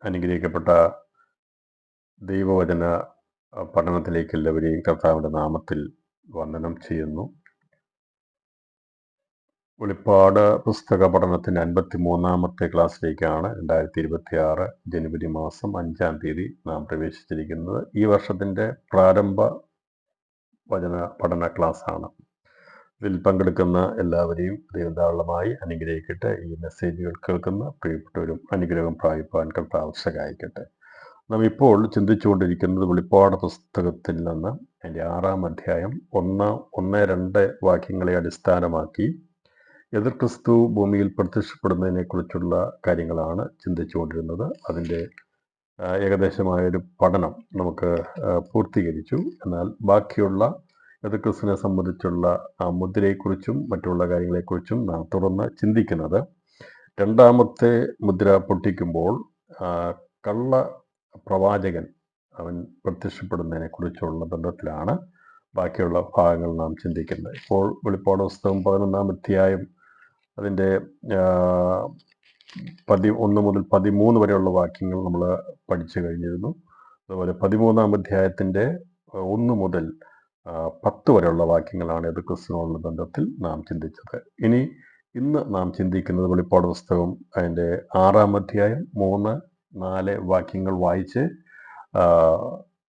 അനുഗ്രഹിക്കപ്പെട്ട ദൈവവചന പഠനത്തിലേക്ക് എല്ലാവരെയും കർത്താവിൻ്റെ നാമത്തിൽ വന്ദനം ചെയ്യുന്നു. വെളിപ്പാട് പുസ്തക പഠനത്തിൻ്റെ 53-ാമത്തെ ക്ലാസ്സിലേക്കാണ് 2026 ജനുവരി മാസം 5-ാം തീയതി നാം പ്രവേശിച്ചിരിക്കുന്നത്. ഈ വർഷത്തിൻ്റെ പ്രാരംഭ വചന പഠന ക്ലാസ്സാണ്. ഇതിൽ പങ്കെടുക്കുന്ന എല്ലാവരെയും ദൈവധാരാളമായി അനുഗ്രഹിക്കട്ടെ. ഈ മെസ്സേജുകൾ കേൾക്കുന്ന പ്രിയപ്പെട്ടവരും അനുഗ്രഹം പ്രാപിപ്പാൻ കർത്താവ് സഹായിക്കട്ടെ. നാം ഇപ്പോൾ ചിന്തിച്ചുകൊണ്ടിരിക്കുന്നത് വെളിപ്പാട് പുസ്തകത്തിൽ നിന്ന് അതിൻ്റെ 6-ാം അധ്യായം 1-2 വാക്യങ്ങളെ അടിസ്ഥാനമാക്കി എതിർ ക്രിസ്തു ഭൂമിയിൽ പ്രത്യക്ഷപ്പെടുന്നതിനെക്കുറിച്ചുള്ള കാര്യങ്ങളാണ് ചിന്തിച്ചുകൊണ്ടിരുന്നത്. അതിൻ്റെ ഏകദേശമായൊരു പഠനം നമുക്ക് പൂർത്തീകരിച്ചു. എന്നാൽ ബാക്കിയുള്ള എതിർ ക്രിസ്തുവിനെ സംബന്ധിച്ചുള്ള മുദ്രയെക്കുറിച്ചും മറ്റുള്ള കാര്യങ്ങളെക്കുറിച്ചും നാം തുടർന്ന് ചിന്തിക്കുന്നത് 2ാമത്തെ മുദ്ര പൊട്ടിക്കുമ്പോൾ കള്ള പ്രവാചകൻ അവൻ പ്രത്യക്ഷപ്പെടുന്നതിനെ കുറിച്ചുള്ള ബന്ധത്തിലാണ് ബാക്കിയുള്ള ഭാഗങ്ങൾ നാം ചിന്തിക്കുന്നത്. ഇപ്പോൾ വെളിപ്പാട് പുസ്തകം 11-ാം അധ്യായം അതിൻ്റെ 1 മുതൽ 13 വരെയുള്ള വാക്യങ്ങൾ നമ്മൾ പഠിച്ചു കഴിഞ്ഞിരുന്നു. അതുപോലെ 13-ാം അധ്യായത്തിൻ്റെ 1 മുതൽ 10 വരെയുള്ള വാക്യങ്ങളാണ് എതിർ ക്രിസ്തുവിനുള്ള ബന്ധത്തിൽ നാം ചിന്തിച്ചത്. ഇന്ന് നാം ചിന്തിക്കുന്നത് വെളിപ്പാട് പുസ്തകം അതിൻ്റെ 6-ാം അധ്യായം 3-4 വാക്യങ്ങൾ വായിച്ച്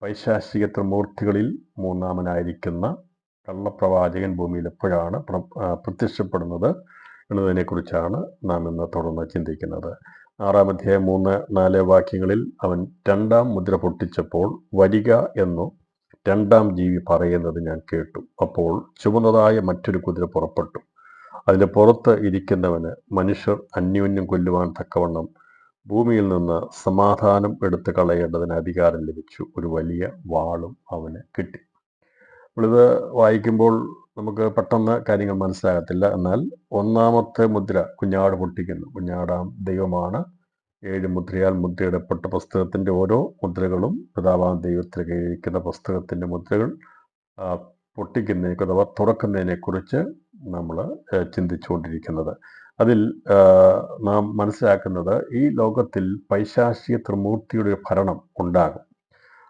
പൈശാചിക ത്രിമൂർത്തികളിൽ മൂന്നാമനായിരിക്കുന്ന കള്ളപ്രവാചകൻ ഭൂമിയിൽ എപ്പോഴാണ് പ്രത്യക്ഷപ്പെടുന്നത് എന്നതിനെക്കുറിച്ചാണ് നാം ഇന്ന് തുടർന്ന് ചിന്തിക്കുന്നത്. 6-ാം അധ്യായം 3-4 വാക്യങ്ങളിൽ അവൻ 2ാം മുദ്ര പൊട്ടിച്ചപ്പോൾ വരിക എന്നു 2ാം ജീവി പറയുന്നത് ഞാൻ കേട്ടു. അപ്പോൾ ചുവന്നതായ മറ്റൊരു കുതിര പുറപ്പെട്ടു. അതിൻ്റെ പുറത്ത് ഇരിക്കുന്നവന് മനുഷ്യർ അന്യോന്യം കൊല്ലുവാൻ തക്കവണ്ണം ഭൂമിയിൽ നിന്ന് സമാധാനം എടുത്തു കളയേണ്ടതിന് അധികാരം ലഭിച്ചു. ഒരു വലിയ വാളും അവന് കിട്ടി. നമ്മളിത് വായിക്കുമ്പോൾ നമുക്ക് പെട്ടെന്ന് കാര്യങ്ങൾ മനസ്സിലാകത്തില്ല. എന്നാൽ 1ാമത്തെ മുദ്ര കുഞ്ഞാട് പൊട്ടിക്കുന്നു. കുഞ്ഞാടാം ദൈവമാണ്. 7 മുദ്രയാൽ മുദ്രയിടപ്പെട്ട പുസ്തകത്തിൻ്റെ ഓരോ മുദ്രകളും പിതാവാം ദൈവത്തിൽ കൈവരിക്കുന്ന പുസ്തകത്തിൻ്റെ മുദ്രകൾ പൊട്ടിക്കുന്നതിനെ അഥവാ തുറക്കുന്നതിനെക്കുറിച്ച് നമ്മൾ ചിന്തിച്ചുകൊണ്ടിരിക്കുന്നത്. അതിൽ നാം മനസ്സിലാക്കുന്നത് ഈ ലോകത്തിൽ പൈശാചിക ത്രിമൂർത്തിയുടെ ഭരണം ഉണ്ടാകും.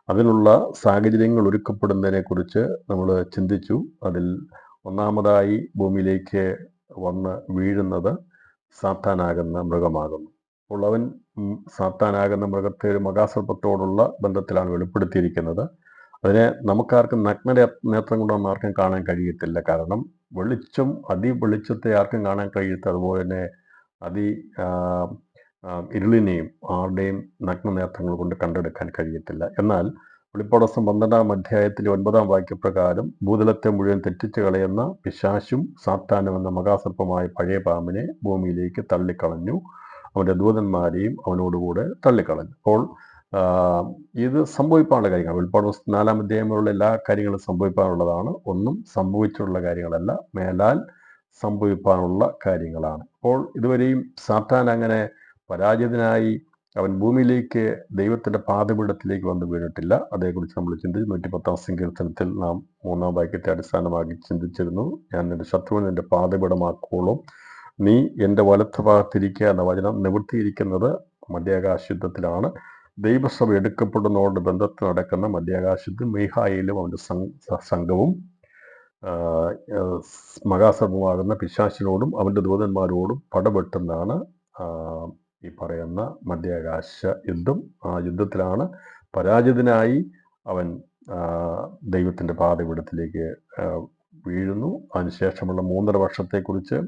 അതിനുള്ള സാഹചര്യങ്ങൾ ഒരുക്കപ്പെടുന്നതിനെക്കുറിച്ച് നമ്മൾ ചിന്തിച്ചു. അതിൽ ഒന്നാമതായി ഭൂമിയിലേക്ക് വന്ന് വീഴുന്നത് സാത്താനാകുന്ന മൃഗമാകുന്നു. അപ്പോൾ അവൻ സാത്താനാകുന്ന മൃഗത്തെ ഒരു മഹാസർപ്പത്തോടുള്ള ബന്ധത്തിലാണ് വെളിപ്പെടുത്തിയിരിക്കുന്നത്. അതിനെ നമുക്കാർക്കും നേത്രം കൊണ്ടൊന്നും ആർക്കും കാണാൻ കഴിയത്തില്ല. കാരണം വെളിച്ചം വെളിച്ചത്തെ ആർക്കും കാണാൻ കഴിയത്ത, അതുപോലെ തന്നെ ഇരുളിനെയും ആരുടെയും നഗ്നനേത്രങ്ങൾ കൊണ്ട് കണ്ടെടുക്കാൻ കഴിയത്തില്ല. എന്നാൽ വെളിപ്പാട് പുസ്തകം 12-ാം അധ്യായത്തിലെ 9-ാം വാക്യപ്രകാരം ഭൂതലത്തെ മുഴുവൻ തെറ്റിച്ച് കളയുന്ന പിശാചും സാത്താനും എന്ന മഹാസർപ്പമായ പഴയ പാമ്പിനെ ഭൂമിയിലേക്ക് തള്ളിക്കളഞ്ഞു. അവൻ്റെ ദൂതന്മാരെയും അവനോടുകൂടെ തള്ളിക്കളഞ്ഞു. അപ്പോൾ ഇത് സംഭവിക്കാനുള്ള കാര്യങ്ങൾ വെളിപ്പാട് പുസ്തകം 4-ാം അധ്യായമുള്ള എല്ലാ കാര്യങ്ങളും സംഭവിക്കാനുള്ളതാണ്. ഒന്നും സംഭവിച്ചിട്ടുള്ള കാര്യങ്ങളല്ല, മേലാൽ സംഭവിക്കാനുള്ള കാര്യങ്ങളാണ്. അപ്പോൾ ഇതുവരെയും സാത്താൻ അങ്ങനെ പരാജിതനായി അവൻ ഭൂമിയിലേക്ക് ദൈവത്തിൻ്റെ പാദപീഠത്തിലേക്ക് വന്ന് വീണിട്ടില്ല. അതേക്കുറിച്ച് നമ്മൾ ചിന്തിച്ചു. 110-ാം സങ്കീർത്തനത്തിൽ നാം 3-ാം വാക്യത്തെ അടിസ്ഥാനമാക്കി ചിന്തിച്ചിരുന്നു. ഞാൻ നിന്റെ ശത്രുവിനെ എൻ്റെ പാദപീഠമാക്കോളും, നീ എൻ്റെ വലത്ത് ഭാഗത്തിരിക്കുക എന്ന വചനം നിവൃത്തിയിരിക്കുന്നത് മധ്യാകാശ യുദ്ധത്തിലാണ്. ദൈവസഭ എടുക്കപ്പെടുന്നതോട് ബന്ധത്തിൽ നടക്കുന്ന മധ്യാകാശ യുദ്ധം മീഖായേലും അവൻ്റെ സംഘവും മഹാസർപ്പമാകുന്ന പിശാചിനോടും അവൻ്റെ ദൂതന്മാരോടും പടപെട്ടെന്നാണ് ഈ പറയുന്ന മധ്യാകാശ യുദ്ധം. ആ യുദ്ധത്തിലാണ് പരാജിതനായി അവൻ ദൈവത്തിൻ്റെ പാദപീഠത്തിലേക്ക് വീഴുന്നു. അതിനുശേഷമുള്ള 3.5 വർഷത്തെക്കുറിച്ച്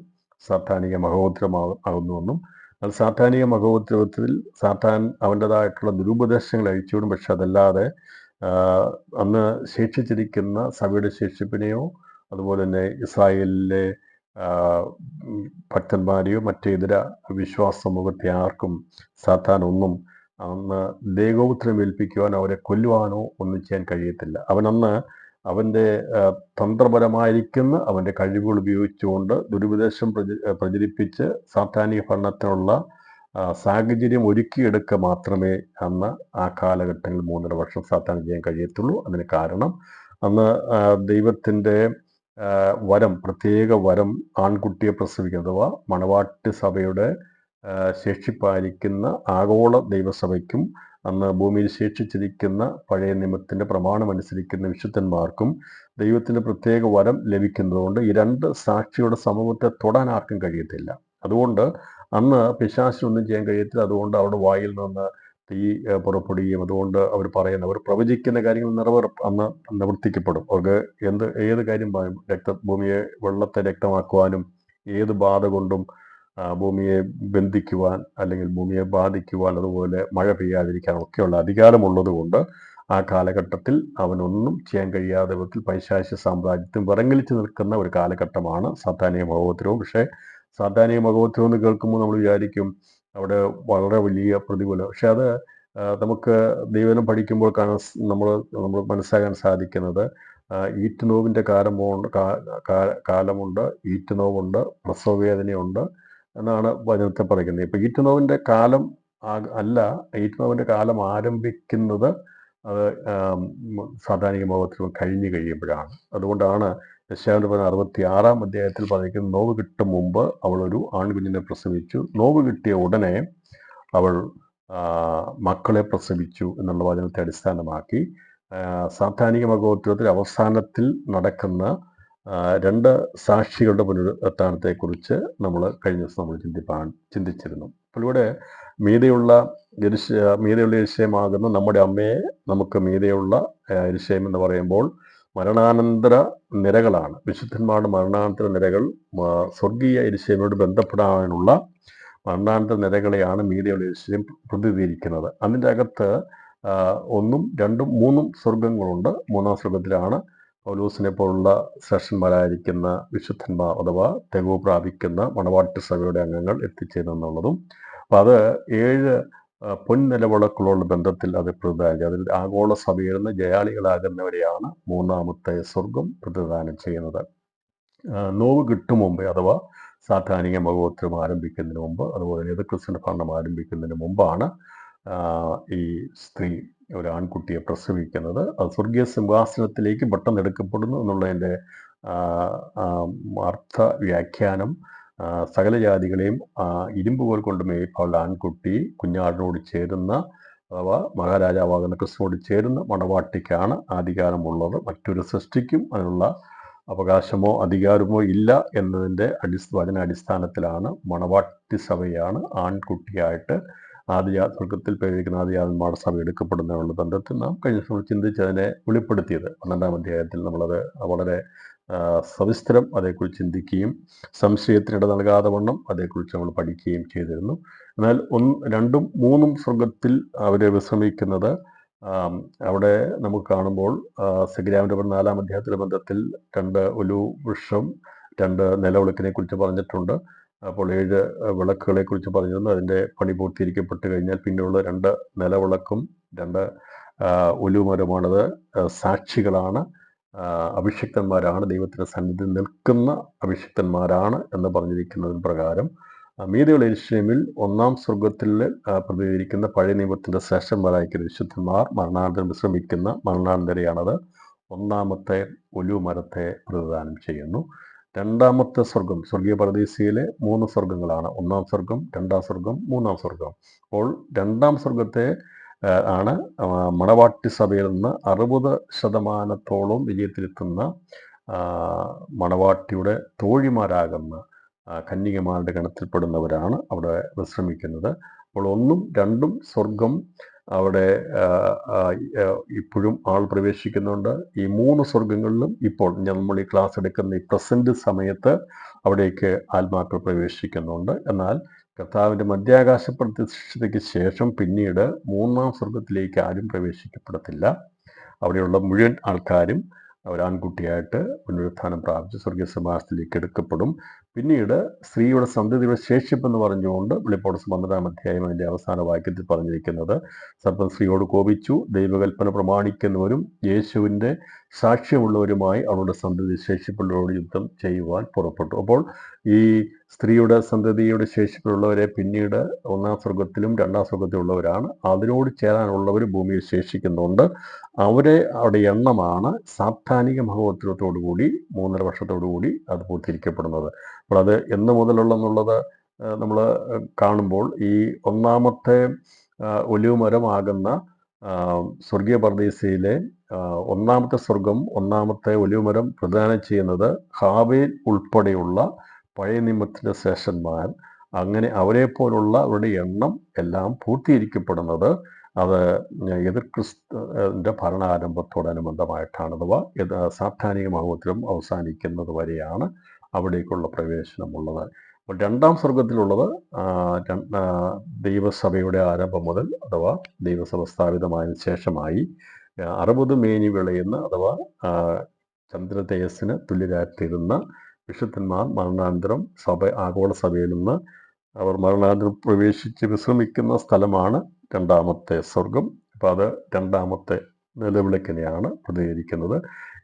സാത്താനിക മഹോദ്രമാകുന്നുവെന്നും, എന്നാൽ സാത്താനിക മഹോദ്രവത്തിൽ സാത്താൻ അവൻ്റെതായിട്ടുള്ള ദുരുപദേശങ്ങൾ അഴിച്ചുവിടും. പക്ഷെ അതല്ലാതെ അന്ന് ശേഷിച്ചിരിക്കുന്ന സഭയുടെ ശേഷിപ്പിനെയോ അതുപോലെ തന്നെ ഇസ്രായേലിലെ ഭക്തന്മാരെയോ മറ്റേതര വിശ്വാസ സമൂഹത്തെ ആർക്കും സാത്താൻ ഒന്നും അന്ന് ദേഹോപദ്രവം ഏൽപ്പിക്കുവാനോ അവരെ കൊല്ലുവാനോ ഒന്നും ചെയ്യാൻ കഴിയത്തില്ല. അവനന്ന് അവൻ്റെ തന്ത്രപരമായിരിക്കുന്ന അവൻ്റെ കഴിവുകൾ ഉപയോഗിച്ചുകൊണ്ട് ദുരുപദേശം പ്രചരിപ്പിച്ച് സാത്താനിക ഭരണത്തിനുള്ള സാഹചര്യം ഒരുക്കിയെടുക്കുക മാത്രമേ അന്ന് ആ കാലഘട്ടങ്ങളിൽ 3.5 വർഷം സാത്താൻ ചെയ്യാൻ കഴിയത്തുള്ളൂ. അതിന് കാരണം അന്ന് ദൈവത്തിൻ്റെ വരം, പ്രത്യേക വരം ആൺകുട്ടിയെ പ്രസവിക്കുന്നത്, അഥവാ മണവാട്ടി സഭയുടെ ശേഷിപ്പാലിക്കുന്ന ആഗോള ദൈവസഭയ്ക്കും അന്ന് ഭൂമിയിൽ ശേഷിച്ചിരിക്കുന്ന പഴയ നിയമത്തിൻ്റെ പ്രമാണമനുസരിക്കുന്ന വിശുദ്ധന്മാർക്കും ദൈവത്തിൻ്റെ പ്രത്യേക വരം ലഭിക്കുന്നതുകൊണ്ട് ഈ രണ്ട് സാക്ഷിയുടെ സമൂഹത്തെ തൊടാൻ ആർക്കും കഴിയത്തില്ല. അതുകൊണ്ട് അന്ന് പിശാചിനൊന്നും ചെയ്യാൻ കഴിയത്തില്ല. അതുകൊണ്ട് അവരുടെ വായിൽ നിന്ന് തീ പുറപ്പെടുകയും അതുകൊണ്ട് അവർ അവർ പ്രവചിക്കുന്ന കാര്യങ്ങൾ അന്ന് നിവർത്തിക്കപ്പെടും. അവർക്ക് ഏത് കാര്യം ഭൂമിയെ വെള്ളത്തെ രക്തമാക്കുവാനും ഏത് ബാധ കൊണ്ടും ഭൂമിയെ ബന്ധിക്കുവാൻ അല്ലെങ്കിൽ ഭൂമിയെ ബാധിക്കുവാൻ അതുപോലെ മഴ പെയ്യാതിരിക്കാൻ ഒക്കെയുള്ള അധികാരമുള്ളത് കൊണ്ട് ആ കാലഘട്ടത്തിൽ അവനൊന്നും ചെയ്യാൻ കഴിയാത്ത വിധത്തിൽ പൈശാചിക സാമ്രാജ്യത്തിൽ വിറങ്ങലിച്ച് നിൽക്കുന്ന ഒരു കാലഘട്ടമാണ് സാത്താനിക മഹോപദ്രവം. പക്ഷേ സാത്താനിക മഹോപദ്രവം എന്ന് കേൾക്കുമ്പോൾ നമ്മൾ വിചാരിക്കും അവിടെ വളരെ വലിയ പ്രതികൂലം. പക്ഷെ അത് നമുക്ക് ദൈവനം പഠിക്കുമ്പോൾ നമ്മൾ മനസ്സിലാക്കാൻ സാധിക്കുന്നത് ഈറ്റുനോവിൻ്റെ കാലമുണ്ട്, ഈറ്റുനോവുണ്ട്, പ്രസവവേദനയുണ്ട് എന്നാണ് വചനത്തെ പറയുന്നത്. ഇപ്പം ഈറ്റുനോവിൻ്റെ കാലം അല്ല, ഈറ്റുനോവിൻ്റെ കാലം ആരംഭിക്കുന്നത് അത് സാധാരണ മഹോപദ്രവം കഴിഞ്ഞു കഴിയുമ്പോഴാണ്. അതുകൊണ്ടാണ് യെശയ്യാവിന്റെ 66-ാം അധ്യായത്തിൽ പറയുന്നത്, നോവ് കിട്ടും മുമ്പ് അവൾ ഒരു ആൺകുഞ്ഞിനെ പ്രസവിച്ചു, നോവ് കിട്ടിയ ഉടനെ അവൾ മക്കളെ പ്രസവിച്ചു എന്നുള്ള വചനത്തെ അടിസ്ഥാനമാക്കി സാത്താനിക മഹോപദ്രവത്തിൽ അവസാനത്തിൽ നടക്കുന്ന രണ്ട് സാക്ഷികളുടെ പുനരുത്ഥാനത്തെക്കുറിച്ച് നമ്മൾ കഴിഞ്ഞ ദിവസം നമ്മൾ ചിന്തിച്ചിരുന്നു. അപ്പോൾ ഇവിടെ മീതെയുള്ള യെരൂശലേമാകുന്ന നമ്മുടെ അമ്മയെ നമുക്ക് മീതെയുള്ള യെരൂശലേം എന്ന് പറയുമ്പോൾ മരണാനന്തര നിരകളാണ്. വിശുദ്ധന്മാരുടെ മരണാനന്തര നിരകൾ സ്വർഗീയ യെരൂശലേമിനോട് ബന്ധപ്പെടാനുള്ള മരണാനന്തര നിരകളെയാണ് മീതെയുള്ള യെരൂശലേം പ്രതിനിധീകരിക്കുന്നത്. അതിൻ്റെ അകത്ത് 1, 2, 3 സ്വർഗങ്ങളുണ്ട്. 3-ാം സ്വർഗത്തിലാണ് പൗലോസിനെ പോലുള്ള ശ്രേഷ്ഠന്മാരായിരിക്കുന്ന വിശുദ്ധന്മാർ അഥവാ തെളിവ് പ്രാപിക്കുന്ന മണവാട്ടി സഭയുടെ അംഗങ്ങൾ എത്തിച്ചേരുന്നുള്ളതും. അപ്പം അത് 7 പൊൻനിലവിളക്കുകളുടെ ബന്ധത്തിൽ അത് പ്രതിദാനം. അതിൽ ആഗോള സഭയിൽ നിന്ന് ജയാളികളാകുന്നവരെയാണ് 3-ാമത്തെ സ്വർഗം പ്രതിദാനം ചെയ്യുന്നത്. നോവ് കിട്ടും മുമ്പേ അഥവാ സാത്താനിക മഹോപദ്രവം ആരംഭിക്കുന്നതിന് മുമ്പ്, അതുപോലെ എതിർക്രിസ്തുവിന്റെ ഭരണം ആരംഭിക്കുന്നതിന് മുമ്പാണ് ഈ സ്ത്രീ ഒരു ആൺകുട്ടിയെ പ്രസവിക്കുന്നത്. അത് സ്വർഗീയ സിംഹാസനത്തിലേക്ക് പെട്ടെന്ന് എടുക്കപ്പെടുന്നു എന്നുള്ളതിൻ്റെ അർത്ഥ വ്യാഖ്യാനം സകല ജാതികളെയും ഇരുമ്പുകൾ കൊണ്ട് മേയ്പാനുള്ള ആൺകുട്ടി കുഞ്ഞാടിനോട് ചേരുന്ന അഥവാ മഹാരാജാവാകുന്ന ക്രിസ്തുവോട് ചേരുന്ന മണവാട്ടിക്കാണ് അധികാരമുള്ളത്. മറ്റൊരു സൃഷ്ടിക്കും അതിനുള്ള അവകാശമോ അധികാരമോ ഇല്ല എന്നതിൻ്റെ വചനാടിസ്ഥാനത്തിലാണ് മണവാട്ടി സഭയാണ് ആൺകുട്ടിയായിട്ട് സ്വർഗത്തിൽ പേരിക്കുന്ന ആദിജാതന്മാരുടെ സഭ എടുക്കപ്പെടുന്നതിനുള്ള ബന്ധത്തിൽ നാം കഴിഞ്ഞ ദിവസം ചിന്തിച്ചതിനെ വെളിപ്പെടുത്തിയത്. 12-ാം അധ്യായത്തിൽ നമ്മളത് വളരെ സവിസ്തരം അതേക്കുറിച്ച് ചിന്തിക്കുകയും സംശയത്തിനിട നൽകാതെ വണ്ണം അതേക്കുറിച്ച് നമ്മൾ പഠിക്കുകയും ചെയ്തിരുന്നു. എന്നാൽ 1, 2, 3 സ്വർഗത്തിൽ അവരെ വിശ്രമിക്കുന്നത് അവിടെ നമുക്ക് കാണുമ്പോൾ സെഖര്യാവിന്റെ 4-ാം അധ്യായത്തിലെ ബന്ധത്തിൽ 2 ഒലിവ് വൃക്ഷം, 2 നിലവിളക്കിനെ കുറിച്ച് പറഞ്ഞിട്ടുണ്ട്. അപ്പോൾ 7 വിളക്കുകളെ കുറിച്ച് പറഞ്ഞിരുന്നു. അതിൻ്റെ പണി പൂർത്തീകരിക്കപ്പെട്ട് കഴിഞ്ഞാൽ പിന്നെയുള്ള 2 നിലവിളക്കും 2 ഒലിവ് മരമാണത്. സാക്ഷികളാണ്, അഭിഷിക്തന്മാരാണ്, ദൈവത്തിൻ്റെ സന്നിധിയിൽ നിൽക്കുന്ന അഭിഷിക്തന്മാരാണ് എന്ന് പറഞ്ഞിരിക്കുന്നതിന് പ്രകാരം മീതെയുള്ള യെരൂശലേമിൽ 1-ാം സ്വർഗത്തിൽ പ്രതിനിധീകരിക്കുന്ന പഴയ നിയമത്തിൻ്റെ ശ്രേഷ്ഠന്മാരായിരിക്കുന്ന വിശുദ്ധന്മാർ മരണാനന്തരം വിശ്രമിക്കുന്ന മരണാനന്തരെയാണത്. 1-ാമത്തെ ഒലിവ് മരത്തെ പ്രതിദാനം ചെയ്യുന്നു. 2-ാമത്തെ സ്വർഗം സ്വർഗീയ പരദീസയിലെ 3 സ്വർഗങ്ങളാണ്. 1-ാം സ്വർഗം, 2-ാം സ്വർഗം, 3-ാം സ്വർഗം. അപ്പോൾ 2-ാം സ്വർഗത്തെ ആണ് മണവാട്ടി സഭയിൽ നിന്ന് 60% വിജയത്തിലെത്തുന്ന മണവാട്ടിയുടെ തോഴിമാരാകുന്ന കന്യകമാരുടെ ഗണത്തിൽപ്പെടുന്നവരാണ് അവിടെ വിശ്രമിക്കുന്നത്. അപ്പോൾ 1-ഉം 2-ഉം സ്വർഗം അവിടെ ഇപ്പോഴും ആൾ പ്രവേശിക്കുന്നുണ്ട്. ഈ 3 സ്വർഗങ്ങളിലും ഇപ്പോൾ നമ്മൾ ഈ ക്ലാസ് എടുക്കുന്ന ഈ പ്രസന്റ് സമയത്ത് അവിടേക്ക് ആത്മാക്കൾ പ്രവേശിക്കുന്നുണ്ട്. എന്നാൽ കർത്താവിൻ്റെ മധ്യാകാശ പ്രതിഷ്ഠയ്ക്ക് ശേഷം പിന്നീട് 3-ാം സ്വർഗത്തിലേക്ക് ആരും പ്രവേശിക്കപ്പെടത്തില്ല. അവിടെയുള്ള മുഴുവൻ ആൾക്കാരും ഒരാൺകുട്ടിയായിട്ട് പുനരുത്ഥാനം പ്രാപിച്ച് സ്വർഗീയ സിംഹാസനത്തിലേക്ക് എടുക്കപ്പെടും. പിന്നീട് സ്ത്രീയുടെ സന്തതിയുടെ ശേഷിപ്പെന്ന് പറഞ്ഞുകൊണ്ട് വെളിപ്പാട് 12-ാം അധ്യായം അതിൻ്റെ അവസാന വാക്യത്തിൽ പറഞ്ഞിരിക്കുന്നത്, സർപ്പം സ്ത്രീയോട് കോപിച്ചു, ദൈവകൽപ്പന പ്രമാണിക്കുന്നവരും യേശുവിൻ്റെ സാക്ഷ്യമുള്ളവരുമായി അവളുടെ സന്തതി ശേഷിപ്പുള്ളവരോട് യുദ്ധം ചെയ്യുവാൻ പുറപ്പെട്ടു. അപ്പോൾ ഈ സ്ത്രീയുടെ സന്തതിയുടെ ശേഷിപ്പുള്ളവരെ പിന്നീട് 1-ാം സ്വർഗത്തിലും 2-ാം സ്വർഗത്തിലുള്ളവരാണ്. അതിനോട് ചേരാനുള്ളവർ ഭൂമിയിൽ ശേഷിക്കുന്നുണ്ട്. അവരെ അവിടെ എണ്ണമാണ് സാത്താനിക മഹോപദ്രവത്തോടുകൂടി 3.5 വർഷത്തോടുകൂടി അത് പൂർത്തീകരിക്കപ്പെടുന്നത്. അപ്പോൾ അത് എന്ന് മുതലുള്ളെന്നുള്ളത് നമ്മൾ കാണുമ്പോൾ ഈ ഒന്നാമത്തെ ഒലിവുമരമാകുന്ന സ്വർഗീയ പർദീസയിലെ ഒന്നാമത്തെ സ്വർഗം ഒന്നാമത്തെ ഒലിവുമരം പ്രദാനം ചെയ്യുന്നത് ഹാബേൽ ഉൾപ്പെടെയുള്ള പഴയ നിയമത്തിൻ്റെ ശേഷന്മാർ, അങ്ങനെ അവരെ പോലുള്ള അവരുടെ എണ്ണം എല്ലാം പൂർത്തീകരിക്കപ്പെടുന്നത് അത് എതിർ ക്രിസ്തുവിൻ്റെ ഭരണാരംഭത്തോടനുബന്ധമായിട്ടാണ്. അഥവാ സാത്താനിക മഹോത്സവം അവസാനിക്കുന്നത് വരെയാണ് അവിടേക്കുള്ള പ്രവേശനമുള്ളത്. അപ്പോൾ രണ്ടാം സ്വർഗത്തിലുള്ളത് ദൈവസഭയുടെ ആരംഭം മുതൽ, അഥവാ ദൈവസഭ സ്ഥാപിതമായതിനു ശേഷമായി 60 മേനി വിളയുന്ന, അഥവാ ചന്ദ്രതേജസ്സിന് തുല്യരായിത്തീരുന്ന വിശുദ്ധന്മാർ മരണാനന്തരം ആഗോള സഭയിൽ നിന്ന് അവർ മരണാനന്തരം പ്രവേശിച്ച് വിശ്രമിക്കുന്ന സ്ഥലമാണ് രണ്ടാമത്തെ സ്വർഗം. അപ്പോൾ അത് രണ്ടാമത്തെ നിലവിളിക്കനെയാണ് പ്രതികരിക്കുന്നത്.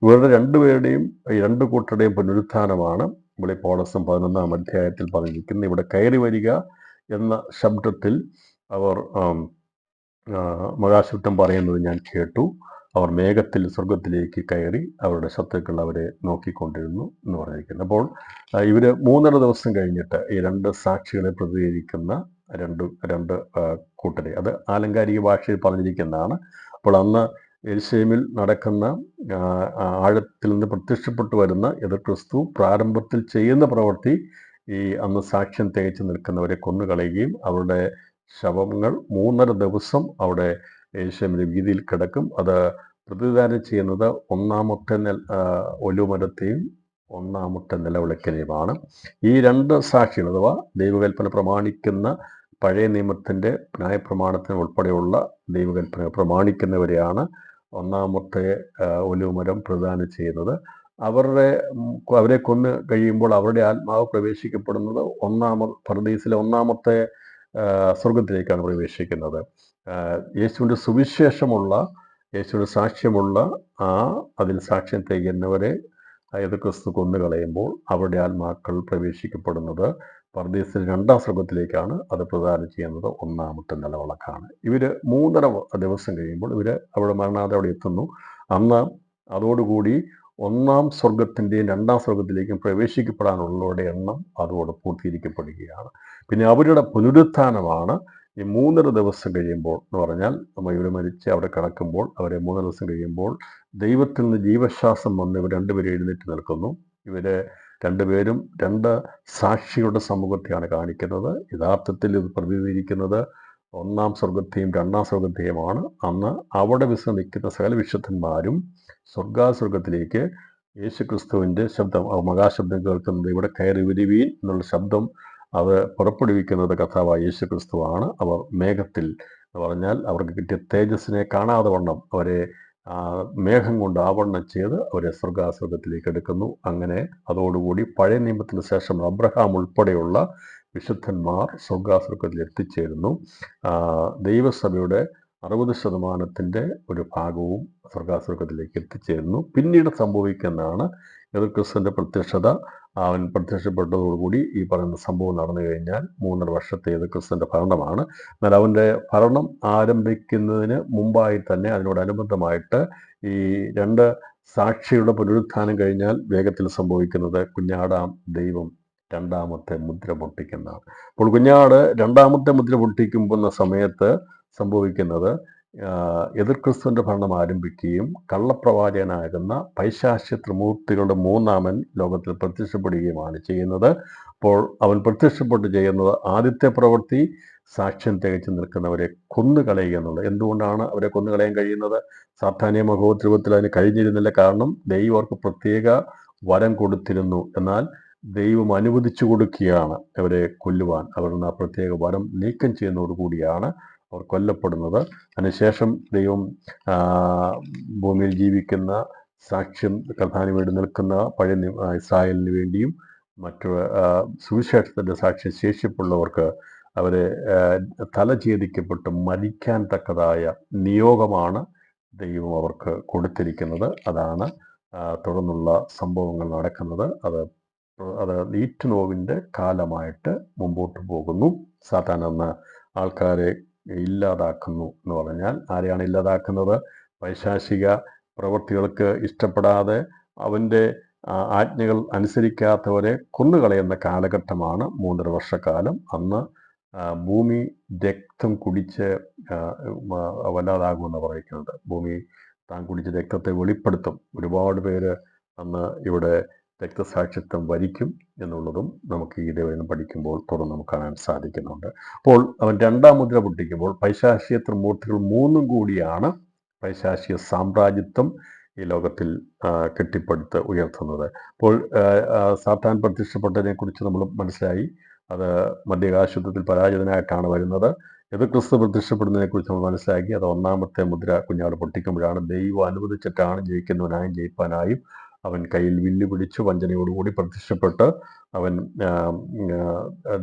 ഇവരുടെ രണ്ടുപേരുടെയും രണ്ട് കൂട്ടരുടെയും പുനരുത്ഥാനമാണ് ഇവിടെ പൗലോസ് 11-ാം അധ്യായത്തിൽ പറഞ്ഞിരിക്കുന്നത്. ഇവിടെ കയറി വരിക എന്ന ശബ്ദത്തിൽ അവർ മഹാശബ്ദം പറയുന്നത് ഞാൻ കേട്ടു. അവർ മേഘത്തിൽ സ്വർഗത്തിലേക്ക് കയറി അവരുടെ ശത്രുക്കൾ അവരെ നോക്കിക്കൊണ്ടിരുന്നു എന്ന് പറഞ്ഞിരിക്കുന്നു. അപ്പോൾ ഇവർ 3.5 ദിവസം കഴിഞ്ഞിട്ട് ഈ രണ്ട് സാക്ഷികളെ പ്രതികരിക്കുന്ന രണ്ട് കൂട്ടരെ, അത് ആലങ്കാരിക ഭാഷയിൽ പറഞ്ഞിരിക്കുന്നതാണ്. അപ്പോൾ അന്ന് യെരുശലേമിൽ നടക്കുന്ന ആഴത്തിൽ നിന്ന് പ്രത്യക്ഷപ്പെട്ടു വരുന്ന എതിർ ക്രിസ്തു പ്രാരംഭത്തിൽ ചെയ്യുന്ന പ്രവൃത്തി ഈ അന്ന് സാക്ഷ്യം തികച്ചു നിൽക്കുന്നവരെ കൊന്നുകളയുകയും അവരുടെ ശവങ്ങൾ 3.5 ദിവസം അവിടെ യെരുശലേമിലെ വീതിയിൽ കിടക്കും. അത് പ്രതിദാനം ചെയ്യുന്നത് ഒന്നാമത്തെ ഒലിവുമരത്തെയും ഒന്നാമത്തെ നിലവിളക്കിനെയുമാണ്. ഈ രണ്ട് സാക്ഷികൾ, അഥവാ ദൈവകൽപ്പന പ്രമാണിക്കുന്ന പഴയ നിയമത്തിൻ്റെ ന്യായപ്രമാണത്തിന് ഉൾപ്പെടെയുള്ള ദൈവകൽപ്പന പ്രമാണിക്കുന്നവരെയാണ് ഒന്നാമത്തെ ഒലിവുമരം പ്രദാനം ചെയ്യുന്നത്. അവരെ കൊന്ന് കഴിയുമ്പോൾ അവരുടെ ആത്മാവ് പ്രവേശിക്കപ്പെടുന്നത് പർദീസിലെ ഒന്നാമത്തെ സ്വർഗത്തിലേക്കാണ് പ്രവേശിക്കുന്നത്. യേശുവിൻ്റെ സുവിശേഷമുള്ള, യേശുവിൻ്റെ സാക്ഷ്യമുള്ള അതിൽ സാക്ഷ്യം തികയുന്നവരെ എതിർ ക്രിസ്തു കൊന്നുകളയുമ്പോൾ അവരുടെ ആത്മാക്കൾ പ്രവേശിക്കപ്പെടുന്നത് പർദീസിൽ രണ്ടാം സ്വർഗത്തിലേക്കാണ്. അത് പ്രദാനം ചെയ്യുന്നത് ഒന്നാമത്തെ നിലവിളക്കാണ്. ഇവർ 3.5 ദിവസം കഴിയുമ്പോൾ ഇവർ അവിടെ മരണാതെ അവിടെ എത്തുന്നു. അന്ന് അതോടുകൂടി ഒന്നാം സ്വർഗത്തിൻ്റെയും രണ്ടാം സ്വർഗത്തിലേക്കും പ്രവേശിക്കപ്പെടാനുള്ളവരുടെ എണ്ണം അതോടെ പൂർത്തീകരിക്കപ്പെടുകയാണ്. പിന്നെ അവരുടെ പുനരുത്ഥാനമാണ് ഈ 3.5 ദിവസം കഴിയുമ്പോൾ എന്ന് പറഞ്ഞാൽ ഇവർ മരിച്ച് അവിടെ കിടക്കുമ്പോൾ അവരെ 3 ദിവസം കഴിയുമ്പോൾ ദൈവത്തിൽ നിന്ന് ജീവശ്വാസം വന്ന് ഇവർ രണ്ടുപേരും എഴുന്നേറ്റ് നിൽക്കുന്നു. ഇവർ രണ്ടുപേരും രണ്ട് സാക്ഷികളുടെ സമൂഹത്തെയാണ് കാണിക്കുന്നത്. യഥാർത്ഥത്തിൽ ഇത് പ്രതിനിധീകരിക്കുന്നത് ഒന്നാം സ്വർഗത്തെയും രണ്ടാം സ്വർഗത്തെയുമാണ്. അന്ന് അവിടെ വിശ്രമിക്കുന്ന സകല വിശുദ്ധന്മാരും സ്വർഗത്തിലേക്ക് യേശുക്രിസ്തുവിൻ്റെ ശബ്ദം, മഹാശബ്ദം കേൾക്കുന്നത് ഇവിടെ കയറി വരുവീൻ എന്നുള്ള ശബ്ദം അത് പുറപ്പെടുവിക്കുന്നത് കർത്താവായ യേശുക്രിസ്തുവാണ്. അവർ മേഘത്തിൽ എന്ന് പറഞ്ഞാൽ അവർക്ക് കിട്ടിയ തേജസ്സിനെ കാണാതെ വണ്ണം അവരെ മേഘം കൊണ്ട് ആവരണം ചെയ്ത് അവരെ സ്വർഗത്തിലേക്ക് എടുക്കുന്നു. അങ്ങനെ അതോടുകൂടി പഴയ നിയമത്തിന് ശേഷം അബ്രഹാം ഉൾപ്പെടെയുള്ള വിശുദ്ധന്മാർ സ്വർഗത്തിൽ എത്തിച്ചേരുന്നു. ദൈവസഭയുടെ 60% ഒരു ഭാഗവും സ്വർഗത്തിലേക്ക് എത്തിച്ചേരുന്നു. പിന്നീട് സംഭവിക്കുന്നതാണ് എതിർ ക്രിസ്തുവിൻ്റെ പ്രത്യക്ഷത. അവൻ പ്രത്യക്ഷപ്പെട്ടതോടുകൂടി ഈ പറയുന്ന സംഭവം നടന്നു കഴിഞ്ഞാൽ 3.5 വർഷത്തെ എതിർ ക്രിസ്തുവിൻ്റെ ഭരണമാണ്. എന്നാൽ അവൻ്റെ ഭരണം ആരംഭിക്കുന്നതിന് മുമ്പായി തന്നെ അതിനോടനുബന്ധമായിട്ട് ഈ രണ്ട് സാക്ഷികളുടെ പുനരുത്ഥാനം കഴിഞ്ഞാൽ വേഗത്തിൽ സംഭവിക്കുന്നത് കുഞ്ഞാടാം ദൈവം രണ്ടാമത്തെ മുദ്ര പൊട്ടിക്കുന്നതാണ്. അപ്പോൾ കുഞ്ഞാട് രണ്ടാമത്തെ മുദ്ര പൊട്ടിക്കുമ്പോൾ സമയത്ത് സംഭവിക്കുന്നത് എതിർ ക്രിസ്തുവിൻ്റെ ഭരണം ആരംഭിക്കുകയും കള്ളപ്രവാചകനാകുന്ന പൈശാചിക ത്രിമൂർത്തികളുടെ മൂന്നാമൻ ലോകത്തിൽ പ്രത്യക്ഷപ്പെടുകയുമാണ് ചെയ്യുന്നത്. അപ്പോൾ അവൻ പ്രത്യക്ഷപ്പെട്ട് ചെയ്യുന്നത് ആദ്യത്തെ പ്രവൃത്തി സാക്ഷ്യം തികച്ചു നിൽക്കുന്നവരെ കൊന്നുകളയുക എന്നുള്ളത്. എന്തുകൊണ്ടാണ് അവരെ കൊന്നുകളയാൻ കഴിയുന്നത്? സാത്താന്യ മഹോത്സവത്തിൽ അതിന് കഴിഞ്ഞിരുന്നില്ല. കാരണം ദൈവം അവർക്ക് പ്രത്യേക വരം കൊടുത്തിരുന്നു. എന്നാൽ ദൈവം അനുവദിച്ചു കൊടുക്കുകയാണ് അവരെ കൊല്ലുവാൻ. അവരുടെ ആ പ്രത്യേക വരം നീക്കം ചെയ്യുന്നതോടുകൂടിയാണ് അവർ കൊല്ലപ്പെടുന്നത്. അതിനുശേഷം ദൈവം ഭൂമിയിൽ ജീവിക്കുന്ന സാക്ഷ്യം കർത്താവിന് വേണ്ടി നിൽക്കുന്ന പഴയ ഇസ്രായേലിന് വേണ്ടിയും മറ്റു സുവിശേഷത്തിൻ്റെ സാക്ഷ്യം ശേഷിപ്പുള്ളവർക്ക് അവരെ തല ഛേദിക്കപ്പെട്ട് മരിക്കാൻ തക്കതായ നിയോഗമാണ് ദൈവം അവർക്ക് കൊടുത്തിരിക്കുന്നത്. അതാണ് തുടർന്നുള്ള സംഭവങ്ങൾ നടക്കുന്നത്. അത് ഈറ്റുനോവിൻ്റെ കാലമായിട്ട് മുമ്പോട്ട് പോകുന്നു. സാത്താൻ എന്ന ആൾക്കാരെ ഇല്ലാതാക്കുന്നു എന്ന് പറഞ്ഞാൽ ആരെയാണ് ഇല്ലാതാക്കുന്നത്? പൈശാചിക പ്രവൃത്തികൾക്ക് ഇഷ്ടപ്പെടാതെ അവൻ്റെ ആജ്ഞകൾ അനുസരിക്കാത്തവരെ കൊന്നുകളയുന്ന കാലഘട്ടമാണ് 3.5 വർഷക്കാലം. അന്ന് ഭൂമി രക്തം കുടിച്ച് വല്ലാതാകുമെന്ന് പറയുന്നത്. ഭൂമി താൻ കുടിച്ച രക്തത്തെ വെളിപ്പെടുത്തും. ഒരുപാട് പേര് അന്ന് ഇവിടെ രക്തസാക്ഷിത്വം വരിക്കും എന്നുള്ളതും നമുക്ക് ഈ ദേവനം പഠിക്കുമ്പോൾ തുറന്ന് നമുക്ക് കാണാൻ സാധിക്കുന്നുണ്ട്. അപ്പോൾ അവൻ 2ാം മുദ്ര പൊട്ടിക്കുമ്പോൾ പൈശാചിക ത്രിമൂർത്തികൾ 3 കൂടിയാണ് പൈശാചിക സാമ്രാജ്യത്വം ഈ ലോകത്തിൽ കെട്ടിപ്പടുത്ത് ഉയർത്തുന്നത്. അപ്പോൾ സാത്താൻ പ്രത്യക്ഷപ്പെട്ടതിനെ കുറിച്ച് നമ്മൾ മനസ്സിലായി. അത് മധ്യാകാശത്തിൽ പരാജിതനായിട്ടാണ് വരുന്നത്. ക്രിസ്തു പ്രത്യക്ഷപ്പെടുന്നതിനെ കുറിച്ച് നമ്മൾ മനസ്സിലാക്കി. അത് 1ാമത്തെ മുദ്ര കുഞ്ഞാട് പൊട്ടിക്കുമ്പോഴാണ്. ദൈവം അനുവദിച്ചിട്ടാണ് ജയിക്കുന്നവനായും ജയിപ്പാനായും അവൻ കയ്യിൽ വില്ല് പിടിച്ച് വഞ്ചനയോടുകൂടി പ്രത്യക്ഷപ്പെട്ട് അവൻ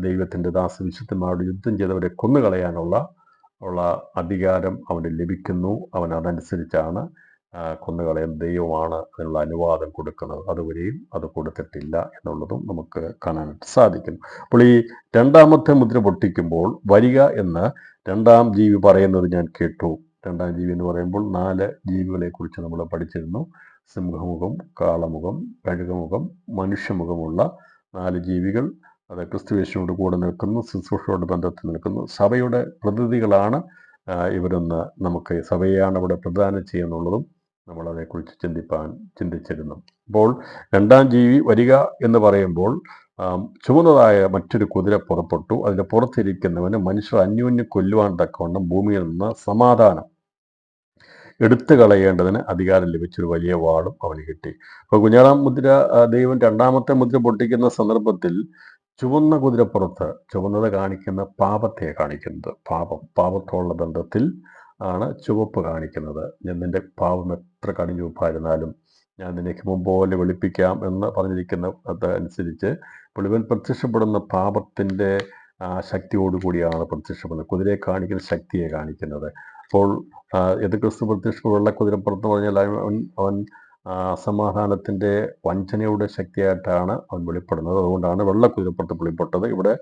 ദൈവത്തിൻ്റെ ദാസവിശുദ്ധന്മാരോട് യുദ്ധം ചെയ്തവരെ കൊന്നുകളയാനുള്ള അധികാരം അവന് ലഭിക്കുന്നു. അവൻ അതനുസരിച്ചാണ് കൊന്നുകളയാൻ ദൈവമാണ് അതിനുള്ള അനുവാദം കൊടുക്കുന്നത്. അതുവരെയും അത് കൊടുത്തിട്ടില്ല എന്നുള്ളതും നമുക്ക് കാണാനായിട്ട് സാധിക്കും. അപ്പോൾ ഈ 2ാമത്തെ മുദ്ര പൊട്ടിക്കുമ്പോൾ വരിക എന്ന് 2ാം ജീവി പറയുന്നത് ഞാൻ കേട്ടു. 2ാം ജീവി എന്ന് പറയുമ്പോൾ 4 ജീവികളെ കുറിച്ച് നമ്മൾ പഠിച്ചിരുന്നു. സിംഹമുഖം, കാളമുഖം, കഴുകമുഖം, മനുഷ്യമുഖമുള്ള 4 ജീവികൾ. അത് ക്രിസ്തുയേശുവിനോട് കൂടെ നിൽക്കുന്നു, ശുശ്രൂഷയോട് ബന്ധത്തിൽ നിൽക്കുന്നു. സഭയുടെ പ്രതിനിധികളാണ് ഇവരെന്ന് നമുക്ക് സഭയെയാണ് അവിടെ പ്രദാനം ചെയ്യുന്നുള്ളതും നമ്മളതേക്കുറിച്ച് ചിന്തിച്ചിരുന്നു. അപ്പോൾ 2ാം ജീവി വരിക എന്ന് പറയുമ്പോൾ ചുവന്നതായ മറ്റൊരു കുതിര പുറപ്പെട്ടു. അതിൻ്റെ പുറത്തിരിക്കുന്നവന് മനുഷ്യർ അന്യോന്യം കൊല്ലുവാൻ തക്കവണ്ണം ഭൂമിയിൽ നിന്ന് സമാധാനം എടുത്തു കളയേണ്ടതിന് അധികാരം ലഭിച്ചൊരു വലിയ വാളും അവന് കിട്ടി. അപ്പോൾ കുഞ്ഞാറാം മുദ്ര ദൈവം 2ാമത്തെ മുദ്ര പൊട്ടിക്കുന്ന സന്ദർഭത്തിൽ ചുവന്ന കുതിരപ്പുറത്ത് ചുവന്നത് കാണിക്കുന്ന പാപത്തെ കാണിക്കുന്നത്. പാപത്തോടുള്ള ബന്ധത്തിൽ ആണ് ചുവപ്പ് കാണിക്കുന്നത്. ഞാൻ നിന്റെ പാപം എത്ര കടിഞ്ഞുവപ്പായിരുന്നാലും ഞാൻ നിന്നെ ഹിമം പോലെ വെളുപ്പിക്കാം എന്ന് പറഞ്ഞിരിക്കുന്ന അതനുസരിച്ച് ഇപ്പോൾ ഇവൻ പ്രത്യക്ഷപ്പെടുന്ന പാപത്തിൻ്റെ ശക്തിയോടുകൂടിയാണ് പ്രത്യക്ഷപ്പെടുന്നത്. കുതിരയെ കാണിക്കുന്ന ശക്തിയെ കാണിക്കുന്നത്. അപ്പോൾ ക്രിസ്തു പ്രത്യക്ഷ വെള്ളക്കുതിരപ്പുറത്ത് പറഞ്ഞാൽ അവൻ അസമാധാനത്തിൻ്റെ വഞ്ചനയുടെ ശക്തിയായിട്ടാണ് അവൻ വെളിപ്പെടുന്നത്. അതുകൊണ്ടാണ് വെള്ളക്കുതിരപ്പുറത്ത് വെളിപ്പെട്ടത്. ഇവിടെ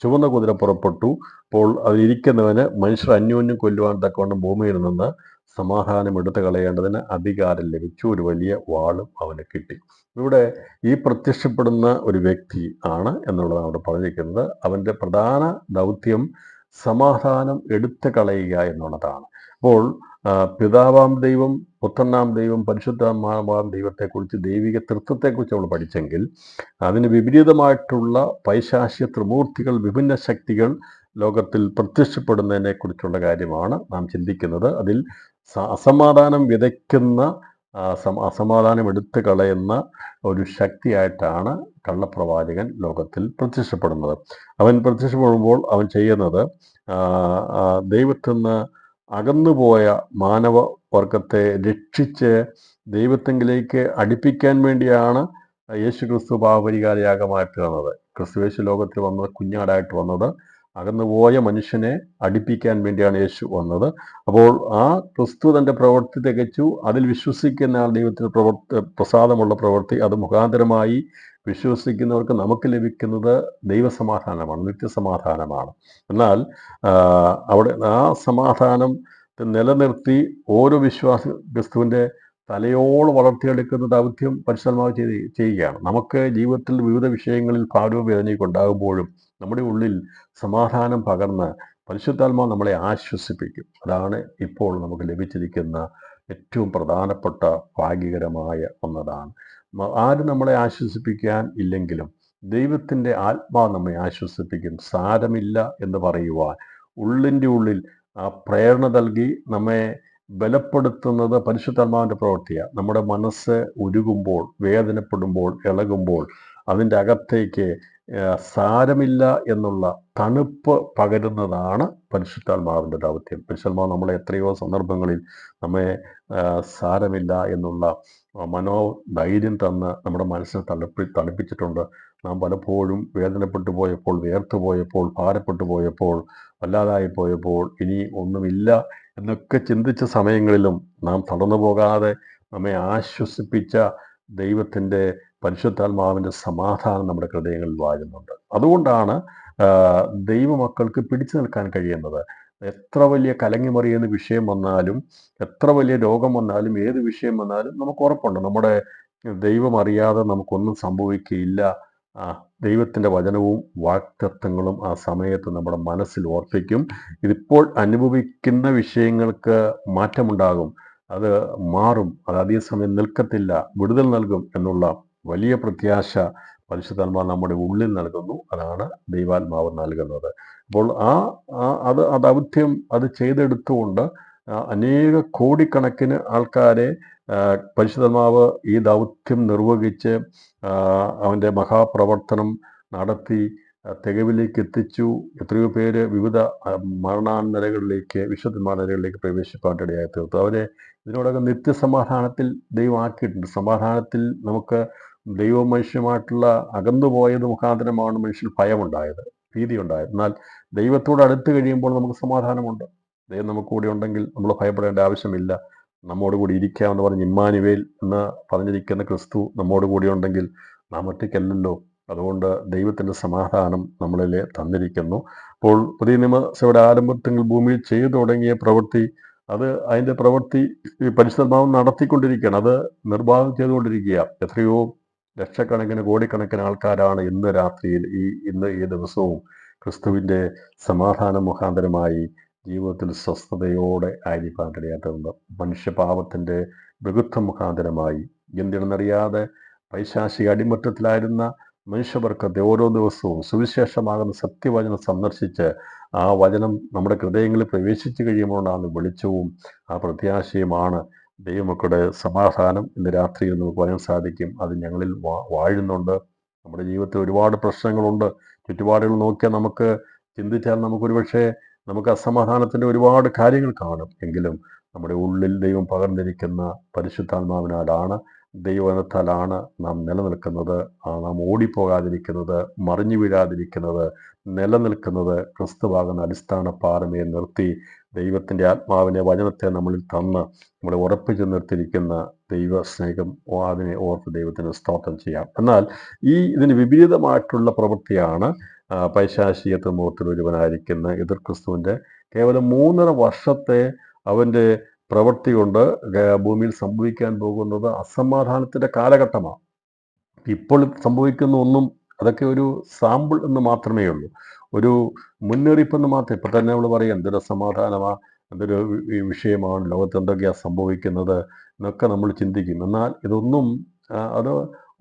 ചുവന്ന കുതിര പുറപ്പെട്ടു. അപ്പോൾ അതിരിക്കുന്നവന് മനുഷ്യർ അന്യോന്യം കൊല്ലുവാൻ തക്കവണ്ണം ഭൂമിയിൽ നിന്ന് സമാധാനം എടുത്തു കളയേണ്ടതിന് അധികാരം ലഭിച്ചു. ഒരു വലിയ വാളും അവന് കിട്ടി. ഇവിടെ ഈ പ്രത്യക്ഷപ്പെടുന്ന ഒരു വ്യക്തി ആണ് എന്നുള്ളതാണ് അവിടെ പറഞ്ഞിരിക്കുന്നത്. അവൻ്റെ പ്രധാന ദൗത്യം സമാധാനം എടുത്തു കളയുക എന്നുള്ളതാണ്. അപ്പോൾ പിതാവാം ദൈവം, പുത്രനാം ദൈവം, പരിശുദ്ധാത്മാവാം ദൈവത്തെക്കുറിച്ച്, ദൈവിക തൃത്വത്തെക്കുറിച്ച് നമ്മൾ പഠിച്ചെങ്കിൽ അതിന് വിപരീതമായിട്ടുള്ള പൈശാചിക ത്രിമൂർത്തികൾ, വിഭിന്ന ശക്തികൾ ലോകത്തിൽ പ്രത്യക്ഷപ്പെടുന്നതിനെ കുറിച്ചുള്ള കാര്യമാണ് നാം ചിന്തിക്കുന്നത്. അതിൽ അസമാധാനം വിതയ്ക്കുന്ന, അസമാധാനം എടുത്തു കളയുന്ന ഒരു ശക്തിയായിട്ടാണ് കള്ളപ്രവാചകൻ ലോകത്തിൽ പ്രത്യക്ഷപ്പെടുന്നത്. അവൻ പ്രത്യക്ഷപ്പെടുമ്പോൾ അവൻ ചെയ്യുന്നത് ദൈവത്തിൽ നിന്ന് അകന്നുപോയ മാനവവർഗത്തെ രക്ഷിച്ച് ദൈവത്തെങ്കിലേക്ക് അടുപ്പിക്കാൻ വേണ്ടിയാണ് യേശു ക്രിസ്തു പാപപരിഹാരയാഗമായിട്ട് വന്നത്. ക്രിസ്തുയേശു ലോകത്തിൽ വന്നത്, കുഞ്ഞാടായിട്ട് വന്നത് അകന്നുപോയ മനുഷ്യനെ അടുപ്പിക്കാൻ വേണ്ടിയാണ് യേശു വന്നത്. അപ്പോൾ ആ ക്രിസ്തു തൻ്റെ പ്രവൃത്തി തികച്ചു. അതിൽ വിശ്വസിക്കുന്ന ആൾ ദൈവത്തിന് പ്രസാദമുള്ള പ്രവൃത്തി, അത് മുഖാന്തരമായി വിശ്വസിക്കുന്നവർക്ക് നമുക്ക് ലഭിക്കുന്നത് ദൈവസമാധാനമാണ്, നിത്യസമാധാനമാണ്. എന്നാൽ അവിടെ ആ സമാധാനം നിലനിർത്തി ഓരോ വിശ്വാസി ക്രിസ്തുവിൻ്റെ തലയോളം വളർത്തിയെടുക്കുന്ന ദൗത്യം പരിശുദ്ധാത്മാവ് ചെയ്യുകയാണ്. നമുക്ക് ജീവിതത്തിൽ വിവിധ വിഷയങ്ങളിൽ ഭാരവും വേദനയൊക്കെ ഉണ്ടാകുമ്പോഴും നമ്മുടെ ഉള്ളിൽ സമാധാനം പകർന്ന് പരിശുദ്ധാത്മാവ് നമ്മളെ ആശ്വസിപ്പിക്കും. അതാണ് ഇപ്പോൾ നമുക്ക് ലഭിച്ചിരിക്കുന്ന ഏറ്റവും പ്രധാനപ്പെട്ട ഭാഗ്യകരമായ ഒന്നതാണ്. ആരും നമ്മളെ ആശ്വസിപ്പിക്കാൻ ഇല്ലെങ്കിലും ദൈവത്തിൻ്റെ ആത്മാവ് നമ്മെ ആശ്വസിപ്പിക്കും. സാരമില്ല എന്ന് പറയുവാൻ ഉള്ളിൻ്റെ ഉള്ളിൽ ആ പ്രേരണ നൽകി നമ്മെ ബലപ്പെടുത്തുന്നത് പരിശുദ്ധാത്മാവിൻ്റെ പ്രവൃത്തിയാണ്. നമ്മുടെ മനസ്സ് ഉരുകുമ്പോൾ, വേദനപ്പെടുമ്പോൾ, ഇളകുമ്പോൾ അതിൻ്റെ അകത്തേക്ക് സാരമില്ല എന്നുള്ള തണുപ്പ് പകരുന്നതാണ് പരിശുദ്ധാത്മാവിൻ്റെ ദൗത്യം. പരിശുദ്ധാത്മാവ് നമ്മളെ എത്രയോ സന്ദർഭങ്ങളിൽ നമ്മെ സാരമില്ല എന്നുള്ള മനോധൈര്യം തന്ന് നമ്മുടെ മനസ്സിനെ തണുപ്പിച്ചിട്ടുണ്ട്. നാം പലപ്പോഴും വേദനപ്പെട്ടു പോയപ്പോൾ, വേർത്തു പോയപ്പോൾ, ഭാരപ്പെട്ടു പോയപ്പോൾ, വല്ലാതായി പോയപ്പോൾ, ഇനി ഒന്നുമില്ല എന്നൊക്കെ ചിന്തിച്ച സമയങ്ങളിലും നാം തളർന്നു പോകാതെ നമ്മെ ആശ്വസിപ്പിച്ച ദൈവത്തിൻ്റെ പരിശുദ്ധാത്മാവിൻ്റെ സമാധാനം നമ്മുടെ ഹൃദയങ്ങളിൽ വാഴുന്നുണ്ട്. അതുകൊണ്ടാണ് ദൈവമക്കൾക്ക് പിടിച്ചു നിൽക്കാൻ കഴിയുന്നത്. എത്ര വലിയ കലങ്ങിമറിയുന്ന വിഷയം വന്നാലും, എത്ര വലിയ രോഗം വന്നാലും, ഏത് വിഷയം വന്നാലും നമുക്ക് ഉറപ്പുണ്ട് നമ്മുടെ ദൈവം അറിയാതെ നമുക്കൊന്നും സംഭവിക്കുകയില്ല. ദൈവത്തിൻ്റെ വചനവും വാഗ്ദത്തങ്ങളും ആ സമയത്ത് നമ്മുടെ മനസ്സിൽ ഓർപ്പിക്കും. ഇതിപ്പോൾ അനുഭവിക്കുന്ന വിഷയങ്ങൾക്ക് മാറ്റമുണ്ടാകും, അത് മാറും, അത് അധിക സമയം നിൽക്കത്തില്ല, വിടുതൽ നൽകും എന്നുള്ള വലിയ പ്രത്യാശ പരിശുദ്ധാത്മാവ് നമ്മുടെ ഉള്ളിൽ നൽകുന്നു. അതാണ് ദൈവാത്മാവ് നൽകുന്നത്. അപ്പോൾ അത് ദൗത്യം അത് ചെയ്തെടുത്തുകൊണ്ട് അനേക കോടിക്കണക്കിന് ആൾക്കാരെ പരിശുദ്ധാത്മാവ് ഈ ദൗത്യം നിർവഹിച്ച് അവൻ്റെ മഹാപ്രവർത്തനം നടത്തി തികവിലേക്ക് എത്തിച്ചു. എത്രയോ പേര് വിവിധ മരണാന്തരകളിലേക്ക്, വിശുദ്ധ പ്രവേശിപ്പാനിടയായി തീർത്തു. അവരെ ഇതിനോടകം നിത്യസമാധാനത്തിൽ ദൈവം ആക്കിയിട്ടുണ്ട്. സമാധാനത്തിൽ നമുക്ക് ദൈവവും മനുഷ്യനുമായിട്ടുള്ള അകന്നുപോയത് മുഖാന്തരമാണ് മനുഷ്യന് ഭയമുണ്ടായത്, ഭീതിയുണ്ടായത്. എന്നാൽ ദൈവത്തോട് അടുത്ത് കഴിയുമ്പോൾ നമുക്ക് സമാധാനമുണ്ട്. ദൈവം നമുക്ക് കൂടി ഉണ്ടെങ്കിൽ നമ്മൾ ഭയപ്പെടേണ്ട ആവശ്യമില്ല. നമ്മോട് കൂടി ഇരിക്കാമെന്ന് പറഞ്ഞ് ഇമ്മാനുവേൽ എന്ന് പറഞ്ഞിരിക്കുന്ന ക്രിസ്തു നമ്മോട് കൂടി ഉണ്ടെങ്കിൽ നാം ഒറ്റയ്ക്കല്ലല്ലോ. അതുകൊണ്ട് ദൈവത്തിൻ്റെ സമാധാനം നമ്മളിൽ തന്നിരിക്കുന്നു. അപ്പോൾ പുതിയ നിയമസഭയുടെ ആരംഭത്തിൽ ഭൂമിയിൽ ചെയ്തു തുടങ്ങിയ പ്രവൃത്തി, അതിൻ്റെ പ്രവൃത്തി പരിശുദ്ധാത്മാവ് നടത്തിക്കൊണ്ടിരിക്കുകയാണ്. അത് നിർബാധം ചെയ്തുകൊണ്ടിരിക്കുക. എത്രയോ ലക്ഷക്കണക്കിന് കോടിക്കണക്കിന് ആൾക്കാരാണ് ഇന്ന് രാത്രിയിൽ ഈ ദിവസവും ക്രിസ്തുവിൻ്റെ സമാധാന മുഖാന്തരമായി ജീവിതത്തിൽ സ്വസ്ഥതയോടെ ആയിരിക്കാനിടയായിട്ടുണ്ട്. മനുഷ്യപാപത്തിൻ്റെ ബഹുത്വം മുഖാന്തരമായി എന്തിനെന്നറിയാതെ പൈശാചിക അടിമത്തത്തിലായിരുന്ന മനുഷ്യവർഗത്തെ ഓരോ ദിവസവും സുവിശേഷമാകുന്ന സത്യവചനം സന്ദർശിച്ച് ആ വചനം നമ്മുടെ ഹൃദയങ്ങളിൽ പ്രവേശിച്ചു കഴിയുമ്പോഴാണ് വെളിച്ചവും ആ പ്രത്യാശയുമാണ് ദൈവമക്കളുടെ സമാധാനം ഇന്ന് രാത്രിയിൽ നമുക്ക് പറയാൻ സാധിക്കും. അത് ഞങ്ങളിൽ വാഴുന്നുണ്ട്. നമ്മുടെ ജീവിതത്തിൽ ഒരുപാട് പ്രശ്നങ്ങളുണ്ട്. ചുറ്റുപാടുകൾ നോക്കിയാൽ നമുക്ക് ചിന്തിച്ചാൽ നമുക്കൊരു പക്ഷേ നമുക്ക് അസമാധാനത്തിൻ്റെ ഒരുപാട് കാര്യങ്ങൾ കാണും. എങ്കിലും നമ്മുടെ ഉള്ളിൽ ദൈവം പകർന്നിരിക്കുന്ന പരിശുദ്ധാത്മാവിനാലാണ്, ദൈവവചനത്താലാണ് നാം നിലനിൽക്കുന്നത്. നാം ഓടിപ്പോകാതിരിക്കുന്നത്, മറിഞ്ഞു വീഴാതിരിക്കുന്നത്, നിലനിൽക്കുന്നത് ക്രിസ്തുവാകുന്ന അടിസ്ഥാന പാറമയെ നിർത്തി ദൈവത്തിൻ്റെ ആത്മാവിനെ, വചനത്തെ നമ്മളിൽ തന്ന് നമ്മളെ ഉറപ്പിച്ചു നിർത്തിയിരിക്കുന്ന ദൈവസ്നേഹം, അതിനെ ഓർത്ത് ദൈവത്തിന് സ്തോത്രം ചെയ്യാം. എന്നാൽ ഇതിന് വിപരീതമായിട്ടുള്ള പ്രവൃത്തിയാണ് പൈശാചിക മുഖത്തിൽ ഒരുവനായിരിക്കുന്ന എതിർ ക്രിസ്തുവിൻ്റെ കേവലം 3.5 വർഷത്തെ അവൻ്റെ പ്രവൃത്തി കൊണ്ട് ഭൂമിയിൽ സംഭവിക്കാൻ പോകുന്നത് അസമാധാനത്തിൻ്റെ കാലഘട്ടമാണ്. ഇപ്പോൾ സംഭവിക്കുന്ന ഒന്നും അതൊക്കെ ഒരു സാമ്പിൾ എന്ന് മാത്രമേ ഉള്ളൂ, ഒരു മുന്നറിയിപ്പെന്ന് മാത്രമേ. ഇപ്പം തന്നെ നമ്മൾ പറയാം എന്തൊരു സമാധാനമാണ്, എന്തൊരു വിഷയമാണ്, ലോകത്ത് എന്തൊക്കെയാണ് സംഭവിക്കുന്നത് എന്നൊക്കെ നമ്മൾ ചിന്തിക്കും. എന്നാൽ ഇതൊന്നും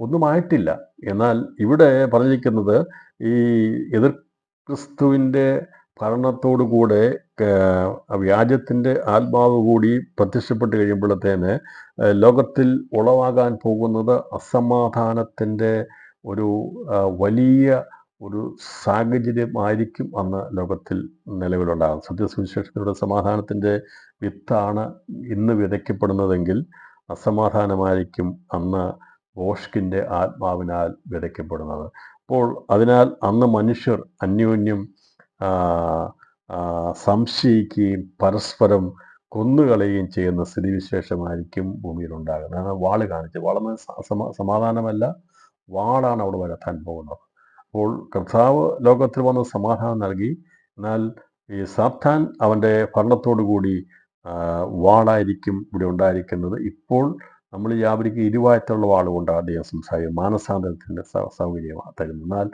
ഒന്നുമായിട്ടില്ല. എന്നാൽ ഇവിടെ പറഞ്ഞിരിക്കുന്നത് ഈ എതിർ ക്രിസ്തുവിൻ്റെ ഭരണത്തോടുകൂടെ വ്യാജത്തിൻ്റെ ആത്മാവ് കൂടി പ്രത്യക്ഷപ്പെട്ട് കഴിയുമ്പോഴത്തേന് ലോകത്തിൽ ഉളവാകാൻ പോകുന്നത് അസമാധാനത്തിൻ്റെ ഒരു വലിയ ഒരു സാഹചര്യമായിരിക്കും അന്ന് ലോകത്തിൽ നിലവിലുണ്ടാകും. സത്യസുവിശേഷത്തിലൂടെ സമാധാനത്തിൻ്റെ വിത്താണ് ഇന്ന് വിതയ്ക്കപ്പെടുന്നതെങ്കിൽ അസമാധാനമായിരിക്കും അന്ന് ബോഷ്കിൻ്റെ ആത്മാവിനാൽ വിതയ്ക്കപ്പെടുന്നത്. അപ്പോൾ അതിനാൽ അന്ന് മനുഷ്യർ അന്യോന്യം സംശയിക്കുകയും പരസ്പരം കൊന്നുകളയുകയും ചെയ്യുന്ന സ്ഥിതിവിശേഷമായിരിക്കും ഭൂമിയിലുണ്ടാകുന്നത്. അതാണ് വാള് കാണിച്ച്, വാളെന്ന് സമാധാനമല്ല, വാളാണ് അവിടെ വരത്താൻ പോകുന്നത്. അപ്പോൾ കർത്താവ് ലോകത്തിൽ വന്ന് സമാധാനം നൽകി. എന്നാൽ ഈ സാത്താൻ അവൻ്റെ ഭരണത്തോടു കൂടി വാളായിരിക്കും ഇവിടെ ഉണ്ടായിരിക്കുന്നത്. ഇപ്പോൾ നമ്മൾ വ്യാപരിക്ക് ഇരുവായത്തുള്ള വാളുകൊണ്ട് അദ്ദേഹം സംസാരിക്കും, മാനസാന്തരത്തിൻ്റെ സൗകര്യം തരുന്നു. എന്നാൽ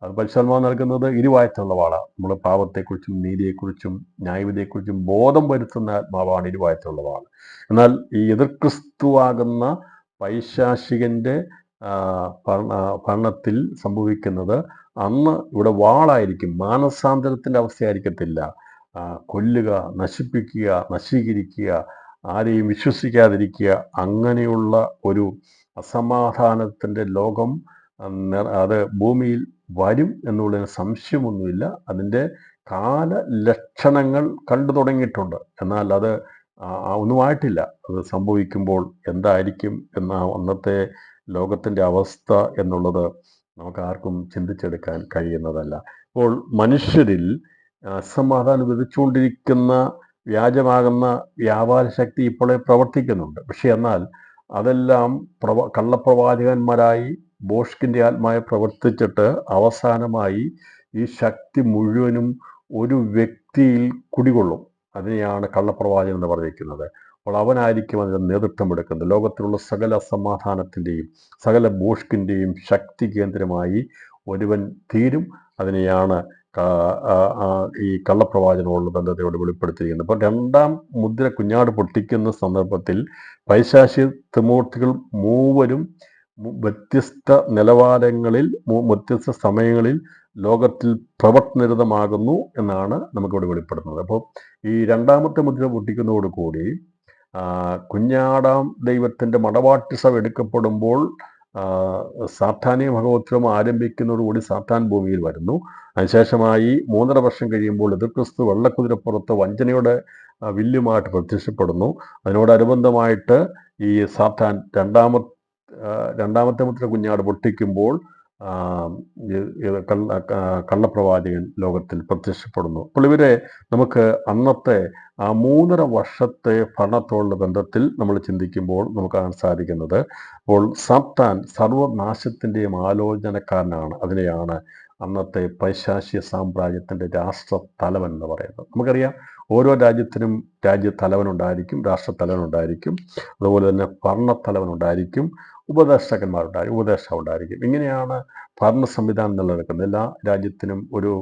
അത് പരിശുദ്ധാത്മാവ് നൽകുന്നത് ഇരുവായത്തുള്ള വാളാണ്. നമ്മൾ പാപത്തെക്കുറിച്ചും നീതിയെക്കുറിച്ചും ന്യായവിധിയെക്കുറിച്ചും ബോധം വരുത്തുന്ന ആത്മാവാണ് ഇരുവായത്തുള്ള വാൾ. എന്നാൽ ഈ എതിർക്രിസ്തുവാകുന്ന പൈശാചികൻ്റെ ഭരണത്തിൽ സംഭവിക്കുന്നത് അന്ന് ഇവിടെ വാളായിരിക്കും. മാനസാന്തരത്തിൻ്റെ അവസ്ഥയായിരിക്കത്തില്ല. കൊല്ലുക, നശിപ്പിക്കുക, നശീകരിക്കുക, ആരെയും വിശ്വസിക്കാതിരിക്കുക, അങ്ങനെയുള്ള ഒരു അസമാധാനത്തിൻ്റെ ലോകം അത് ഭൂമിയിൽ വരും എന്നുള്ളതിന് സംശയമൊന്നുമില്ല. അതിൻ്റെ കാലലക്ഷണങ്ങൾ കണ്ടു തുടങ്ങിയിട്ടുണ്ട്. എന്നാൽ അത് ഒന്നുമായിട്ടില്ല. അത് സംഭവിക്കുമ്പോൾ എന്തായിരിക്കും എന്ന അന്നത്തെ ലോകത്തിൻ്റെ അവസ്ഥ എന്നുള്ളത് നമുക്ക് ആർക്കും ചിന്തിച്ചെടുക്കാൻ കഴിയുന്നതല്ല. അപ്പോൾ മനുഷ്യരിൽ അസമാധാനം വിതച്ചുകൊണ്ടിരിക്കുന്ന വ്യാജമാകുന്ന വ്യാപാര ശക്തി ഇപ്പോഴേ പ്രവർത്തിക്കുന്നുണ്ട്. പക്ഷെ എന്നാൽ അതെല്ലാം കള്ളപ്രവാചകന്മാരായി ബോഷ്കിൻ്റെ ആത്മാവ് പ്രവർത്തിച്ചിട്ട് അവസാനമായി ഈ ശക്തി മുഴുവനും ഒരു വ്യക്തിയിൽ കുടികൊള്ളും. അതിനെയാണ് കള്ളപ്രവാചകൻ എന്ന് പറഞ്ഞിരിക്കുന്നത്. അപ്പോൾ അവനായിരിക്കും അതിന് നേതൃത്വം എടുക്കുന്നത്. ലോകത്തിലുള്ള സകല സമാധാനത്തിൻ്റെയും സകല ഭോഷ്കിൻ്റെയും ശക്തി കേന്ദ്രമായി ഒരുവൻ തീരും. അതിനെയാണ് ഈ കള്ളപ്രവാചനോടുള്ള ബന്ധത്തോട് വെളിപ്പെടുത്തിയിരിക്കുന്നത്. അപ്പോൾ രണ്ടാം മുദ്ര കുഞ്ഞാട് പൊട്ടിക്കുന്ന സന്ദർഭത്തിൽ പൈശാചി ത്രിമൂർത്തികൾ മൂവരും വ്യത്യസ്ത നിലവാരങ്ങളിൽ വ്യത്യസ്ത സമയങ്ങളിൽ ലോകത്തിൽ പ്രവർത്തനനിരതമാകുന്നു എന്നാണ് നമുക്കിവിടെ വെളിപ്പെടുന്നത്. അപ്പോൾ ഈ രണ്ടാമത്തെ മുദ്ര പൊട്ടിക്കുന്നതോടുകൂടി കുഞ്ഞാടാം ദൈവത്തിൻ്റെ മടവാട്ടി സഭ എടുക്കപ്പെടുമ്പോൾ സാത്താനിക ഭഗവത്വം ആരംഭിക്കുന്നതോടുകൂടി സാത്താൻ ഭൂമിയിൽ വരുന്നു. അതിനുശേഷമായി 3.5 വർഷം കഴിയുമ്പോൾ എതിർക്രിസ്തു വെള്ളക്കുതിരപ്പുറത്ത് വഞ്ചനയുടെ വില്ലുമായിട്ട് പ്രത്യക്ഷപ്പെടുന്നു. അതിനോടനുബന്ധമായിട്ട് ഈ സാത്താൻ രണ്ടാമത്തെ മുദ്ര കുഞ്ഞാട് പൊട്ടിക്കുമ്പോൾ കള്ളപ്രവാചകൻ ലോകത്തിൽ പ്രത്യക്ഷപ്പെടുന്നു. അപ്പോൾ ഇവരെ നമുക്ക് അന്നത്തെ ആ 3.5 വർഷത്തെ ഭരണത്തോടുള്ള ബന്ധത്തിൽ നമ്മൾ ചിന്തിക്കുമ്പോൾ നമുക്ക് കാണാൻ സാധിക്കുന്നത്, അപ്പോൾ സാത്താൻ സർവനാശത്തിൻ്റെയും ആലോചനക്കാരനാണ്. അതിനെയാണ് അന്നത്തെ പൈശാചിക സാമ്രാജ്യത്തിൻ്റെ രാഷ്ട്രത്തലവൻ എന്ന് പറയുന്നത്. നമുക്കറിയാം, ഓരോ രാജ്യത്തിനും രാജ്യത്തലവനുണ്ടായിരിക്കും, രാഷ്ട്രത്തലവനുണ്ടായിരിക്കും, അതുപോലെ തന്നെ ഭരണത്തലവനുണ്ടായിരിക്കും, ഉപദേഷ്ടാവുണ്ടായിരിക്കും. ഇങ്ങനെയാണ് ഭരണ സംവിധാനം നിലനിൽക്കുന്നത്. എല്ലാ രാജ്യത്തിനും ഒരു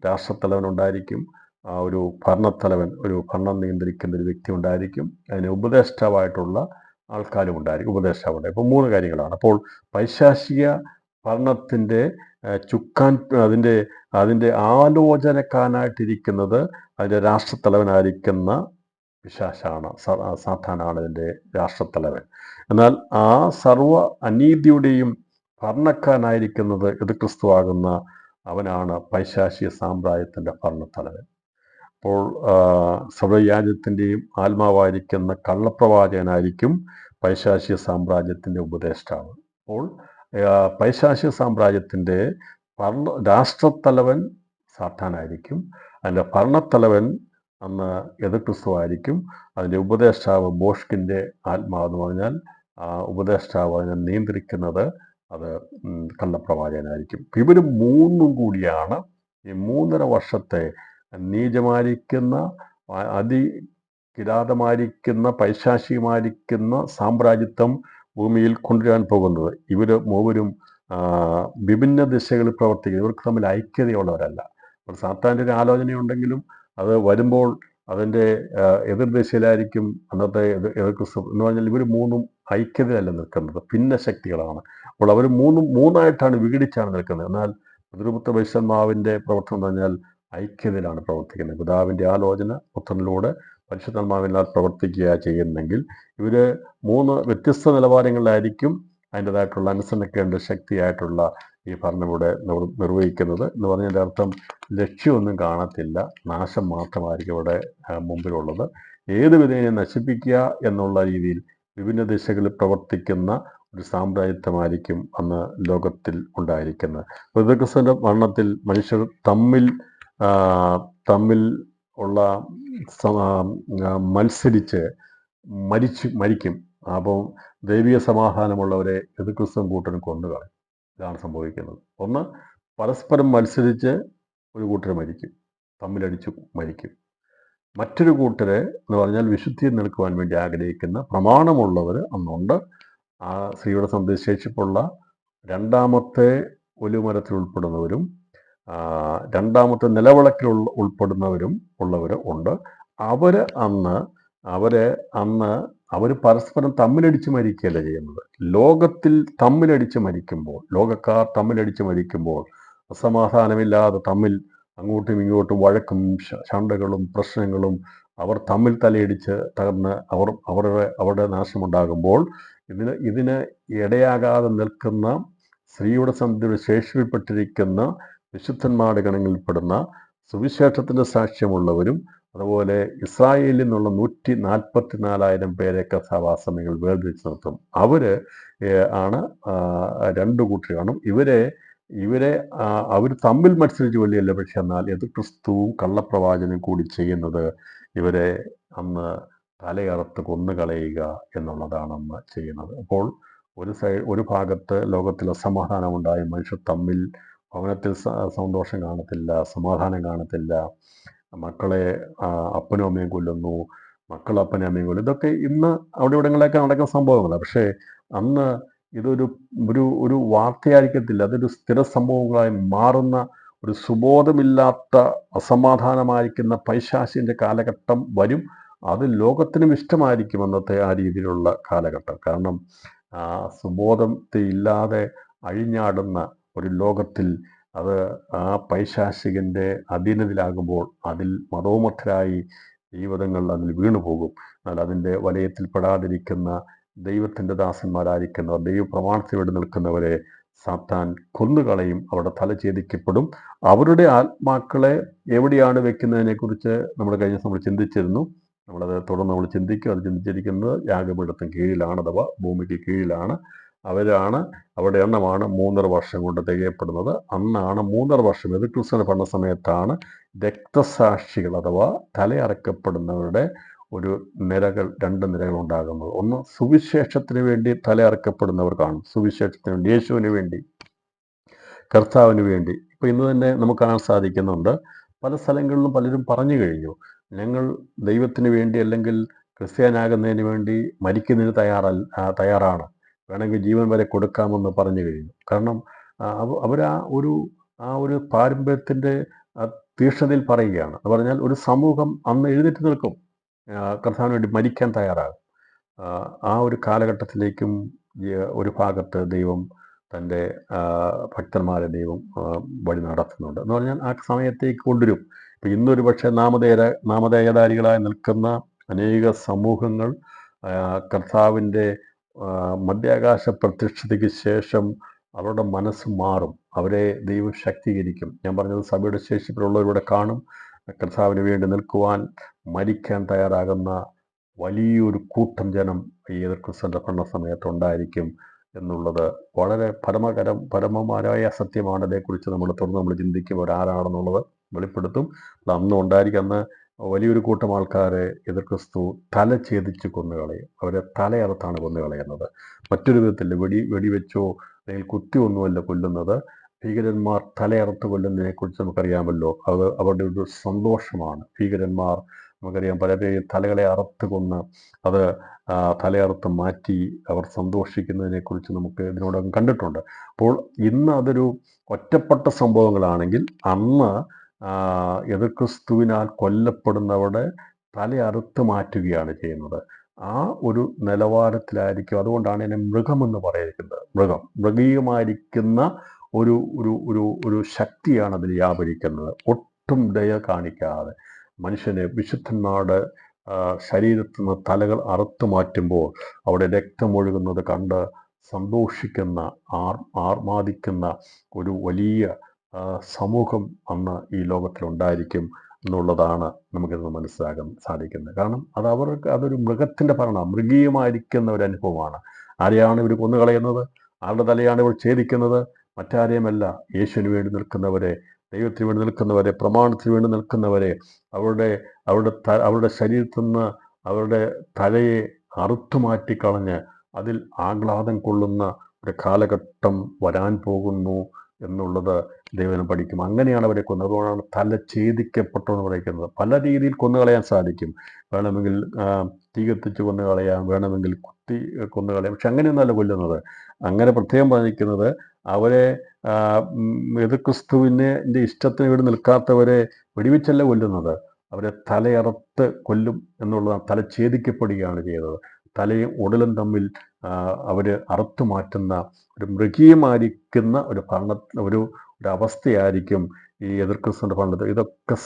രാഷ്ട്രത്തലവനുണ്ടായിരിക്കും, ഒരു ഭരണത്തലവൻ, ഒരു ഭരണം നിയന്ത്രിക്കുന്ന ഒരു വ്യക്തി ഉണ്ടായിരിക്കും, അതിന് ഉപദേഷ്ടാവായിട്ടുള്ള ആൾക്കാരും ഉണ്ടായിരിക്കും, ഉപദേഷ്ടാവുണ്ടായി. അപ്പോൾ 3 കാര്യങ്ങളാണ്. അപ്പോൾ പൈശാചിക ഭരണത്തിൻ്റെ ചുക്കാൻ അതിൻ്റെ ആലോചനക്കാരനായിട്ടിരിക്കുന്നത് അതിൻ്റെ രാഷ്ട്രത്തലവനായിരിക്കുന്ന പിശാചാണ്, സാത്താനാണ് ഇതിൻ്റെ രാഷ്ട്രത്തലവൻ. എന്നാൽ ആ സർവ അനീതിയുടെയും ഭരണക്കാരനായിരിക്കുന്നത് എതിർക്രിസ്തുവാകുന്ന അവനാണ് പൈശാചിക സാമ്രാജ്യത്തിൻ്റെ ഭരണത്തലവൻ. അപ്പോൾ സർവ്വരാജ്യത്തിൻ്റെയും ആത്മാവായിരിക്കുന്ന കള്ളപ്രവാചകനായിരിക്കും പൈശാചിക സാമ്രാജ്യത്തിൻ്റെ ഉപദേഷ്ടാവ്. അപ്പോൾ പൈശാചിക സാമ്രാജ്യത്തിൻ്റെ രാഷ്ട്രത്തലവൻ സാത്താനായിരിക്കും, അതിൻ്റെ ഭരണത്തലവൻ അന്ന് എതിർക്രിസ്തുവായിരിക്കും, അതിൻ്റെ ഉപദേഷ്ടാവ് ബോഷ്കിൻ്റെ ആത്മാവെന്ന് പറഞ്ഞാൽ ഉപദേഷ്ടാവ് അതിനെ നിയന്ത്രിക്കുന്നത് അത് കള്ളപ്രവാചകനായിരിക്കും. ഇവർ 3 കൂടിയാണ് ഈ 3.5 വർഷത്തെ നീചമായിരിക്കുന്ന കിരാതമായിരിക്കുന്ന പൈശാചികമായിരിക്കുന്ന സാമ്രാജ്യത്വം ഭൂമിയിൽ കൊണ്ടുവരാൻ പോകുന്നത്. ഇവർ മൂവരും വിഭിന്ന ദിശകളിൽ പ്രവർത്തിക്കുന്നു. ഇവർക്ക് തമ്മിൽ ഐക്യതയുള്ളവരല്ല. അപ്പോൾ സാത്താൻ്റെ ഒരു ആലോചനയുണ്ടെങ്കിലും അത് വരുമ്പോൾ അതിൻ്റെ എതിർദിശയിലായിരിക്കും അന്നത്തെ എതിർക്രിസ്തു എന്ന് പറഞ്ഞാൽ ഇവർ 3 ഐക്യതയല്ല നിൽക്കുന്നത്, ഭിന്ന ശക്തികളാണ്. അപ്പോൾ അവർ 3 വിഘടിച്ചാണ് നിൽക്കുന്നത്. എന്നാൽ പിതൃപുത്ര പരിശുദ്ധാത്മാവിൻ്റെ പ്രവർത്തനം എന്ന് പറഞ്ഞാൽ ഐക്യതയിലാണ് പ്രവർത്തിക്കുന്നത്. പിതാവിൻ്റെ ആലോചന പുത്രനിലൂടെ പരിശുദ്ധാത്മാവിനാൽ പ്രവർത്തിക്കുക ചെയ്യുന്നെങ്കിൽ ഇവർ 3 വ്യത്യസ്ത നിലവാരങ്ങളിലായിരിക്കും അതിൻ്റെതായിട്ടുള്ള അനുസരണക്കേണ്ട ശക്തിയായിട്ടുള്ള ഈ ഭരണം ഇവിടെ നിർവഹിക്കുന്നത്. എന്ന് പറഞ്ഞതിൻ്റെ അർത്ഥം ലക്ഷ്യമൊന്നും കാണത്തില്ല, നാശം മാത്രമായിരിക്കും ഇവിടെ മുമ്പിലുള്ളത്. ഏത് വിധേനെ നശിപ്പിക്കുക എന്നുള്ള രീതിയിൽ വിഭിന്ന ദിശകളിൽ പ്രവർത്തിക്കുന്ന ഒരു സാമ്രാജ്യത്വമായിരിക്കും അന്ന് ലോകത്തിൽ ഉണ്ടായിരിക്കുന്നത്. എതിർക്രിസ്തുവിൻ്റെ ഭരണത്തിൽ മനുഷ്യർ തമ്മിൽ ഉള്ള മത്സരിച്ച് മരിക്കും. അപ്പോൾ ദൈവിക സമാധാനമുള്ളവരെ എതിർക്രിസ്തുവും കൂട്ടരും കൊന്നുകളയും. ഇതാണ് സംഭവിക്കുന്നത്. ഒന്ന്, പരസ്പരം മത്സരിച്ച് ഒരു കൂട്ടർ മരിക്കും, തമ്മിലടിച്ച് മരിക്കും. മറ്റൊരു കൂട്ടരെ എന്ന് പറഞ്ഞാൽ വിശുദ്ധിയെ നിൽക്കുവാൻ വേണ്ടി ആഗ്രഹിക്കുന്ന പ്രമാണമുള്ളവർ അന്നുണ്ട്. ആ സ്ത്രീയുടെ സന്ദേശിപ്പുള്ള രണ്ടാമത്തെ ഒലിമരത്തിൽ ഉൾപ്പെടുന്നവരും രണ്ടാമത്തെ നിലവിളക്കിൽ ഉൾപ്പെടുന്നവർ ഉണ്ട്. അവർ പരസ്പരം തമ്മിലടിച്ച് മരിക്കുകയല്ല ചെയ്യുന്നത്. ലോകക്കാർ തമ്മിലടിച്ച് മരിക്കുമ്പോൾ അസമാധാനമില്ലാതെ തമ്മിൽ അങ്ങോട്ടും ഇങ്ങോട്ടും വഴക്കും ശണ്ടകളും പ്രശ്നങ്ങളും അവർ തമ്മിൽ തലയിടിച്ച് തകർന്ന് അവരുടെ നാശമുണ്ടാകുമ്പോൾ ഇതിന് ഇടയാകാതെ നിൽക്കുന്ന സ്ത്രീയുടെ സന്ധിയുടെ ശേഷിപ്പെട്ടിരിക്കുന്ന വിശുദ്ധന്മാരുടെ ഗണങ്ങളിൽപ്പെടുന്ന സുവിശേഷത്തിൻ്റെ സാക്ഷ്യമുള്ളവരും അതുപോലെ ഇസ്രായേലിൽ നിന്നുള്ള 144,000 പേരെയൊക്കെ സഭാസമയങ്ങൾ വേർതിരിച്ച് നിർത്തും. അവർ ആണ് 2 കൂട്ടർ കാണും. അവർ തമ്മിൽ മത്സരിച്ച് കൊല്ലുകയല്ല, പക്ഷെ എന്നാൽ എതിർക്രിസ്തുവും കള്ളപ്രവാചനും കൂടി ചെയ്യുന്നത് ഇവരെ അന്ന് തലയറുത്ത് കൊന്നുകളയുക എന്നുള്ളതാണ് അന്ന് ചെയ്യുന്നത്. അപ്പോൾ ഒരു ഭാഗത്ത് ലോകത്തിൽ അസമാധാനമുണ്ടായി മനുഷ്യർ തമ്മിൽ ഭവനത്തിൽ സന്തോഷം കാണത്തില്ല, സമാധാനം കാണത്തില്ല, മക്കളെ അപ്പനും അമ്മയും കൊല്ലുന്നു, മക്കൾ അപ്പനും അമ്മയും കൊല്ലുന്നു. ഇതൊക്കെ ഇന്ന് അവിടെ ഇവിടങ്ങളിലൊക്കെ നടക്കുന്ന സംഭവങ്ങളാണ്. പക്ഷേ അന്ന് ഇതൊരു ഒരു ഒരു വാർത്തയായിരിക്കത്തില്ല, അതൊരു സ്ഥിര സംഭവങ്ങളായി മാറുന്ന, ഒരു സുബോധമില്ലാത്ത അസമാധാനമായിരിക്കുന്ന പൈശാചിൻ്റെ കാലഘട്ടം വരും. അത് ലോകത്തിനും ഇഷ്ടമായിരിക്കും അന്നത്തെ ആ രീതിയിലുള്ള കാലഘട്ടം. കാരണം സുബോധത്തെ ഇല്ലാതെ അഴിഞ്ഞാടുന്ന ഒരു ലോകത്തിൽ അത് ആ പൈശാചികൻ്റെ അധീനതയിലാകുമ്പോൾ അതിൽ മതോമത്തരായി ജീവിതങ്ങൾ അതിൽ വീണു പോകും. എന്നാൽ അതിൻ്റെ വലയത്തിൽ പെടാതിരിക്കുന്ന ദൈവത്തിൻ്റെ ദാസന്മാരായിരിക്കുന്നവർ, ദൈവപ്രമാണത്തിന് വേണ്ടി നിൽക്കുന്നവരെ സാത്താൻ കൊന്നുകളയും, അവിടെ തലഛേദിക്കപ്പെടും. അവരുടെ ആത്മാക്കളെ എവിടെയാണ് വെക്കുന്നതിനെക്കുറിച്ച് നമ്മൾ കഴിഞ്ഞ നമ്മൾ ചിന്തിച്ചിരുന്നു. നമ്മളത് തുടർന്ന് നമ്മൾ ചിന്തിക്കും. അത് ചിന്തിച്ചിരിക്കുന്നത് യാഗപീഠത്തിന് കീഴിലാണ്, അഥവാ ഭൂമിക്ക് കീഴിലാണ്. അവരുടെ എണ്ണമാണ് 3.5 വർഷം കൊണ്ട് തികയപ്പെടുന്നത്. അന്നാണ് 3.5 വർഷം, ഇത് ക്രിസ്തുവിന്റെ ഭരണ സമയത്താണ് രക്തസാക്ഷികൾ അഥവാ തലയറക്കപ്പെടുന്നവരുടെ ഒരു നിരകൾ, 2 നിരകൾ ഉണ്ടാകുന്നത്. ഒന്ന് സുവിശേഷത്തിന് വേണ്ടി തലയറക്കപ്പെടുന്നവർ കാണും, സുവിശേഷത്തിന് വേണ്ടി, യേശുവിന് വേണ്ടി, കർത്താവിന് വേണ്ടി. ഇപ്പം ഇന്ന് തന്നെ നമുക്ക് കാണാൻ സാധിക്കുന്നുണ്ട്, പല സ്ഥലങ്ങളിലും പലരും പറഞ്ഞു കഴിഞ്ഞു, ഞങ്ങൾ ദൈവത്തിന് വേണ്ടി അല്ലെങ്കിൽ ക്രിസ്ത്യാനാകുന്നതിന് വേണ്ടി മരിക്കുന്നതിന് തയ്യാറാണ്, വേണമെങ്കിൽ ജീവൻ വരെ കൊടുക്കാമെന്ന് പറഞ്ഞു കഴിഞ്ഞു. കാരണം അവർ ആ ഒരു പാരമ്പര്യത്തിൻ്റെ തീക്ഷ്ണതയിൽ പറയുകയാണ്. എന്ന് പറഞ്ഞാൽ ഒരു സമൂഹം അന്ന് എഴുന്നേറ്റ് നിൽക്കും, കർത്താവിന് വേണ്ടി മരിക്കാൻ തയ്യാറാകും. ആ ഒരു കാലഘട്ടത്തിലേക്കും ഒരു ഭാഗത്ത് ദൈവം തൻ്റെ ഭക്തന്മാരെ ദൈവം വഴി നടത്തുന്നുണ്ട്. എന്ന് പറഞ്ഞാൽ ആ സമയത്തേക്ക് കൊണ്ടുവരും. ഇപ്പം ഇന്നൊരു പക്ഷേ നാമധേയധാരികളായി നിൽക്കുന്ന അനേക സമൂഹങ്ങൾ കർത്താവിൻ്റെ മധ്യാകാശ പ്രത്യക്ഷതയ്ക്ക് ശേഷം അവരുടെ മനസ്സ് മാറും, അവരെ ദൈവം ശക്തീകരിക്കും. ഞാൻ പറഞ്ഞത് സഭയുടെ ശേഷിപ്പിലുള്ളവരുടെ കാണും, കർത്താവിന് വേണ്ടി നിൽക്കുവാൻ മരിക്കാൻ തയ്യാറാകുന്ന വലിയൊരു കൂട്ടം ജനം ഈ ക്രിസ്തുവിൻ്റെ ഭരണ സമയത്തുണ്ടായിരിക്കും എന്നുള്ളത് വളരെ പരമമായ സത്യമാണ്. അതേക്കുറിച്ച് നമ്മൾ ചിന്തിക്കും, ആരാണെന്നുള്ളത് വെളിപ്പെടുത്തും. അന്നും ഉണ്ടായിരിക്കും. അന്ന് വലിയൊരു കൂട്ടം ആൾക്കാരെ ക്രിസ്തു തല ഛേദിച്ച് കൊന്നുകളയും. അവരെ തലയറുത്താണ് കൊന്നുകളയുന്നത്. മറ്റൊരു വിധത്തിൽ വെടിവെച്ചോ അല്ലെങ്കിൽ കുത്തിയൊന്നുമല്ല കൊല്ലുന്നത്. ഭീകരന്മാർ തലയറുത്ത് കൊല്ലുന്നതിനെക്കുറിച്ച് നമുക്കറിയാമല്ലോ. അത് അവരുടെ ഒരു സന്തോഷമാണ്. ഭീകരന്മാർ നമുക്കറിയാം, പലരെയും തലകളെ അറുത്ത് കൊന്ന് അത് തലയറുത്ത് മാറ്റി അവർ സന്തോഷിക്കുന്നതിനെക്കുറിച്ച് നമുക്ക് ഇതിനോടകം കണ്ടിട്ടുണ്ട്. അപ്പോൾ ഇന്ന് അതൊരു ഒറ്റപ്പെട്ട സംഭവങ്ങളാണെങ്കിൽ, അന്ന് ക്രിസ്തുവിനാൽ കൊല്ലപ്പെടുന്നവരുടെ തലയറുത്ത് മാറ്റുകയാണ് ചെയ്യുന്നത്. ആ ഒരു നിലവാരത്തിലായിരിക്കും. അതുകൊണ്ടാണ് ഇതിനെ മൃഗമെന്ന് പറയുന്നത്. മൃഗീയമായിരിക്കുന്ന ഒരു ഒരു ഒരു ഒരു ശക്തിയാണ് അതിൽ വ്യാപരിക്കുന്നത്. ഒട്ടും ദയ കാണിക്കാതെ മനുഷ്യനെ, വിശുദ്ധന്മാരുടെ ശരീരത്തിൽ നിന്ന് തലകൾ അറുത്തു മാറ്റുമ്പോൾ അവിടെ രക്തമൊഴുകുന്നത് കണ്ട് സന്തോഷിക്കുന്ന, ആർമാദിക്കുന്ന ഒരു വലിയ സമൂഹം അന്ന് ഈ ലോകത്തിലുണ്ടായിരിക്കും എന്നുള്ളതാണ് നമുക്കിന്ന് മനസ്സിലാക്കാൻ സാധിക്കുന്നത്. കാരണം അതൊരു മൃഗത്തിൻ്റെ ഭരണം, മൃഗീയമായിരിക്കുന്ന ഒരു അനുഭവമാണ്. ആരെയാണ് ഇവർ കൊന്നുകളയുന്നത്? ആരുടെ തലയാണ് ഇവർ ഛേദിക്കുന്നത്? മറ്റാരെയുമല്ല, യേശുവിന് വേണ്ടി നിൽക്കുന്നവരെ, ദൈവത്തിന് വേണ്ടി നിൽക്കുന്നവരെ, പ്രമാണത്തിന് വേണ്ടി നിൽക്കുന്നവരെ, അവരുടെ ശരീരത്തിൽ നിന്ന് അവരുടെ തലയെ അറുത്തുമാറ്റിക്കളഞ്ഞ് അതിൽ ആഹ്ലാദം കൊള്ളുന്ന ഒരു കാലഘട്ടം വരാൻ പോകുന്നു എന്നുള്ളത് ദൈവം പഠിക്കും. അങ്ങനെയാണ് അവരെ കൊന്നത്. അതുകൊണ്ടാണ് തല ഛേദിക്കപ്പെട്ടു എന്ന് പറയുന്നത്. പല രീതിയിൽ കൊന്നുകളയാൻ സാധിക്കും. വേണമെങ്കിൽ തീ കത്തിച്ച് കൊന്നുകളയാം, വേണമെങ്കിൽ കുത്തി കൊന്നുകളയാം. പക്ഷെ അങ്ങനെയൊന്നുമല്ല കൊല്ലുന്നത്. അങ്ങനെ പ്രത്യേകം പറഞ്ഞിരിക്കുന്നത്, അവരെ ക്രിസ്തുവിൻ്റെ ഇഷ്ടത്തിന് വേണ്ടി നിൽക്കാത്തവരെ വെടിവെച്ചല്ല കൊല്ലുന്നത്, അവരെ തലയറുത്ത് കൊല്ലും എന്നുള്ളതാണ്. തല ഛേദിക്കപ്പെടുകയാണ് ചെയ്തത്. തലയും ഉടലും തമ്മിൽ അവർ അറുത്തു മാറ്റുന്ന ഒരു മൃഗീയമായിരിക്കുന്ന ഒരു അവസ്ഥയായിരിക്കും ഈ ക്രിസ്തുവിൻ്റെ ഭരണത്തിൽ. ഇതൊക്കെ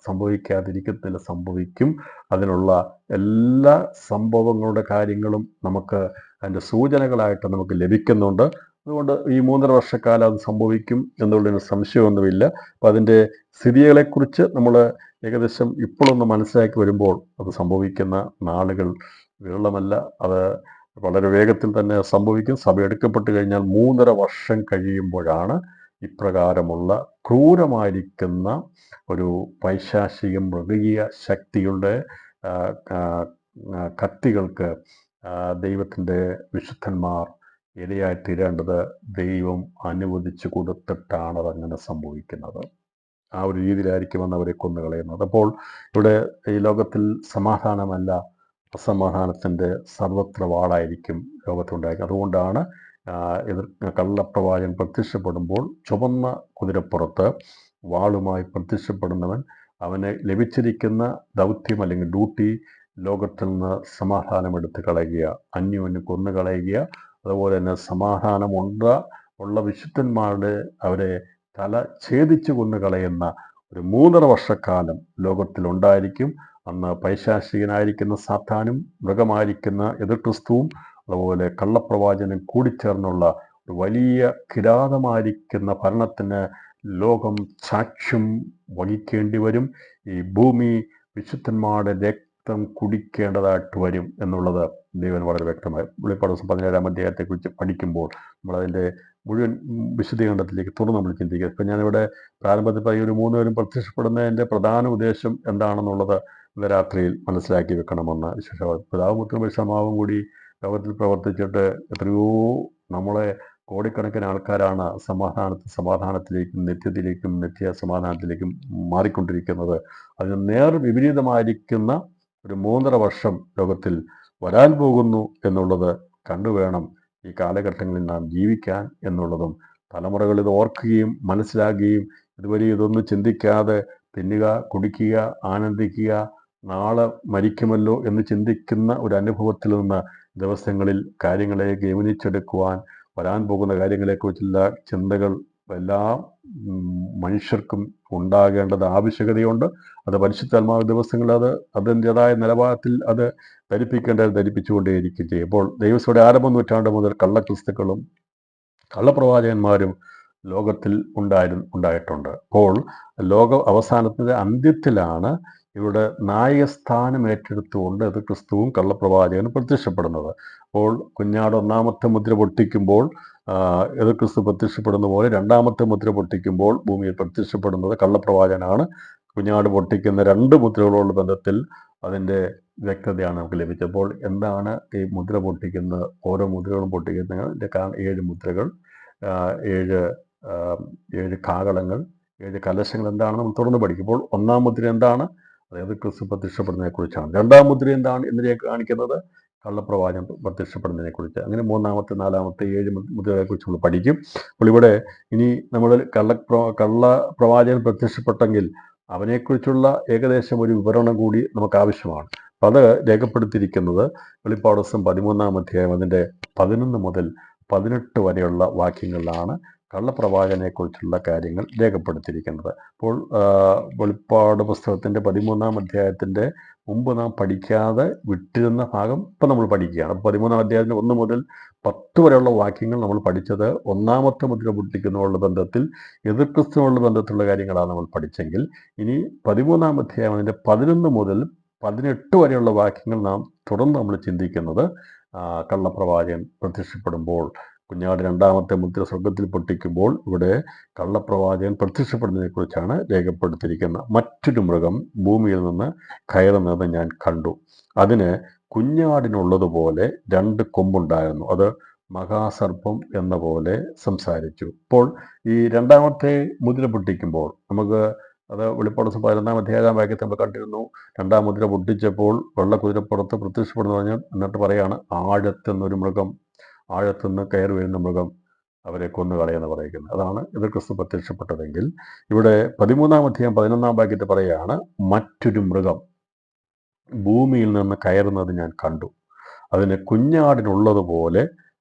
സംഭവിക്കാതിരിക്കത്തില്ല, സംഭവിക്കും. അതിനുള്ള എല്ലാ സംഭവങ്ങളുടെ കാര്യങ്ങളും നമുക്ക് അതിൻ്റെ സൂചനകളായിട്ട് നമുക്ക് ലഭിക്കുന്നുണ്ട്. അതുകൊണ്ട് ഈ 3.5 വർഷക്കാലം അത് സംഭവിക്കും എന്നുള്ളതിന് സംശയമൊന്നുമില്ല. അപ്പം അതിൻ്റെ സ്ഥിതികളെക്കുറിച്ച് നമ്മൾ ഏകദേശം ഇപ്പോഴൊന്ന് മനസ്സിലാക്കി വരുമ്പോൾ അത് സംഭവിക്കുന്ന നാളുകൾ വിരളമല്ല. അത് വളരെ വേഗത്തിൽ തന്നെ സംഭവിക്കും. സഭ എടുക്കപ്പെട്ട് കഴിഞ്ഞാൽ 3.5 വർഷം കഴിയുമ്പോഴാണ് ഇപ്രകാരമുള്ള ക്രൂരമായിരിക്കുന്ന ഒരു പൈശാചിക മൃഗീയ ശക്തിയുടെ കത്തികൾക്ക് ദൈവത്തിൻ്റെ വിശുദ്ധന്മാർ ഇരയായിത്തീരേണ്ടത് ദൈവം അനുവദിച്ചു കൊടുത്തിട്ടാണ് അതങ്ങനെ സംഭവിക്കുന്നത്. ആ ഒരു രീതിയിലായിരിക്കുമെന്ന് അവരെ കൊന്നുകളയുന്നത്. അപ്പോൾ ഇവിടെ ഈ ലോകത്തിൽ സമാധാനമല്ല, അസമാധാനത്തിൻ്റെ സർവത്ര വാളായിരിക്കും ലോകത്തുണ്ടായിരിക്കും. അതുകൊണ്ടാണ് കള്ളപ്രവാചകൻ പ്രത്യക്ഷപ്പെടുമ്പോൾ ചുവന്ന കുതിരപ്പുറത്ത് വാളുമായി പ്രത്യക്ഷപ്പെടുന്നവൻ അവന് ലഭിച്ചിരിക്കുന്ന ദൗത്യം അല്ലെങ്കിൽ ഡ്യൂട്ടി ലോകത്തിൽ നിന്ന് സമാധാനം എടുത്ത് കളയുക, അന്യോന്യം കൊന്നു കളയുക, അതുപോലെ തന്നെ ഉള്ള വിശുദ്ധന്മാരുടെ അവരെ തല ഛേദിച്ചു കൊന്നു കളയുന്ന ഒരു 3.5 വർഷക്കാലം ലോകത്തിലുണ്ടായിരിക്കും. അന്ന് പൈശാചികനായിരിക്കുന്ന സാത്താനും മൃഗമായിരിക്കുന്ന എതിർ ക്രിസ്തുവും അതുപോലെ കള്ളപ്രവാചകനും കൂടിച്ചേർന്നുള്ള ഒരു വലിയ കിരാതമായിരിക്കുന്ന ഭരണത്തിന് ലോകം സാക്ഷ്യം വഹിക്കേണ്ടി വരും. ഈ ഭൂമി വിശുദ്ധന്മാരുടെ രക്തം കുടിക്കേണ്ടതായിട്ട് വരും എന്നുള്ളത് ദൈവം വളരെ വ്യക്തമായി വെളിപ്പാട് 17-ാം അധ്യായത്തെക്കുറിച്ച് പഠിക്കുമ്പോൾ നമ്മളതിൻ്റെ മുഴുവൻ വിശദീകരണത്തിലേക്ക് തുറന്ന് നമ്മൾ ചിന്തിക്കുക. ഇപ്പം ഞാനിവിടെ പ്രാരംഭത്തിൽ പറയും ഒരു 3 പേരും പ്രത്യക്ഷപ്പെടുന്നതിൻ്റെ പ്രധാന ഉദ്ദേശം എന്താണെന്നുള്ളത് ഇന്ന് രാത്രിയിൽ മനസ്സിലാക്കി വെക്കണമെന്ന് വിശേഷമായി. പിതാവും പുത്രനും പരിശുദ്ധാത്മാവും കൂടി ലോകത്തിൽ പ്രവർത്തിച്ചിട്ട് എത്രയോ നമ്മളെ കോടിക്കണക്കിന് ആൾക്കാരാണ് സമാധാനത്തിലേക്കും നിത്യത്തിലേക്കും നിത്യ സമാധാനത്തിലേക്കും മാറിക്കൊണ്ടിരിക്കുന്നത്. അതിന് നേർ വിപരീതമായിരിക്കുന്ന ഒരു 3.5 വർഷം ലോകത്തിൽ വരാൻ പോകുന്നു എന്നുള്ളത് കണ്ടുവേണം ഈ കാലഘട്ടങ്ങളിൽ നാം ജീവിക്കാൻ എന്നുള്ളതും തലമുറകൾ ഇത് ഓർക്കുകയും മനസ്സിലാക്കുകയും ഇതുവരെ ഇതൊന്നും ചിന്തിക്കാതെ തിന്നുക, കുടിക്കുക, ആനന്ദിക്കുക, നാളെ മരിക്കുമല്ലോ എന്ന് ചിന്തിക്കുന്ന ഒരു അനുഭവത്തിൽ നിന്ന് ദിവസങ്ങളിൽ കാര്യങ്ങളെ ഗമനിച്ചെടുക്കുവാൻ, വരാൻ പോകുന്ന കാര്യങ്ങളെക്കുറിച്ചുള്ള ചിന്തകൾ എല്ലാ മനുഷ്യർക്കും ഉണ്ടാകേണ്ടത് ആവശ്യകതയുണ്ട്. അത് പരിശുദ്ധാത്മാവ് ദിവസങ്ങളിൽ അതിൻ്റെതായ നിലവാരത്തിൽ അത് ധരിപ്പിച്ചുകൊണ്ടേയിരിക്കും ചെയ്യും. അപ്പോൾ ദൈവസഭയുടെ ആരംഭ നൂറ്റാണ്ട് മുതൽ കള്ളക്രിസ്തുക്കളും കള്ളപ്രവാചകന്മാരും ലോകത്തിൽ ഉണ്ടായിട്ടുണ്ട്. അപ്പോൾ ലോക അവസാനത്തിൻ്റെ അന്ത്യത്തിലാണ് ഇവിടെ നായകസ്ഥാനം ഏറ്റെടുത്തുകൊണ്ട് എതിർ ക്രിസ്തുവും കള്ളപ്രവാചകനും പ്രത്യക്ഷപ്പെടുന്നത്. അപ്പോൾ കുഞ്ഞാട് 1-ാമത്തെ മുദ്ര പൊട്ടിക്കുമ്പോൾ എതിർ ക്രിസ്തു പ്രത്യക്ഷപ്പെടുന്ന പോലെ 2-ാമത്തെ മുദ്ര പൊട്ടിക്കുമ്പോൾ ഭൂമിയിൽ പ്രത്യക്ഷപ്പെടുന്നത് കള്ളപ്രവാചകനാണ്. കുഞ്ഞാട് പൊട്ടിക്കുന്ന 2 മുദ്രകളോടുള്ള ബന്ധത്തിൽ അതിൻ്റെ വ്യക്തതയാണ് നമുക്ക് ലഭിച്ചപ്പോൾ എന്താണ് ഈ മുദ്ര പൊട്ടിക്കുന്നത്, ഓരോ മുദ്രകളും പൊട്ടിക്കുന്നതിൻ്റെ 7 മുദ്രകൾ, 7 കാകളങ്ങൾ, 7 കലശങ്ങൾ എന്താണെന്ന് നമ്മൾ തുടർന്ന് പഠിക്കുമ്പോൾ 1-ാം മുദ്ര എന്താണ്, അതായത് ക്രിസ്തു പ്രത്യക്ഷപ്പെടുന്നതിനെ കുറിച്ചാണ്. 2-ാം മുദ്ര എന്താണ് എന്നതിനെ കാണിക്കുന്നത് കള്ളപ്രവാചകൻ പ്രത്യക്ഷപ്പെടുന്നതിനെ കുറിച്ച്. അങ്ങനെ 3-ാമത്തെ 4-ാമത്തെ 7 മുദ്രകളെക്കുറിച്ച് നമ്മൾ പഠിക്കും. അപ്പോൾ ഇവിടെ ഇനി നമ്മൾ കള്ളപ്രവാചകൻ പ്രത്യക്ഷപ്പെട്ടെങ്കിൽ അവനെക്കുറിച്ചുള്ള ഏകദേശം ഒരു വിവരണം കൂടി നമുക്ക് ആവശ്യമാണ്. അപ്പം അത് രേഖപ്പെടുത്തിയിരിക്കുന്നത് വെളിപ്പാട് ദിവസം 13-ാം അധ്യായം അതിൻ്റെ 11 മുതൽ 18 വരെയുള്ള വാക്യങ്ങളിലാണ് കള്ളപ്രവാചകനെക്കുറിച്ചുള്ള കാര്യങ്ങൾ രേഖപ്പെടുത്തിയിരിക്കുന്നത്. അപ്പോൾ വെളിപ്പാട് പുസ്തകത്തിൻ്റെ 13-ാം അധ്യായത്തിൻ്റെ മുമ്പ് നാം പഠിക്കാതെ വിട്ടിരുന്ന ഭാഗം ഇപ്പം നമ്മൾ പഠിക്കുകയാണ്. അപ്പോൾ 13-ാം അധ്യായത്തിന് 1 മുതൽ 10 വരെയുള്ള വാക്യങ്ങൾ നമ്മൾ പഠിച്ചത് 1-ാമത്തെ മുദ്ര പൊട്ടിക്കുന്നതിനുള്ള ബന്ധത്തിൽ എതിർ ക്രിസ്തുവിനുള്ള ബന്ധത്തിലുള്ള കാര്യങ്ങളാണ് നമ്മൾ പഠിച്ചെങ്കിൽ, ഇനി 13-ാം അധ്യായം അതിൻ്റെ 11 മുതൽ 18 വരെയുള്ള വാക്യങ്ങൾ നാം തുടർന്ന് നമ്മൾ ചിന്തിക്കുന്നത് കള്ളപ്രവാചകൻ പ്രത്യക്ഷപ്പെടുമ്പോൾ കുഞ്ഞാട് 2-ാമത്തെ മുദ്ര സ്വർഗത്തിൽ പൊട്ടിക്കുമ്പോൾ ഇവിടെ കള്ളപ്രവാചകൻ പ്രത്യക്ഷപ്പെടുന്നതിനെക്കുറിച്ചാണ് രേഖപ്പെടുത്തിയിരിക്കുന്നത്. മറ്റൊരു മൃഗം ഭൂമിയിൽ നിന്ന് കയറുന്നത് ഞാൻ കണ്ടു. അതിന് കുഞ്ഞാടിനുള്ളതുപോലെ 2 കൊമ്പുണ്ടായിരുന്നു. അത് മഹാസർപ്പം എന്ന പോലെ സംസാരിച്ചു. ഇപ്പോൾ ഈ 2-ാമത്തെ മുദ്ര പൊട്ടിക്കുമ്പോൾ നമുക്ക് അത് വെളിപ്പാട് 11-ാം അധ്യായം വാക്യത്തിൽ നമ്മൾ കണ്ടിരുന്നു. 2-ാം മുദ്ര പൊട്ടിച്ചപ്പോൾ വെള്ളക്കുതിരപ്പുറത്ത് പ്രത്യക്ഷപ്പെടുന്നു പറഞ്ഞ് എന്നിട്ട് പറയാണ് ആഴത്തെന്നൊരു മൃഗം, ആഴത്തുനിന്ന് കയറി വരുന്ന മൃഗം അവരെ കൊന്നുകളയെന്ന് പറയുന്നത്. അതാണ് എതിർ ക്രിസ്തു പ്രത്യക്ഷപ്പെട്ടതെങ്കിൽ ഇവിടെ 13-ാം അധ്യായം 11-ാം വാക്യത്തിൽ പറയുകയാണ് മറ്റൊരു മൃഗം ഭൂമിയിൽ നിന്ന് കയറുന്നത് ഞാൻ കണ്ടു. അതിന് കുഞ്ഞാടിനുള്ളതുപോലെ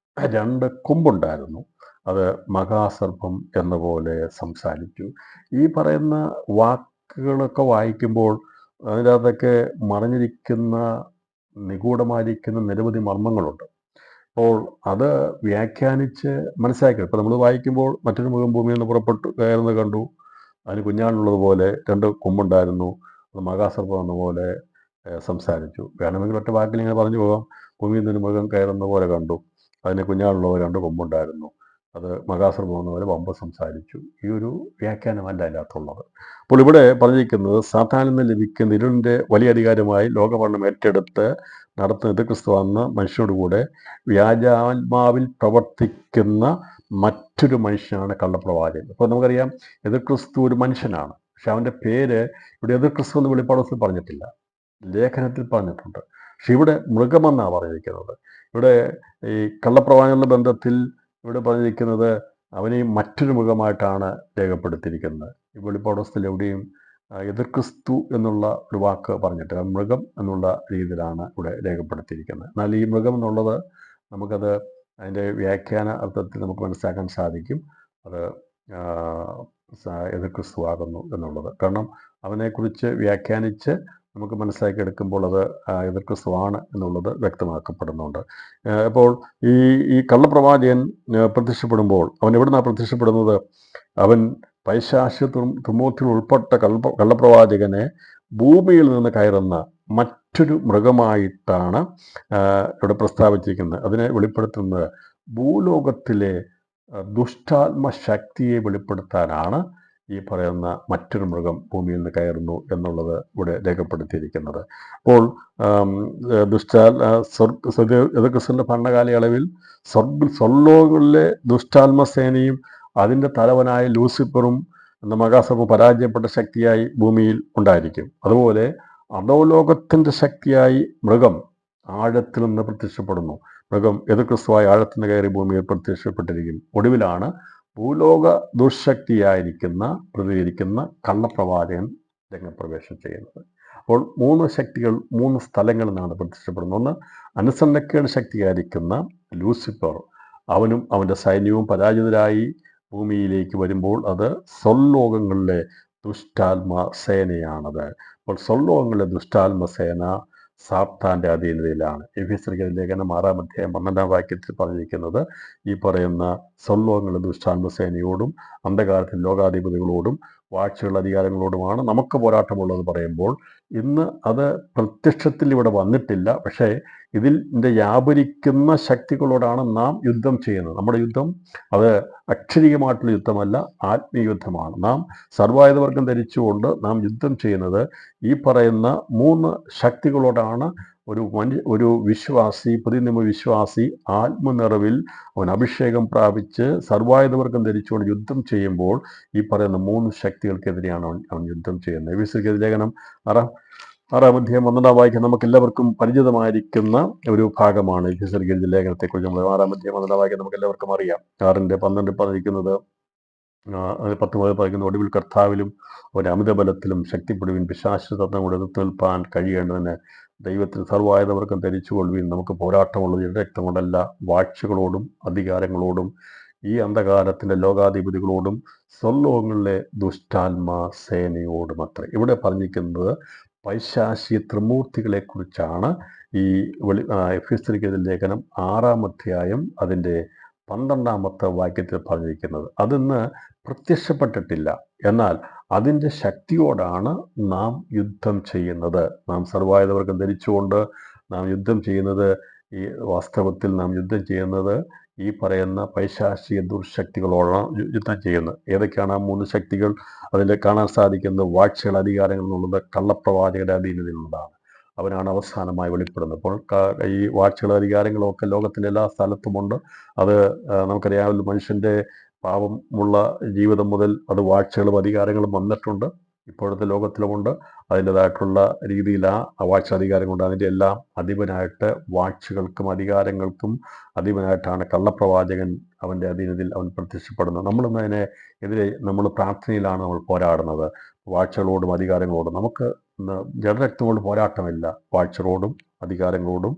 2 കൊമ്പുണ്ടായിരുന്നു. അത് മഹാസർപ്പം എന്ന പോലെ സംസാരിച്ചു. ഈ പറയുന്ന വാക്കുകളൊക്കെ വായിക്കുമ്പോൾ അതിൻ്റെ അകത്തൊക്കെ മറഞ്ഞിരിക്കുന്ന നിഗൂഢമായിരിക്കുന്ന നിരവധി മർമ്മങ്ങളുണ്ട്. അപ്പോൾ അത് വ്യാഖ്യാനിച്ച് മനസ്സിലാക്കുക. ഇപ്പോൾ നമ്മൾ വായിക്കുമ്പോൾ മറ്റൊരു മൃഗം ഭൂമിയിൽ നിന്ന് പുറപ്പെട്ടു കയറുന്നത് കണ്ടു, അതിന് കുഞ്ഞാടുള്ളതുപോലെ 2 കൊമ്പുണ്ടായിരുന്നു, അത് മഹാസർപ്പം എന്ന പോലെ സംസാരിച്ചു. വേണമെങ്കിൽ ഒറ്റ വാക്കിൽ ഇങ്ങനെ പറഞ്ഞു പോകാം. ഭൂമിയിൽ നിന്ന് മൃഗം കയറുന്ന പോലെ കണ്ടു, അതിന് കുഞ്ഞാടുള്ളതുപോലെ 2 കൊമ്പുണ്ടായിരുന്നു, അത് മഹാസർപ്പം എന്ന പോലെ വമ്പ് സംസാരിച്ചു. ഈ ഒരു വ്യാഖ്യാനമല്ല അതിനകത്തുള്ളത്. അപ്പോൾ ഇവിടെ പറഞ്ഞിരിക്കുന്നത് സാത്താനിൽ നിന്ന് ലഭിക്കുന്ന ഇരുളിൻ്റെ വലിയ അധികാരമായി ലോകഭരണം ഏറ്റെടുത്ത് നടത്തുന്ന എതിർ ക്രിസ്തു വന്ന മനുഷ്യനോട് കൂടെ വ്യാജാത്മാവിൽ പ്രവർത്തിക്കുന്ന മറ്റൊരു മനുഷ്യനാണ് കള്ളപ്രവാചകൻ. അപ്പോൾ നമുക്കറിയാം എതിർ ക്രിസ്തു ഒരു മനുഷ്യനാണ്. പക്ഷെ അവൻ്റെ പേര് ഇവിടെ എതിർ ക്രിസ്തു എന്ന് വെളിപ്പാട് പുസ്തകത്തിൽ പറഞ്ഞിട്ടില്ല, ലേഖനത്തിൽ പറഞ്ഞിട്ടുണ്ട്. പക്ഷെ ഇവിടെ മൃഗമെന്നാണ് പറഞ്ഞിരിക്കുന്നത്. ഇവിടെ ഈ കള്ളപ്രവാചകന്റെ ബന്ധത്തിൽ ഇവിടെ പറഞ്ഞിരിക്കുന്നത് അവനെ മറ്റൊരു മൃഗമായിട്ടാണ് രേഖപ്പെടുത്തിയിരിക്കുന്നത്. ഈ വെളിപ്പാട് പുസ്തകത്തിൽ എവിടെയും എതിർ ക്രിസ്തു എന്നുള്ള ഒരു വാക്ക് പറഞ്ഞിട്ട് മൃഗം എന്നുള്ള രീതിയിലാണ് ഇവിടെ രേഖപ്പെടുത്തിയിരിക്കുന്നത്. എന്നാൽ ഈ മൃഗം എന്നുള്ളത് നമുക്കത് അതിൻ്റെ വ്യാഖ്യാന അർത്ഥത്തിൽ നമുക്ക് മനസ്സിലാക്കാൻ സാധിക്കും. അത് എതിർ ക്രിസ്തു ആകുന്നു എന്നുള്ളത്. കാരണം അവനെക്കുറിച്ച് വ്യാഖ്യാനിച്ച് നമുക്ക് മനസ്സിലാക്കി എടുക്കുമ്പോൾ അത് എതിർ ക്രിസ്തു ആണ് എന്നുള്ളത് വ്യക്തമാക്കപ്പെടുന്നുണ്ട്. അപ്പോൾ ഈ കള്ളപ്രവാചകൻ പ്രത്യക്ഷപ്പെടുമ്പോൾ അവൻ എവിടുന്നാണ് പ്രത്യക്ഷപ്പെടുന്നത്? അവൻ പൈശാചിക തുമൂത്തിൽ ഉൾപ്പെട്ട കള്ളപ്രവാചകനെ ഭൂമിയിൽ നിന്ന് കയറുന്ന മറ്റൊരു മൃഗമായിട്ടാണ് ഇവിടെ പ്രസ്താവിച്ചിരിക്കുന്നത്. അതിനെ വെളിപ്പെടുത്തുന്നത് ഭൂലോകത്തിലെ ദുഷ്ടാത്മശക്തിയെ വെളിപ്പെടുത്താനാണ് ഈ പറയുന്ന മറ്റൊരു മൃഗം ഭൂമിയിൽ നിന്ന് കയറുന്നു എന്നുള്ളത് ഇവിടെ രേഖപ്പെടുത്തിയിരിക്കുന്നത്. അപ്പോൾ ക്രിസ്തുവിൻ്റെ ഭരണകാലയളവിൽ സ്വർലോകങ്ങളിലെ ദുഷ്ടാത്മസേനയും അതിൻ്റെ തലവനായ ലൂസിഫറും എന്ന മഹാസർപ്പം പരാജയപ്പെട്ട ശക്തിയായി ഭൂമിയിൽ ഉണ്ടായിരിക്കും. അതുപോലെ അധോലോകത്തിൻ്റെ ശക്തിയായി മൃഗം ആഴത്തിൽ നിന്ന് പ്രത്യക്ഷപ്പെടുന്നു. മൃഗം എതിർ ക്രിസ്തുവായി ആഴത്തിൽ നിന്ന് കയറി ഭൂമിയിൽ പ്രത്യക്ഷപ്പെട്ടിരിക്കും. ഒടുവിലാണ് ഭൂലോക ദുർശക്തിയായിരിക്കുന്ന പ്രതികരിക്കുന്ന കള്ളപ്രവാചകൻ രംഗപ്രവേശം ചെയ്യുന്നത്. അപ്പോൾ 3 ശക്തികൾ 3 സ്ഥലങ്ങളിൽ നിന്നാണ് പ്രത്യക്ഷപ്പെടുന്നത്. ഒന്ന്, അനുസരണക്കേട് ശക്തിയായിരിക്കുന്ന ലൂസിഫർ, അവനും അവൻ്റെ സൈന്യവും പരാജിതരായി ഭൂമിയിലേക്ക് വരുമ്പോൾ അത് സ്വർലോകങ്ങളിലെ ദുഷ്ടാത്മ സേനയാണത്. അപ്പോൾ സ്വർലോകങ്ങളിലെ ദുഷ്ടാത്മ സേന സാത്താൻ്റെ അധീനതയിലാണ്. എഫെസ്യർക്കെഴുതിയ ലേഖനം 6-ാം അധ്യായം 12-ാം വാക്യത്തിൽ പറഞ്ഞിരിക്കുന്നത് ഈ പറയുന്ന സ്വർലോകങ്ങളിലെ ദുഷ്ടാത്മ സേനയോടും അന്ധകാരത്തിൽ ലോകാധിപതികളോടും വാഴ്ചയുള്ള അധികാരങ്ങളോടുമാണ് നമുക്ക് പോരാട്ടമുള്ളത് പറയുമ്പോൾ ഇന്ന് അത് പ്രത്യക്ഷത്തിൽ ഇവിടെ വന്നിട്ടില്ല. പക്ഷേ ഇതിൻ്റെ വ്യാപരിക്കുന്ന ശക്തികളോടാണ് നാം യുദ്ധം ചെയ്യുന്നത്. നമ്മുടെ യുദ്ധം അത് അക്ഷരികമായിട്ടുള്ള യുദ്ധമല്ല, ആത്മീയ യുദ്ധമാണ്. നാം സർവായുധവർഗം ധരിച്ചുകൊണ്ട് നാം യുദ്ധം ചെയ്യുന്നത് ഈ പറയുന്ന 3 ശക്തികളോടാണ്. ഒരു വിശ്വാസി, പുതിയ നിയമ വിശ്വാസി ആത്മനിറവിൽ അവൻ അഭിഷേകം പ്രാപിച്ച് സർവായുധവർഗം ധരിച്ചുകൊണ്ട് യുദ്ധം ചെയ്യുമ്പോൾ ഈ പറയുന്ന 3 ശക്തികൾക്കെതിരെയാണ് അവൻ യുദ്ധം ചെയ്യുന്നത്. എഫെസ്യർക്കെഴുതിയ ലേഖനം 6-ാം അധ്യായം 12-ാം വാക്യം നമുക്ക് എല്ലാവർക്കും പരിചിതമായിരിക്കുന്ന ഒരു ഭാഗമാണ്. എഫെസ്യർക്കെഴുതിയ ലേഖനത്തെക്കുറിച്ച് നമ്മൾ 6-ാം അധ്യായം 12-ാം വാക്യം നമുക്ക് എല്ലാവർക്കും അറിയാം. 6-ന്റെ 12 പറഞ്ഞിരിക്കുന്നത് 10 മുതൽ പറയുന്ന ഒടുവിൽ കർത്താവിലും ഒരു അമിതബലത്തിലും ശക്തിപ്പെടുവിൻ, പിശാച് തന്ത്രങ്ങളോട് എതിർത്ത് നിൽപ്പാൻ കഴിയേണ്ടതിന് ദൈവത്തിൽ സർവായുധവർഗം ധരിച്ചുകൊള്ളുവിൻ. നമുക്ക് പോരാട്ടമുള്ളത് രക്തം കൊണ്ടല്ല, വാഴ്ചകളോടും അധികാരങ്ങളോടും ഈ അന്ധകാരത്തിൻ്റെ ലോകാധിപതികളോടും സ്വർലോകങ്ങളിലെ ദുഷ്ടാത്മ സേനയോടും അത്ര. ഇവിടെ പറഞ്ഞിരിക്കുന്നത് പൈശാചിക ത്രിമൂർത്തികളെക്കുറിച്ചാണ്. ഈ എഫെസ്യർക്കെഴുതിയ ലേഖനം 6-ാം അധ്യായം അതിൻ്റെ 12-ാമത്തെ വാക്യത്തിൽ പറഞ്ഞിരിക്കുന്നത്. അതിന്ന് പ്രത്യക്ഷപ്പെട്ടിട്ടില്ല, എന്നാൽ അതിൻ്റെ ശക്തിയോടാണ് നാം യുദ്ധം ചെയ്യുന്നത്. നാം സർവായുധവർഗം ധരിച്ചുകൊണ്ട് നാം യുദ്ധം ചെയ്യുന്നത്, ഈ വാസ്തവത്തിൽ നാം യുദ്ധം ചെയ്യുന്നത് ഈ പറയുന്ന പൈശാചിക ദുർശക്തികളോടാണ് യുദ്ധം ചെയ്യുന്നത്. ഏതൊക്കെയാണ് ആ 3 ശക്തികൾ? അതിൽ കാണാൻ സാധിക്കുന്നത് വാഴ്ചകൾ, അധികാരങ്ങൾ എന്നുള്ളത് കള്ളപ്രവാചകരുടെ അധീനതയിലുള്ളതാണ്. അവനാണ് അവസാനമായി വെളിപ്പെടുന്നത്. അപ്പോൾ ഈ വാഴ്ചകളും അധികാരങ്ങളും ഒക്കെ ലോകത്തിൻ്റെ എല്ലാ സ്ഥലത്തുമുണ്ട്. അത് നമുക്കറിയാമല്ലോ, മനുഷ്യൻ്റെ പാപമുള്ള ജീവിതം മുതൽ അത് വാഴ്ചകളും അധികാരങ്ങളും വന്നിട്ടുണ്ട്. ഇപ്പോഴത്തെ ലോകത്തിലുമുണ്ട്. അതിൻ്റെതായിട്ടുള്ള രീതിയിൽ ആ വാഴ്ച അധികാരങ്ങളുണ്ട്. അതിൻ്റെ എല്ലാം അധിപനായിട്ട് വാഴ്ചകൾക്കും അധികാരങ്ങൾക്കും അധിപനായിട്ടാണ് കള്ളപ്രവാചകൻ അവൻ്റെ അധീനതയിൽ അവൻ പ്രത്യക്ഷപ്പെടുന്നത്. നമ്മളിന്ന് അതിനെ എതിരെ നമ്മൾ പ്രാർത്ഥനയിലാണ് നമ്മൾ പോരാടുന്നത്. വാഴ്ചകളോടും അധികാരങ്ങളോടും നമുക്ക് ജഡരക്തങ്ങളോട് പോരാട്ടമില്ല. വാഴ്ചകളോടും അധികാരങ്ങളോടും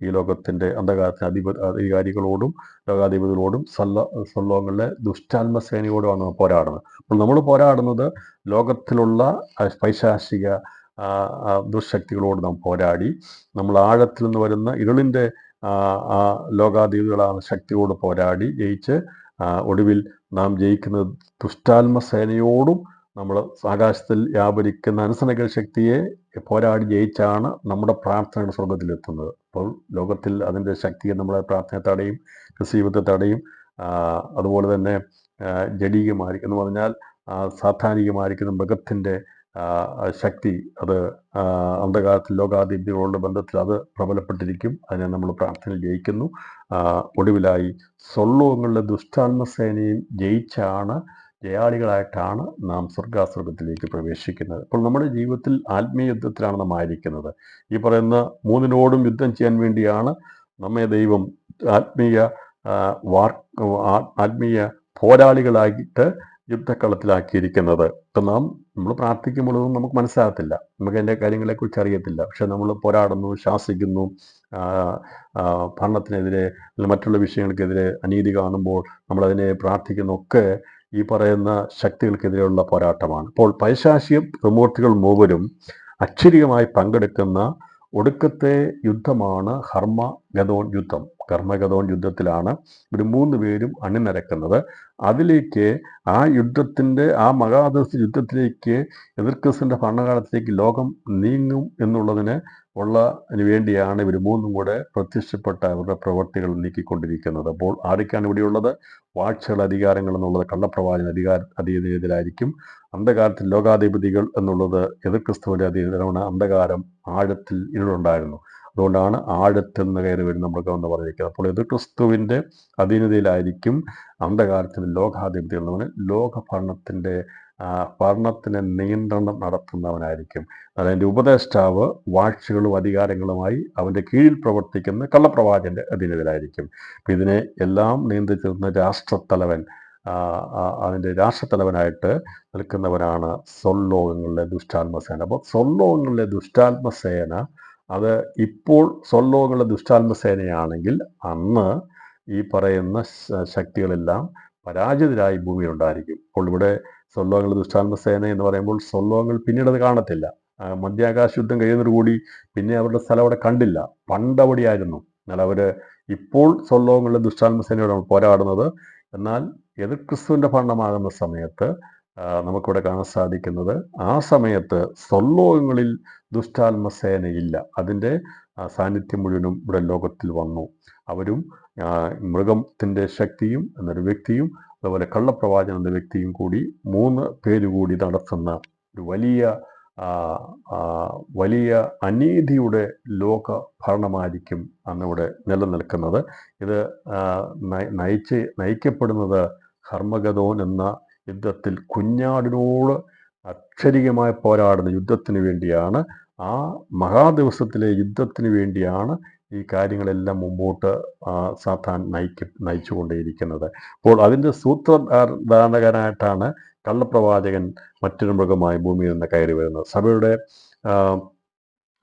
ഈ ലോകത്തിൻ്റെ അന്ധകാരത്തിന് അധികാരികളോടും ലോകാധിപതികളോടും സ്വർലോകങ്ങളിലെ ദുഷ്ടാത്മസേനയോടുമാണ് പോരാടുന്നത്. അപ്പോൾ നമ്മൾ പോരാടുന്നത് ലോകത്തിലുള്ള പൈശാചിക ദുർശക്തികളോട് നാം പോരാടി, നമ്മൾ ആഴത്തിൽ നിന്ന് വരുന്ന ഇരുളിൻ്റെ ലോകാധിപതികളാണ് ശക്തിയോട് പോരാടി ജയിച്ച് ഒടുവിൽ നാം ജയിക്കുന്നത് ദുഷ്ടാത്മസേനയോടും നമ്മൾ ആകാശത്തിൽ വ്യാപരിക്കുന്ന അനുസരണ ശക്തിയെ പോരാടി ജയിച്ചാണ് നമ്മുടെ പ്രാർത്ഥനയുടെ സ്വർഗത്തിലെത്തുന്നത്. അപ്പോൾ ലോകത്തിൽ അതിൻ്റെ ശക്തിയെ നമ്മളെ പ്രാർത്ഥനയെ തടയും, ക്രിസ്തീയത്തെ തടയും. അതുപോലെ തന്നെ ജഡീകമായിരിക്കും എന്ന് പറഞ്ഞാൽ സാധാനികമായിരിക്കുന്ന മൃഗത്തിൻ്റെ ശക്തി, അത് അന്ധകാരത്തിൽ ലോകാധിപതികളുടെ ബന്ധത്തിൽ അത് പ്രബലപ്പെട്ടിരിക്കും. അതിനെ നമ്മൾ പ്രാർത്ഥനയിൽ ജയിക്കുന്നു. ഒടുവിലായി സ്വർലോകങ്ങളിലെ ദുഷ്ടാത്മസേനയും ജയിച്ചാണ് ജയാളികളായിട്ടാണ് നാം സ്വർഗാസ്വർഗത്തിലേക്ക് പ്രവേശിക്കുന്നത്. അപ്പോൾ നമ്മുടെ ജീവിതത്തിൽ ആത്മീയ യുദ്ധത്തിലാണ് നാം ആയിരിക്കുന്നത്. ഈ പറയുന്ന മൂന്നിനോടും യുദ്ധം ചെയ്യാൻ വേണ്ടിയാണ് നമ്മെ ദൈവം ആത്മീയ ആത്മീയ പോരാളികളായിട്ട് യുദ്ധക്കളത്തിലാക്കിയിരിക്കുന്നത്. ഇപ്പം നമ്മൾ പ്രാർത്ഥിക്കുമ്പോഴൊന്നും നമുക്ക് മനസ്സിലാകത്തില്ല, നമുക്ക് അതിൻ്റെ കാര്യങ്ങളെക്കുറിച്ച് അറിയത്തില്ല. പക്ഷെ നമ്മൾ പോരാടുന്നു, ശാസിക്കുന്നു, ഭരണത്തിനെതിരെ മറ്റുള്ള വിഷയങ്ങൾക്കെതിരെ അനീതി കാണുമ്പോൾ നമ്മളതിനെ പ്രാർത്ഥിക്കുന്നൊക്കെ ഈ പറയുന്ന ശക്തികൾക്കെതിരെയുള്ള പോരാട്ടമാണ്. അപ്പോൾ പൈശാചിക പ്രമൂർത്തികൾ മൂവരും അക്ഷരികമായി പങ്കെടുക്കുന്ന ഒടുക്കത്തെ യുദ്ധമാണ് ഹർമഗദോൻ യുദ്ധം. കർമ്മഗദോൻ യുദ്ധത്തിലാണ് ഇവർ 3 പേരും അണിനിരക്കുന്നത്. അതിലേക്ക് ആ യുദ്ധത്തിൻ്റെ ആ മഹാദിവസ യുദ്ധത്തിലേക്ക് എതിർക്രിസ്തുവിൻ്റെ ഭരണകാലത്തിലേക്ക് ലോകം നീങ്ങും എന്നുള്ളതിന് വേണ്ടിയാണ് ഇവർ 3 കൂടെ പ്രത്യക്ഷപ്പെട്ട അവരുടെ പ്രവൃത്തികൾ നീക്കിക്കൊണ്ടിരിക്കുന്നത്. അപ്പോൾ ആരൊക്കെയാണ് ഇവിടെയുള്ളത്? വാഴ്ചകൾ, അധികാരങ്ങൾ എന്നുള്ളത് കള്ളപ്രവാചന അധീനതയിലായിരിക്കും. അന്ധകാരത്തിൽ ലോകാധിപതികൾ എന്നുള്ളത് എതിർക്രിസ്തുവിൻ്റെ അധീനതയിലാണ്. അന്ധകാരം ആഴത്തിൽ ഇരുളുണ്ടായിരുന്നു, അതുകൊണ്ടാണ് ആഴത്തിൽ നിന്ന് കയറി വരും നമ്മൾക്ക് എന്ന് പറഞ്ഞിരിക്കുന്നത്. അപ്പോൾ എതിർക്രിസ്തുവിൻ്റെ അധീനതയിലായിരിക്കും അന്ധകാരത്തിൽ ലോകാധിപതികൾ എന്ന് പറഞ്ഞാൽ ലോകഭരണത്തിൻ്റെ ഭരണത്തിന് നിയന്ത്രണം നടത്തുന്നവനായിരിക്കും. അതിൻ്റെ ഉപദേഷ്ടാവ് വാഴ്ചകളും അധികാരങ്ങളുമായി അവൻ്റെ കീഴിൽ പ്രവർത്തിക്കുന്ന കള്ളപ്രവാചൻ്റെ അധീനതയിലായിരിക്കും. അപ്പം ഇതിനെ എല്ലാം നിയന്ത്രിച്ചിരുന്ന രാഷ്ട്രത്തലവൻ, അതിൻ്റെ രാഷ്ട്രത്തലവനായിട്ട് നിൽക്കുന്നവനാണ് സ്വർലോകങ്ങളിലെ ദുഷ്ടാത്മസേന. അപ്പോൾ സ്വർലോകങ്ങളിലെ ദുഷ്ടാത്മസേന അത് ഇപ്പോൾ സ്വർലോകങ്ങളിലെ ദുഷ്ടാത്മസേനയാണെങ്കിൽ അന്ന് ഈ പറയുന്ന ശക്തികളെല്ലാം പരാജിതരായി ഭൂമിയിലുണ്ടായിരിക്കും. അപ്പോൾ ഇവിടെ സ്വർലോകങ്ങളിലെ ദുഷ്ടാത്മസേന എന്ന് പറയുമ്പോൾ സ്വർലോകങ്ങൾ പിന്നീട് അത് കാണത്തില്ല. മധ്യാകാശ യുദ്ധം കഴിയുന്നതോടുകൂടി പിന്നെ അവരുടെ സ്ഥലം അവിടെ കണ്ടില്ല. പണ്ടവിടെയായിരുന്നു. എന്നാൽ അവർ ഇപ്പോൾ സ്വർലോകങ്ങളിലെ ദുഷ്ടാത്മസേനയോടാണ് പോരാടുന്നത്. എന്നാൽ എതിർക്രിസ്തുവിൻ്റെ ഭരണമാകുന്ന സമയത്ത് നമുക്കിവിടെ കാണാൻ സാധിക്കുന്നത് ആ സമയത്ത് സ്വർലോകങ്ങളിൽ ദുഷ്ടാത്മസേനയില്ല. അതിൻ്റെ സാന്നിധ്യം മുഴുവനും ഇവിടെ ലോകത്തിൽ വന്നു. അവരും മൃഗത്തിൻ്റെ ശക്തിയും എന്നൊരു വ്യക്തിയും അതുപോലെ കള്ളപ്രവാചകൻ എന്ന വ്യക്തിയും കൂടി 3 പേര് കൂടി നടത്തുന്ന ഒരു വലിയ അനീതിയുടെ ലോക ഭരണമായിരിക്കും അന്നിവിടെ നിലനിൽക്കുന്നത്. ഇത് നയിക്കപ്പെടുന്നത് ഹർമഗദോൻ എന്ന യുദ്ധത്തിൽ കുഞ്ഞാടിനോട് അക്ഷരികമായി പോരാടുന്ന യുദ്ധത്തിന് വേണ്ടിയാണ്. ആ മഹാദിവസത്തിലെ യുദ്ധത്തിന് വേണ്ടിയാണ് ഈ കാര്യങ്ങളെല്ലാം മുമ്പോട്ട് സാത്താൻ നയിച്ചുകൊണ്ടേയിരിക്കുന്നത്. അപ്പോൾ അതിൻ്റെ സൂത്രധാരണകനായിട്ടാണ് കള്ളപ്രവാചകൻ മറ്റൊരു മൃഗമായി ഭൂമിയിൽ നിന്ന് കയറി വരുന്നത്. സഭയുടെ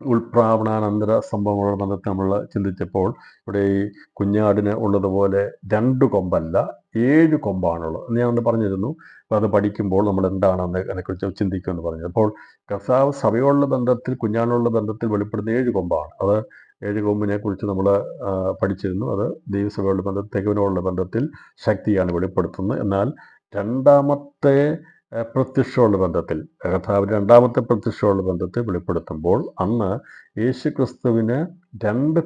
ഉൾപ്രാവണാനന്തര സംഭവങ്ങളുടെ ബന്ധത്തിൽ നമ്മൾ ചിന്തിച്ചപ്പോൾ ഇവിടെ ഈ കുഞ്ഞാടിന് ഉള്ളതുപോലെ 2 കൊമ്പല്ല 7 കൊമ്പാണുള്ളത് എന്ന് ഞാൻ പറഞ്ഞിരുന്നു. അപ്പോൾ അത് പഠിക്കുമ്പോൾ നമ്മൾ എന്താണെന്ന് അതിനെക്കുറിച്ച് ചിന്തിക്കുമെന്ന് പറഞ്ഞു. അപ്പോൾ കർത്താവ് സഭയോടുള്ള ബന്ധത്തിൽ, കുഞ്ഞാടിനുള്ള ബന്ധത്തിൽ വെളിപ്പെടുന്ന 7 കൊമ്പാണ്. അത് 7 കൊമ്പിനെ കുറിച്ച് നമ്മൾ പഠിച്ചിരുന്നു. അത് ദൈവസഭയോടുള്ള ബന്ധത്തിൽ, തികവിനോടുള്ള ബന്ധത്തിൽ ശക്തിയാണ് വെളിപ്പെടുത്തുന്നത്. എന്നാൽ രണ്ടാമത്തെ പ്രത്യക്ഷമുള്ള ബന്ധത്തിൽ, കർത്താവിൻ്റെ രണ്ടാമത്തെ പ്രത്യക്ഷമുള്ള ബന്ധത്തിൽ വെളിപ്പെടുത്തുമ്പോൾ അന്ന് യേശു ക്രിസ്തുവിന് 2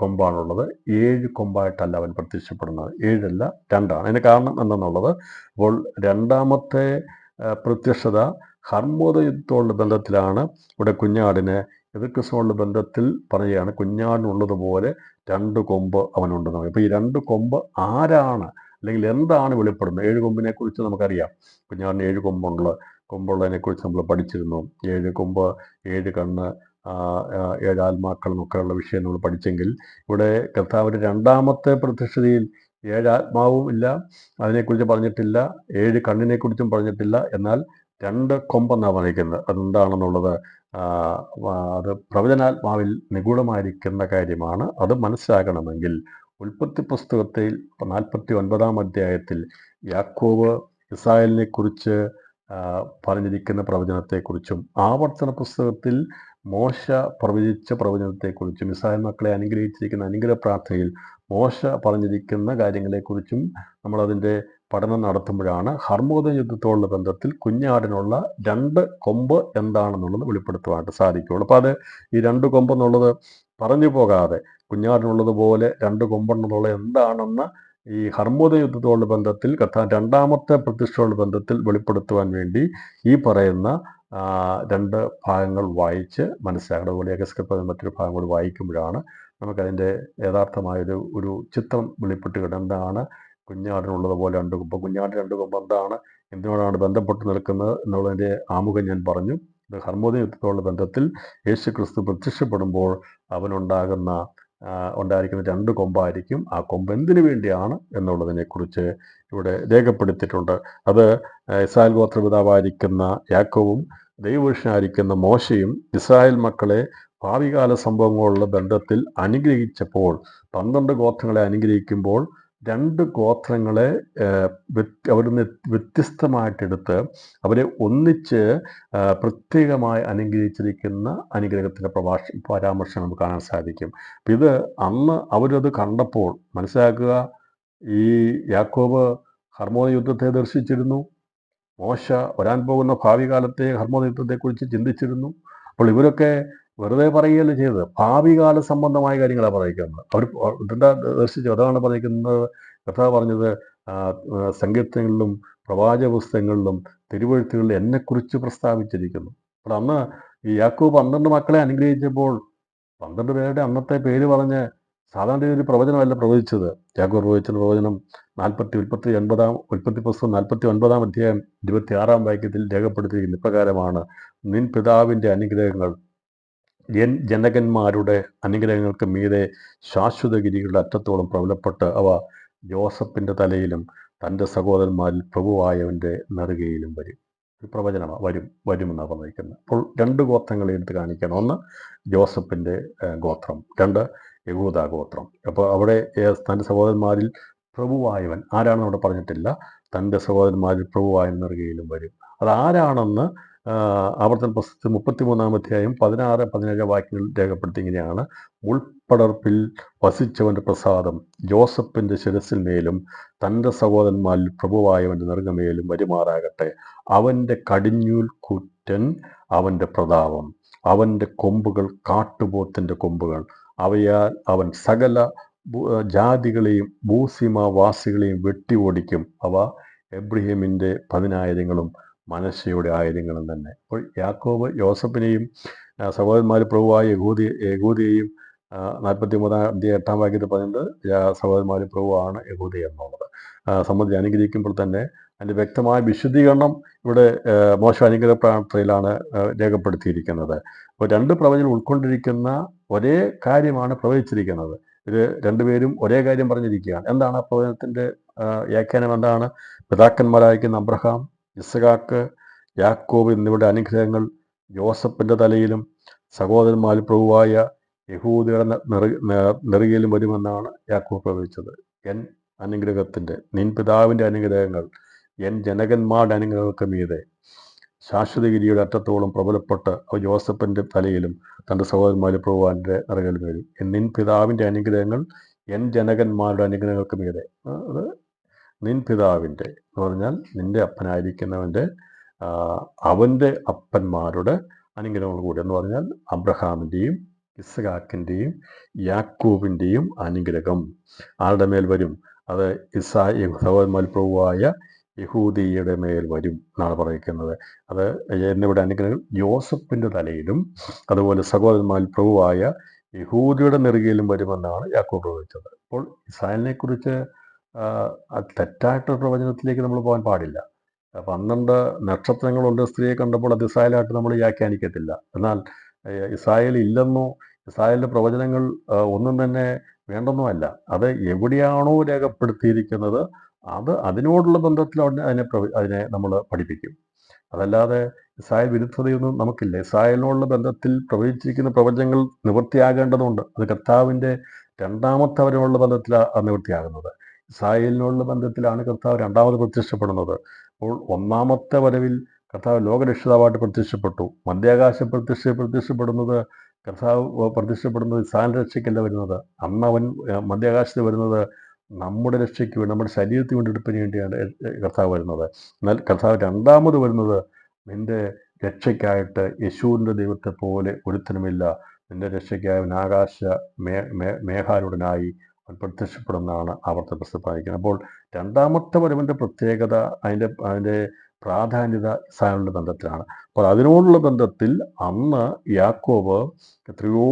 കൊമ്പാണുള്ളത്. 7 കൊമ്പായിട്ടല്ല അവൻ പ്രത്യക്ഷപ്പെടുന്നത്. 7 അല്ല 2 ആണ്. അതിന് കാരണം എന്തെന്നുള്ളത്, അപ്പോൾ രണ്ടാമത്തെ പ്രത്യക്ഷത ഹർമ്മോദയുദ്ധമുള്ള ബന്ധത്തിലാണ്. ഇവിടെ കുഞ്ഞാടിന് എതിർക്രിസ്തുവിനുള്ള ബന്ധത്തിൽ പറയുകയാണ് കുഞ്ഞാടിനുള്ളതുപോലെ 2 കൊമ്പ് അവനുണ്ടെന്ന്. അപ്പോൾ ഈ 2 കൊമ്പ് ആരാണ് അല്ലെങ്കിൽ എന്താണ് വെളിപ്പെടുന്നത്? 7 കൊമ്പിനെ കുറിച്ച് നമുക്കറിയാം. കുഞ്ഞാടിന് 7 കൊമ്പുള്ളതിനെക്കുറിച്ച് നമ്മൾ പഠിച്ചിരുന്നു. 7 കൊമ്പ്, 7 കണ്ണ്, 7 ആത്മാക്കൾ എന്നൊക്കെയുള്ള വിഷയം നമ്മൾ പഠിച്ചെങ്കിൽ ഇവിടെ കർത്താവിൻ്റെ രണ്ടാമത്തെ പ്രത്യക്ഷതയിൽ 7 ആത്മാവും ഇല്ല, അതിനെക്കുറിച്ച് പറഞ്ഞിട്ടില്ല. 7 കണ്ണിനെക്കുറിച്ചും പറഞ്ഞിട്ടില്ല. എന്നാൽ 2 കൊമ്പെന്നാണ് പറഞ്ഞിരിക്കുന്നത്. അതെന്താണെന്നുള്ളത് അത് പ്രവചനാത്മാവിൽ നിഗൂഢമായിരിക്കുന്ന കാര്യമാണ്. അത് മനസ്സിലാക്കണമെങ്കിൽ ഉൽപ്പത്തി പുസ്തകത്തിൽ 49-ാം അധ്യായത്തിൽ യാക്കോബ് ഇസ്രായേലിനെ കുറിച്ച് പറഞ്ഞിരിക്കുന്ന പ്രവചനത്തെക്കുറിച്ചും ആവർത്തന പുസ്തകത്തിൽ മോശ പ്രവചിച്ച പ്രവചനത്തെക്കുറിച്ചും ഇസ്രായേൽ മക്കളെ അനുഗ്രഹിച്ചിരിക്കുന്ന അനുഗ്രഹ പ്രാർത്ഥനയിൽ മോശ പറഞ്ഞിരിക്കുന്ന കാര്യങ്ങളെക്കുറിച്ചും നമ്മളതിൻ്റെ പഠനം നടത്തുമ്പോഴാണ് ഹർമ്മോദ യുദ്ധത്തോടുള്ള ബന്ധത്തിൽ കുഞ്ഞാടിനുള്ള 2 കൊമ്പ് എന്താണെന്നുള്ളത് വെളിപ്പെടുത്തുവാനായിട്ട് സാധിക്കുകയുള്ളൂ. അപ്പോൾ അത് ഈ 2 കൊമ്പ് എന്നുള്ളത് പറഞ്ഞു പോകാതെ കുഞ്ഞാടിനുള്ളതുപോലെ 2 കൊമ്പെന്നുള്ളത് എന്താണെന്ന് ഈ ഹർമ്മോദ യുദ്ധത്തോടുള്ള ബന്ധത്തിൽ രണ്ടാമത്തെ പ്രതിഷ്ഠയോടുള്ള ബന്ധത്തിൽ വെളിപ്പെടുത്തുവാൻ വേണ്ടി ഈ പറയുന്ന 2 ഭാഗങ്ങൾ വായിച്ച് മനസ്സിലാക്കണം. അതുപോലെ യഗസ്കേപ്പ് മറ്റൊരു ഭാഗം കൂടി വായിക്കുമ്പോഴാണ് നമുക്കതിൻ്റെ യഥാർത്ഥമായൊരു ചിത്രം വെളിപ്പെട്ട് കിട്ടും. എന്താണ് കുഞ്ഞാടിനുള്ളതുപോലെ 2 കൊമ്പ്? കുഞ്ഞാടിന് 2 കൊമ്പ് എന്താണ് എന്തിനോടാണ് ബന്ധപ്പെട്ട് നിൽക്കുന്നത് എന്നുള്ളതിൻ്റെ ആമുഖം ഞാൻ പറഞ്ഞു. ഇത് ഹർമോദയ യുദ്ധത്തോടുള്ള ബന്ധത്തിൽ യേശു ക്രിസ്തു പ്രത്യക്ഷപ്പെടുമ്പോൾ ഉണ്ടായിരിക്കുന്ന 2 കൊമ്പായിരിക്കും. ആ കൊമ്പ് എന്തിനു വേണ്ടിയാണ് എന്നുള്ളതിനെക്കുറിച്ച് ഇവിടെ രേഖപ്പെടുത്തിയിട്ടുണ്ട്. അത് ഇസ്രായേൽ ഗോത്രപിതാവായിരിക്കുന്ന യാക്കോബും ദൈവപുരുഷനായിരിക്കുന്ന മോശയും ഇസ്രായേൽ മക്കളെ ഭാവികാല സംഭവങ്ങളുള്ള ബന്ധത്തിൽ അനുഗ്രഹിച്ചപ്പോൾ, 12 ഗോത്രങ്ങളെ അനുഗ്രഹിക്കുമ്പോൾ 2 ഗോത്രങ്ങളെ അവിടുന്ന് വ്യത്യസ്തമായിട്ടെടുത്ത് അവരെ ഒന്നിച്ച് പ്രത്യേകമായി അനുഗ്രഹിച്ചിരിക്കുന്ന അനുഗ്രഹത്തിൻ്റെ പരാമർശം നമുക്ക് കാണാൻ സാധിക്കും. അപ്പം ഇത് അന്ന് അവരത് കണ്ടപ്പോൾ മനസ്സിലാക്കുക, ഈ യാക്കോബ് ഹർമോദയ യുദ്ധത്തെ ദർശിച്ചിരുന്നു, മോശ വരാൻ പോകുന്ന ഭാവി കാലത്തെ ഹർമോദയ യുദ്ധത്തെക്കുറിച്ച് ചിന്തിച്ചിരുന്നു. അപ്പോൾ ഇവരൊക്കെ വെറുതെ പറയുകയല്ല ചെയ്തത്, ഭാവികാല സംബന്ധമായ കാര്യങ്ങളാണ് പറയുന്നത്. അവർ എന്താ ദർശിച്ചത്? അതാണ് പറയുന്നത്. കർത്താവ് പറഞ്ഞത് സങ്കീർത്തനങ്ങളിലും പ്രവാചക പുസ്തകങ്ങളിലും തിരുവെഴുത്തുകളിലും എന്നെക്കുറിച്ച് പ്രസ്താവിച്ചിരിക്കുന്നു. അപ്പോൾ അന്ന് ഈ യാക്കോബ് 12 മക്കളെ അനുഗ്രഹിച്ചപ്പോൾ 12 പേരുടെ അന്നത്തെ പേര് പറഞ്ഞ് സാധാരണ ഒരു പ്രവചനമല്ല പ്രവചിച്ചത്. യാക്കോബ് പ്രവചിച്ച പ്രവചനം ഉൽപ്പത്തി പുസ്തകം 49 അധ്യായം 26 വാക്യത്തിൽ രേഖപ്പെടുത്തിയിരിക്കുന്ന ഇപ്രകാരമാണ്: നിൻ പിതാവിൻ്റെ അനുഗ്രഹങ്ങൾ ജനകന്മാരുടെ അനുഗ്രഹങ്ങൾക്ക് മീതെ ശാശ്വതഗിരികളുടെ അറ്റത്തോളം പ്രബലപ്പെട്ട് അവ ജോസഫിൻ്റെ തലയിലും തൻ്റെ സഹോദരന്മാരിൽ പ്രഭുവായവൻ്റെ നെറുകയിലും വരും. ഒരു പ്രവചനമാണ്, വരുമെന്നാണ് പറഞ്ഞിരിക്കുന്നത്. അപ്പോൾ 2 ഗോത്രങ്ങളെ എടുത്ത് കാണിക്കണം. ഒന്ന് ജോസഫിൻ്റെ ഗോത്രം, 2 യഹൂദാ ഗോത്രം. അപ്പോൾ അവിടെ തൻ്റെ സഹോദരന്മാരിൽ പ്രഭുവായവൻ ആരാണെന്ന് അവിടെ പറഞ്ഞിട്ടില്ല. തൻ്റെ സഹോദരന്മാരിൽ പ്രഭുവായവൻ നെറുകയിലും വരും. അതാരാണെന്ന് ആവർത്തന പുസ്തകത്തിൽ 33 അധ്യായം 16-17 വാക്യങ്ങൾ രേഖപ്പെടുത്തി ഇങ്ങനെയാണ്: ഉൾപ്പടർപ്പിൽ വസിച്ചവൻ്റെ പ്രസാദം ജോസഫിൻ്റെ ശിരസിന്മേലും തൻ്റെ സഹോദരന്മാരിൽ പ്രഭുവായവൻ്റെ നെറുകമേലും വരുമാറാകട്ടെ. അവൻ്റെ കടിഞ്ഞൂൽ കുറ്റൻ അവൻ്റെ പ്രതാപം, അവൻ്റെ കൊമ്പുകൾ കാട്ടുപോത്തിൻ്റെ കൊമ്പുകൾ. അവയാൽ അവൻ സകല ജാതികളെയും ഭൂസീമാവാസികളെയും വെട്ടി ഓടിക്കും. അവ എബ്രഹീമിൻ്റെ 10,000 മനശ്ശെയുടെ 1000 തന്നെ. അപ്പോൾ യാക്കോബ് യോസഫിനെയും സഹോദരന്മാർ പ്രഭുവായ യഹൂദിയെയും 43 അധ്യായം 8 വാക്യത്തിൽ പറയുന്നത് സഹോദരന്മാർ പ്രഭുവാണ് യഹൂദ എന്നുള്ളത് സംബന്ധിച്ച് അനുഗ്രഹിക്കുമ്പോൾ തന്നെ അതിൻ്റെ വ്യക്തമായ വിശദീകരണം ഇവിടെ മോശ അനുഗ്രഹ പ്രാർത്ഥനയിലാണ് രേഖപ്പെടുത്തിയിരിക്കുന്നത്. അപ്പോൾ 2 പ്രവചനം ഉൾക്കൊണ്ടിരിക്കുന്ന ഒരേ കാര്യമാണ് പ്രവചിച്ചിരിക്കുന്നത്. ഇത് 2 പേരും ഒരേ കാര്യം പറഞ്ഞിരിക്കുകയാണ്. എന്താണ് ആ പ്രവചനത്തിൻ്റെ വ്യാഖ്യാനം? എന്താണ്? പിതാക്കന്മാരായിരിക്കുന്ന അബ്രഹാം, ഇസ്ഹാക്ക്, യാക്കോബ് എന്നിവരുടെ അനുഗ്രഹങ്ങൾ ജോസഫിൻ്റെ തലയിലും സഹോദരന്മാരിൽ പ്രഭുവായ യഹൂദയുടെ നെറുകയിലും വരുമെന്നാണ് യാക്കോബ് പ്രവചിച്ചത്. നിൻ പിതാവിൻ്റെ അനുഗ്രഹങ്ങൾ ജനകന്മാരുടെ അനുഗ്രഹങ്ങൾക്ക് മീതെ ശാശ്വതഗിരിയുടെ അറ്റത്തോളം പ്രബലപ്പെട്ട് അവ ജോസഫിൻ്റെ തലയിലും തൻ്റെ സഹോദരന്മാരിൽ പ്രഭുവാൻ്റെ നെറുകയിലും വരും. നിൻ പിതാവിൻ്റെ അനുഗ്രഹങ്ങൾ ജനകന്മാരുടെ അനുഗ്രഹങ്ങൾക്ക് മീതെ. അത് നിൻ പിതാവിൻ്റെ എന്ന് പറഞ്ഞാൽ നിൻ്റെ അപ്പനായിരിക്കുന്നവൻ്റെ അവൻ്റെ അപ്പന്മാരുടെ അനുഗ്രഹങ്ങൾ കൂടി എന്ന് പറഞ്ഞാൽ അബ്രഹാമിൻ്റെയും ഇസ്ഹാക്കിൻ്റെയും യാക്കോബിൻ്റെയും അനുഗ്രഹം ആരുടെ മേൽ വരും? അത് സഹോദരന്മാരിൽ പ്രഭുവായ യഹൂദിയുടെ മേൽ വരും എന്നാണ് പറയുന്നത്. അത് എന്നിവിടെ അനുഗ്രഹങ്ങൾ ജോസഫിൻ്റെ തലയിലും അതുപോലെ സഹോദരന്മാരിൽ പ്രഭുവായ യഹൂദിയുടെ നെറുകയിലും വരുമെന്നാണ് യാക്കോബ് പ്രവചിച്ചത്. അപ്പോൾ ഇസ്രായേലിനെ കുറിച്ച് തെറ്റായിട്ടുള്ള പ്രവചനത്തിലേക്ക് നമ്മൾ പോകാൻ പാടില്ല. 12 നക്ഷത്രങ്ങളുണ്ട് സ്ത്രീയെ കണ്ടപ്പോൾ അത് ഇസ്രായേലായിട്ട് നമ്മൾ വ്യാഖ്യാനിക്കത്തില്ല. എന്നാൽ ഇസ്രായേൽ ഇല്ലെന്നോ ഇസ്രായേലിൻ്റെ പ്രവചനങ്ങൾ ഒന്നും തന്നെ വേണ്ടെന്നോ അല്ല. അത് എവിടെയാണോ രേഖപ്പെടുത്തിയിരിക്കുന്നത് അതിനോടുള്ള ബന്ധത്തിൽ അതിനെ നമ്മൾ പഠിപ്പിക്കും. അതല്ലാതെ ഇസ്രായേൽ വിരുദ്ധതയൊന്നും നമുക്കില്ല. ഇസ്രായേലിനോടുള്ള ബന്ധത്തിൽ പ്രവചിച്ചിരിക്കുന്ന പ്രവചനങ്ങൾ നിവൃത്തിയാകേണ്ടതുണ്ട്. അത് കർത്താവിൻ്റെ 2ാമത്തെ വരവുള്ള ബന്ധത്തിലാണ് നിവൃത്തിയാകുന്നത്. ഇസ്രായേലിനോടുള്ള ബന്ധത്തിലാണ് കർത്താവ് 2ാമത് പ്രത്യക്ഷപ്പെടുന്നത്. അപ്പോൾ 1ാമത്തെ വരവിൽ കർത്താവ് ലോകരക്ഷിതാവായിട്ട് പ്രത്യക്ഷപ്പെട്ടു. മധ്യാകാശ പ്രത്യക്ഷപ്പെടുന്നത് കർത്താവ് പ്രത്യക്ഷപ്പെടുന്നത് ഇസ്രായേലിൻ്റെ രക്ഷയ്ക്കല്ല വരുന്നത്. അന്ന് അവൻ മധ്യാകാശത്ത് വരുന്നത് നമ്മുടെ രക്ഷയ്ക്ക് വേണ്ടി, നമ്മുടെ ശരീരത്തിന് വീണ്ടെടുപ്പിന് വേണ്ടിയാണ് കർത്താവ് വരുന്നത്. എന്നാൽ കർത്താവ് 2ാമത് വരുന്നത് നിൻ്റെ രക്ഷയ്ക്കായിട്ട് യേശുവിൻ്റെ ദൈവത്തെ പോലെ ഒരുത്തനുമില്ല, നിൻ്റെ രക്ഷയ്ക്കായവൻ ആകാശ മേഘാരൂഢനായി അവൻ പ്രത്യക്ഷപ്പെടുന്നതാണ് ആവർത്തന പുസ്തകം. അപ്പോൾ 2ാമത്തെ വരവിൻ്റെ പ്രത്യേകത, അതിൻ്റെ പ്രാധാന്യത ഇസ്രായേലിൻ്റെ ബന്ധത്തിലാണ്. അപ്പോൾ അതിനോടുള്ള ബന്ധത്തിൽ അന്ന് യാക്കോബ് എത്രയോ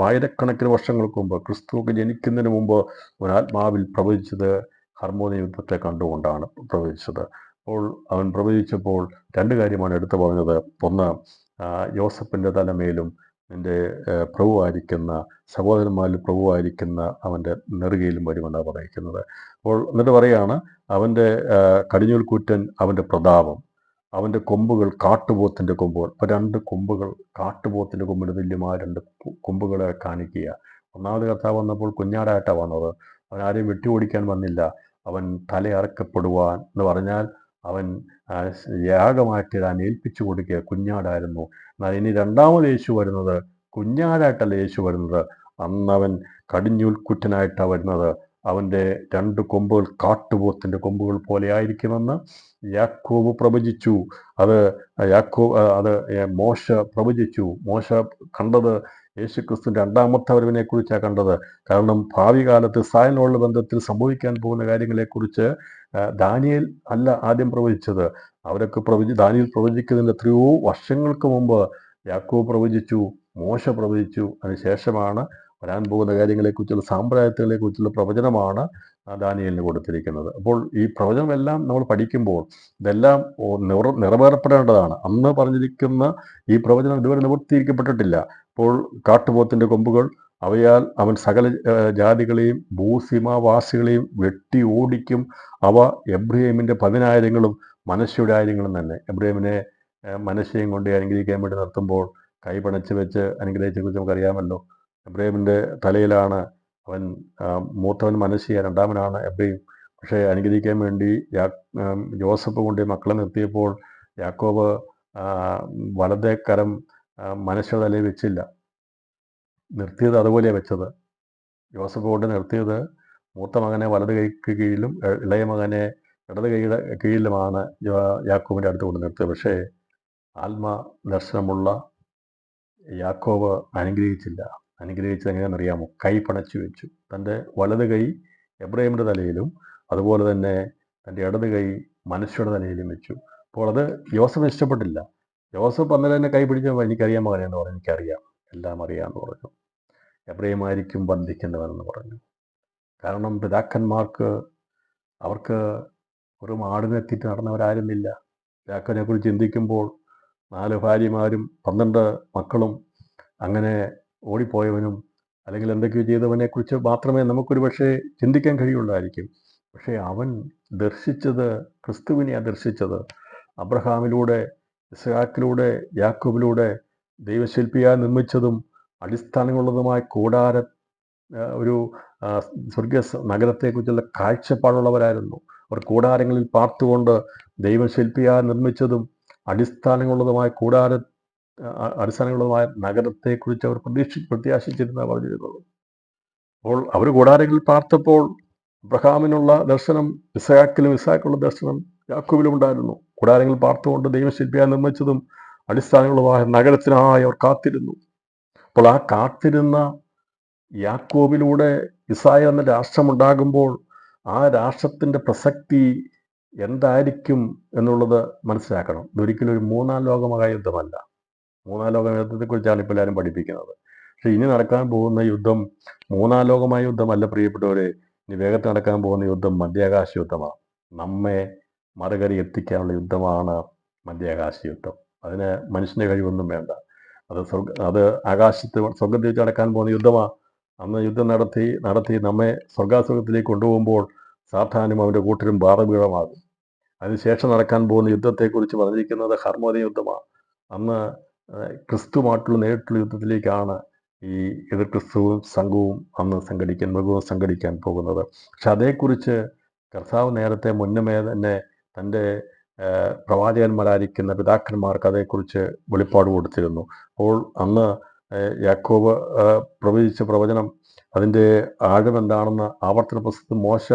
ആയിരക്കണക്കിന് വർഷങ്ങൾക്ക് മുമ്പ് ക്രിസ്തുവൊക്കെ ജനിക്കുന്നതിന് മുമ്പ് ആത്മാവിൽ പ്രവചിച്ചത് ഹർമോദയ യുദ്ധത്തെ കണ്ടുകൊണ്ടാണ് പ്രവചിച്ചത്. അപ്പോൾ അവൻ പ്രവചിച്ചപ്പോൾ രണ്ട് കാര്യമാണ് എടുത്തു പറഞ്ഞത്. ഒന്ന്, യോസഫിൻ്റെ തലമേലും നിൻ്റെ പ്രഭുവായിരിക്കുന്ന സഹോദരന്മാരിൽ പ്രഭുവായിരിക്കുന്ന അവൻ്റെ നെറുകയിലും വരുമെന്നാണ് പറയുന്നത്. അപ്പോൾ എന്നിട്ട് പറയാണ്, അവൻ്റെ കടിഞ്ഞൂൽ കൂറ്റൻ അവൻ്റെ പ്രതാപം, അവൻ്റെ കൊമ്പുകൾ കാട്ടുപോത്തിൻ്റെ കൊമ്പുകൾ. അപ്പോൾ രണ്ട് കൊമ്പുകൾ, കാട്ടുപോത്തിൻ്റെ കൊമ്പിന് തുല്യമായ രണ്ട് കൊമ്പുകളെ കാണിക്കുക. ഒന്നാമത് കർത്താവ് വന്നപ്പോൾ കുഞ്ഞാടായിട്ടാണ് വന്നത്. അവൻ ആരെയും വെട്ടി ഓടിക്കാൻ വന്നില്ല. അവൻ തലയറക്കപ്പെടുവാൻ എന്ന് പറഞ്ഞാൽ അവൻ യാഗമായിട്ടിടാൻ ഏൽപ്പിച്ചു കൊടുക്കുക കുഞ്ഞാടായിരുന്നു. എന്നാൽ ഇനി രണ്ടാമത് യേശു വരുന്നത് കുഞ്ഞാടായിട്ടല്ല യേശു വരുന്നത്. അന്നവൻ കടിഞ്ഞൂൽ കുറ്റനായിട്ടാണ് വരുന്നത്. അവൻ്റെ രണ്ട് കൊമ്പുകൾ കാട്ടുപോത്തിൻ്റെ കൊമ്പുകൾ പോലെ ആയിരിക്കുമെന്ന് യാക്കോബ് പ്രവചിച്ചു. അത് മോശ പ്രവചിച്ചു. മോശ കണ്ടത് യേശുക്രിസ്തുവിൻ്റെ രണ്ടാമത്തെ വരവിനെ കുറിച്ചാണ് കണ്ടത്. കാരണം ഭാവി കാലത്ത് ഇസ്രായേലിനോടുള്ള ബന്ധത്തിൽ സംഭവിക്കാൻ പോകുന്ന കാര്യങ്ങളെക്കുറിച്ച് ദാനിയേൽ അല്ല ആദ്യം പ്രവചിച്ചത്. ദാനിയേൽ പ്രവചിക്കുന്നതിന് എത്രയോ വർഷങ്ങൾക്ക് മുമ്പ് യാക്കോബ് പ്രവചിച്ചു, മോശ പ്രവചിച്ചു. അതിനുശേഷമാണ് വരാൻ പോകുന്ന കാര്യങ്ങളെക്കുറിച്ചുള്ള സാമ്പ്രദായത്തെക്കുറിച്ചുള്ള പ്രവചനമാണ് ദാനിയേലിന് കൊടുത്തിരിക്കുന്നത്. അപ്പോൾ ഈ പ്രവചനമെല്ലാം നമ്മൾ പഠിക്കുമ്പോൾ ഇതെല്ലാം നിറവേറപ്പെടേണ്ടതാണ്. അന്ന് പറഞ്ഞിരിക്കുന്ന ഈ പ്രവചനം ഇതുവരെ നിവർത്തിയിരിക്കപ്പെട്ടിട്ടില്ല. അപ്പോൾ കാട്ടുപോത്തിൻ്റെ കൊമ്പുകൾ, അവയാൽ അവൻ സകല ജാതികളെയും ഭൂസീമാവാസികളെയും വെട്ടി ഓടിക്കും. അവ എബ്രഹീമിൻ്റെ 10,000 മനശ്ശയുടെ 1000 തന്നെ. എബ്രഹീമിനെ മനശ്ശയും കൊണ്ട് അനുഗ്രഹിക്കാൻ വേണ്ടി നിർത്തുമ്പോൾ കൈ പണച്ച് വെച്ച് അനുഗ്രഹിച്ചെക്കുറിച്ച് നമുക്കറിയാമല്ലോ. എബ്രഹീമിൻ്റെ തലയിലാണ് അവൻ, മൂത്തവൻ മനശ്ശിയ, രണ്ടാമനാണ് എബ്രഹീം. പക്ഷേ അനുഗ്രഹിക്കാൻ വേണ്ടി ജോസഫ് കൊണ്ട് മക്കളെ നിർത്തിയപ്പോൾ യാക്കോബ് വലതേ കരം മനശ്ശയുടെ തലയിൽ വെച്ചില്ല. നിർത്തിയത് അതുപോലെയാണ് വെച്ചത്. ജോസഫ് കൊണ്ട് നിർത്തിയത് മൂത്ത മകനെ വലത് കൈക്ക് കീഴിലും ഇളയ മകനെ ഇടത് കൈയുടെ കീഴിലുമാണ് യാക്കോബിൻ്റെ അടുത്ത് കൊണ്ട് നിർത്തിയത്. പക്ഷേ ആത്മദർശനമുള്ള യാക്കോബ് അനുഗ്രഹിച്ചില്ല. അനുഗ്രഹിച്ചത് എങ്ങനെയാണെന്നറിയാമോ? കൈ പണച്ചു വെച്ചു. തൻ്റെ വലത് കൈ എബ്രഹീമിൻ്റെ തലയിലും അതുപോലെ തന്നെ തൻ്റെ ഇടത് കൈ മനശ്ശയുടെ തലയിലും വെച്ചു. അപ്പോൾ അത് യോസഫ് ഇഷ്ടപ്പെട്ടില്ല. യോസഫ് അന്നേരം തന്നെ കൈ പിടിച്ചപ്പോൾ എനിക്കറിയാൻ മകനെന്ന് പറഞ്ഞു. എനിക്കറിയാം, എല്ലാം അറിയാമെന്ന് പറഞ്ഞു. എബ്രഹീമായിരിക്കും ബന്ധിക്കുന്നവനെന്ന് പറഞ്ഞു. കാരണം പിതാക്കന്മാർക്ക് അവർക്ക് വെറും ആടിനെത്തിയിട്ട് നടന്നവരായിരുന്നില്ല. യാക്കോബിനെക്കുറിച്ച് ചിന്തിക്കുമ്പോൾ 4 ഭാര്യമാരും 12 മക്കളും അങ്ങനെ ഓടിപ്പോയവനും അല്ലെങ്കിൽ എന്തൊക്കെയോ ചെയ്തവനെക്കുറിച്ച് മാത്രമേ നമുക്കൊരു പക്ഷേ ചിന്തിക്കാൻ കഴിയുള്ളായിരിക്കും. പക്ഷേ അവൻ ദർശിച്ചത് ക്രിസ്തുവിനെയാണ് ദർശിച്ചത്. അബ്രഹാമിലൂടെ, ഇസ്ഹാക്കിലൂടെ, യാക്കോബിലൂടെ ദൈവശില്പിയായി നിർമ്മിച്ചതും അടിസ്ഥാനങ്ങളുള്ളതുമായ ഒരു സ്വർഗീയ നഗരത്തെക്കുറിച്ചുള്ള കാഴ്ചപ്പാടുള്ളവരായിരുന്നു. അവർ കൂടാരങ്ങളിൽ പാർത്തുകൊണ്ട് ദൈവശില്പിയായി നിർമ്മിച്ചതും അടിസ്ഥാനങ്ങളുള്ളതുമായ നഗരത്തെക്കുറിച്ച് അവർ പ്രത്യാശിച്ചിരുന്നാണ് പറഞ്ഞിരുന്നത്. അപ്പോൾ അവർ കൂടാരങ്ങളിൽ പാർത്തപ്പോൾ അബ്രഹാമിനുള്ള ദർശനം ഇസ്ഹാക്കിലും, ഇസ്ഹാക്കുള്ള ദർശനം യാക്കോബിലും ഉണ്ടായിരുന്നു. കൂടാരങ്ങളിൽ പാർത്തുകൊണ്ട് ദൈവശില്പിയായി നിർമ്മിച്ചതും അടിസ്ഥാനങ്ങളുള്ളതുമായ നഗരത്തിനായി അവർ കാത്തിരുന്നു. അപ്പോൾ ആ കാത്തിരുന്ന യാക്കോബിലൂടെ ഇസ്രായേൽ എന്ന രാഷ്ട്രമുണ്ടാകുമ്പോൾ ആ രാഷ്ട്രത്തിൻ്റെ പ്രസക്തി എന്തായിരിക്കും എന്നുള്ളത് മനസ്സിലാക്കണം. ഇതൊരിക്കലും ഒരു 3-ാം ലോകമായ യുദ്ധമല്ല. 3-ാം ലോക യുദ്ധത്തെക്കുറിച്ചാണ് ഇപ്പോൾ എല്ലാവരും പഠിപ്പിക്കുന്നത്. പക്ഷെ ഇനി നടക്കാൻ പോകുന്ന യുദ്ധം 3-ാം ലോകമായ യുദ്ധമല്ല പ്രിയപ്പെട്ടവരെ. ഇനി വേഗത്തിൽ നടക്കാൻ പോകുന്ന യുദ്ധം മധ്യാകാശ യുദ്ധമാണ്. നമ്മെ മറുകരി എത്തിക്കാനുള്ള യുദ്ധമാണ് മധ്യാകാശ യുദ്ധം. അതിന് മനുഷ്യൻ്റെ കഴിവൊന്നും വേണ്ട. അത് സ്വർഗത്തിൽ വെച്ച് നടക്കാൻ പോകുന്ന യുദ്ധമാണ്. അന്ന് യുദ്ധം നടത്തി നമ്മെ സ്വർഗാസുഖത്തിലേക്ക് കൊണ്ടുപോകുമ്പോൾ സാത്താനും അവൻ്റെ കൂട്ടരും ബാധപീഠമാകും. അതിനുശേഷം നടക്കാൻ പോകുന്ന യുദ്ധത്തെക്കുറിച്ച് പറഞ്ഞിരിക്കുന്നത് ഹർമോദയ യുദ്ധമാണ്. അന്ന് ക്രിസ്തുമായിട്ടുള്ള നേരിട്ടുള്ള യുദ്ധത്തിലേക്കാണ് ഈ എതിർ ക്രിസ്തുവും സംഘവും അന്ന് മൃഗവും സംഘടിക്കാൻ പോകുന്നത്. പക്ഷെ അതേക്കുറിച്ച് കർത്താവ് നേരത്തെ മുന്നമേ തന്നെ തൻ്റെ പ്രവാചകന്മാരായിരിക്കുന്ന പിതാക്കന്മാർക്ക് അതേക്കുറിച്ച് വെളിപ്പാട് കൊടുത്തിരുന്നു. അപ്പോൾ അന്ന് യാക്കോബ് പ്രവചിച്ച പ്രവചനം, അതിൻ്റെ ആഴം എന്താണെന്ന് ആവർത്തന പുസ്തകത്തിൽ മോശ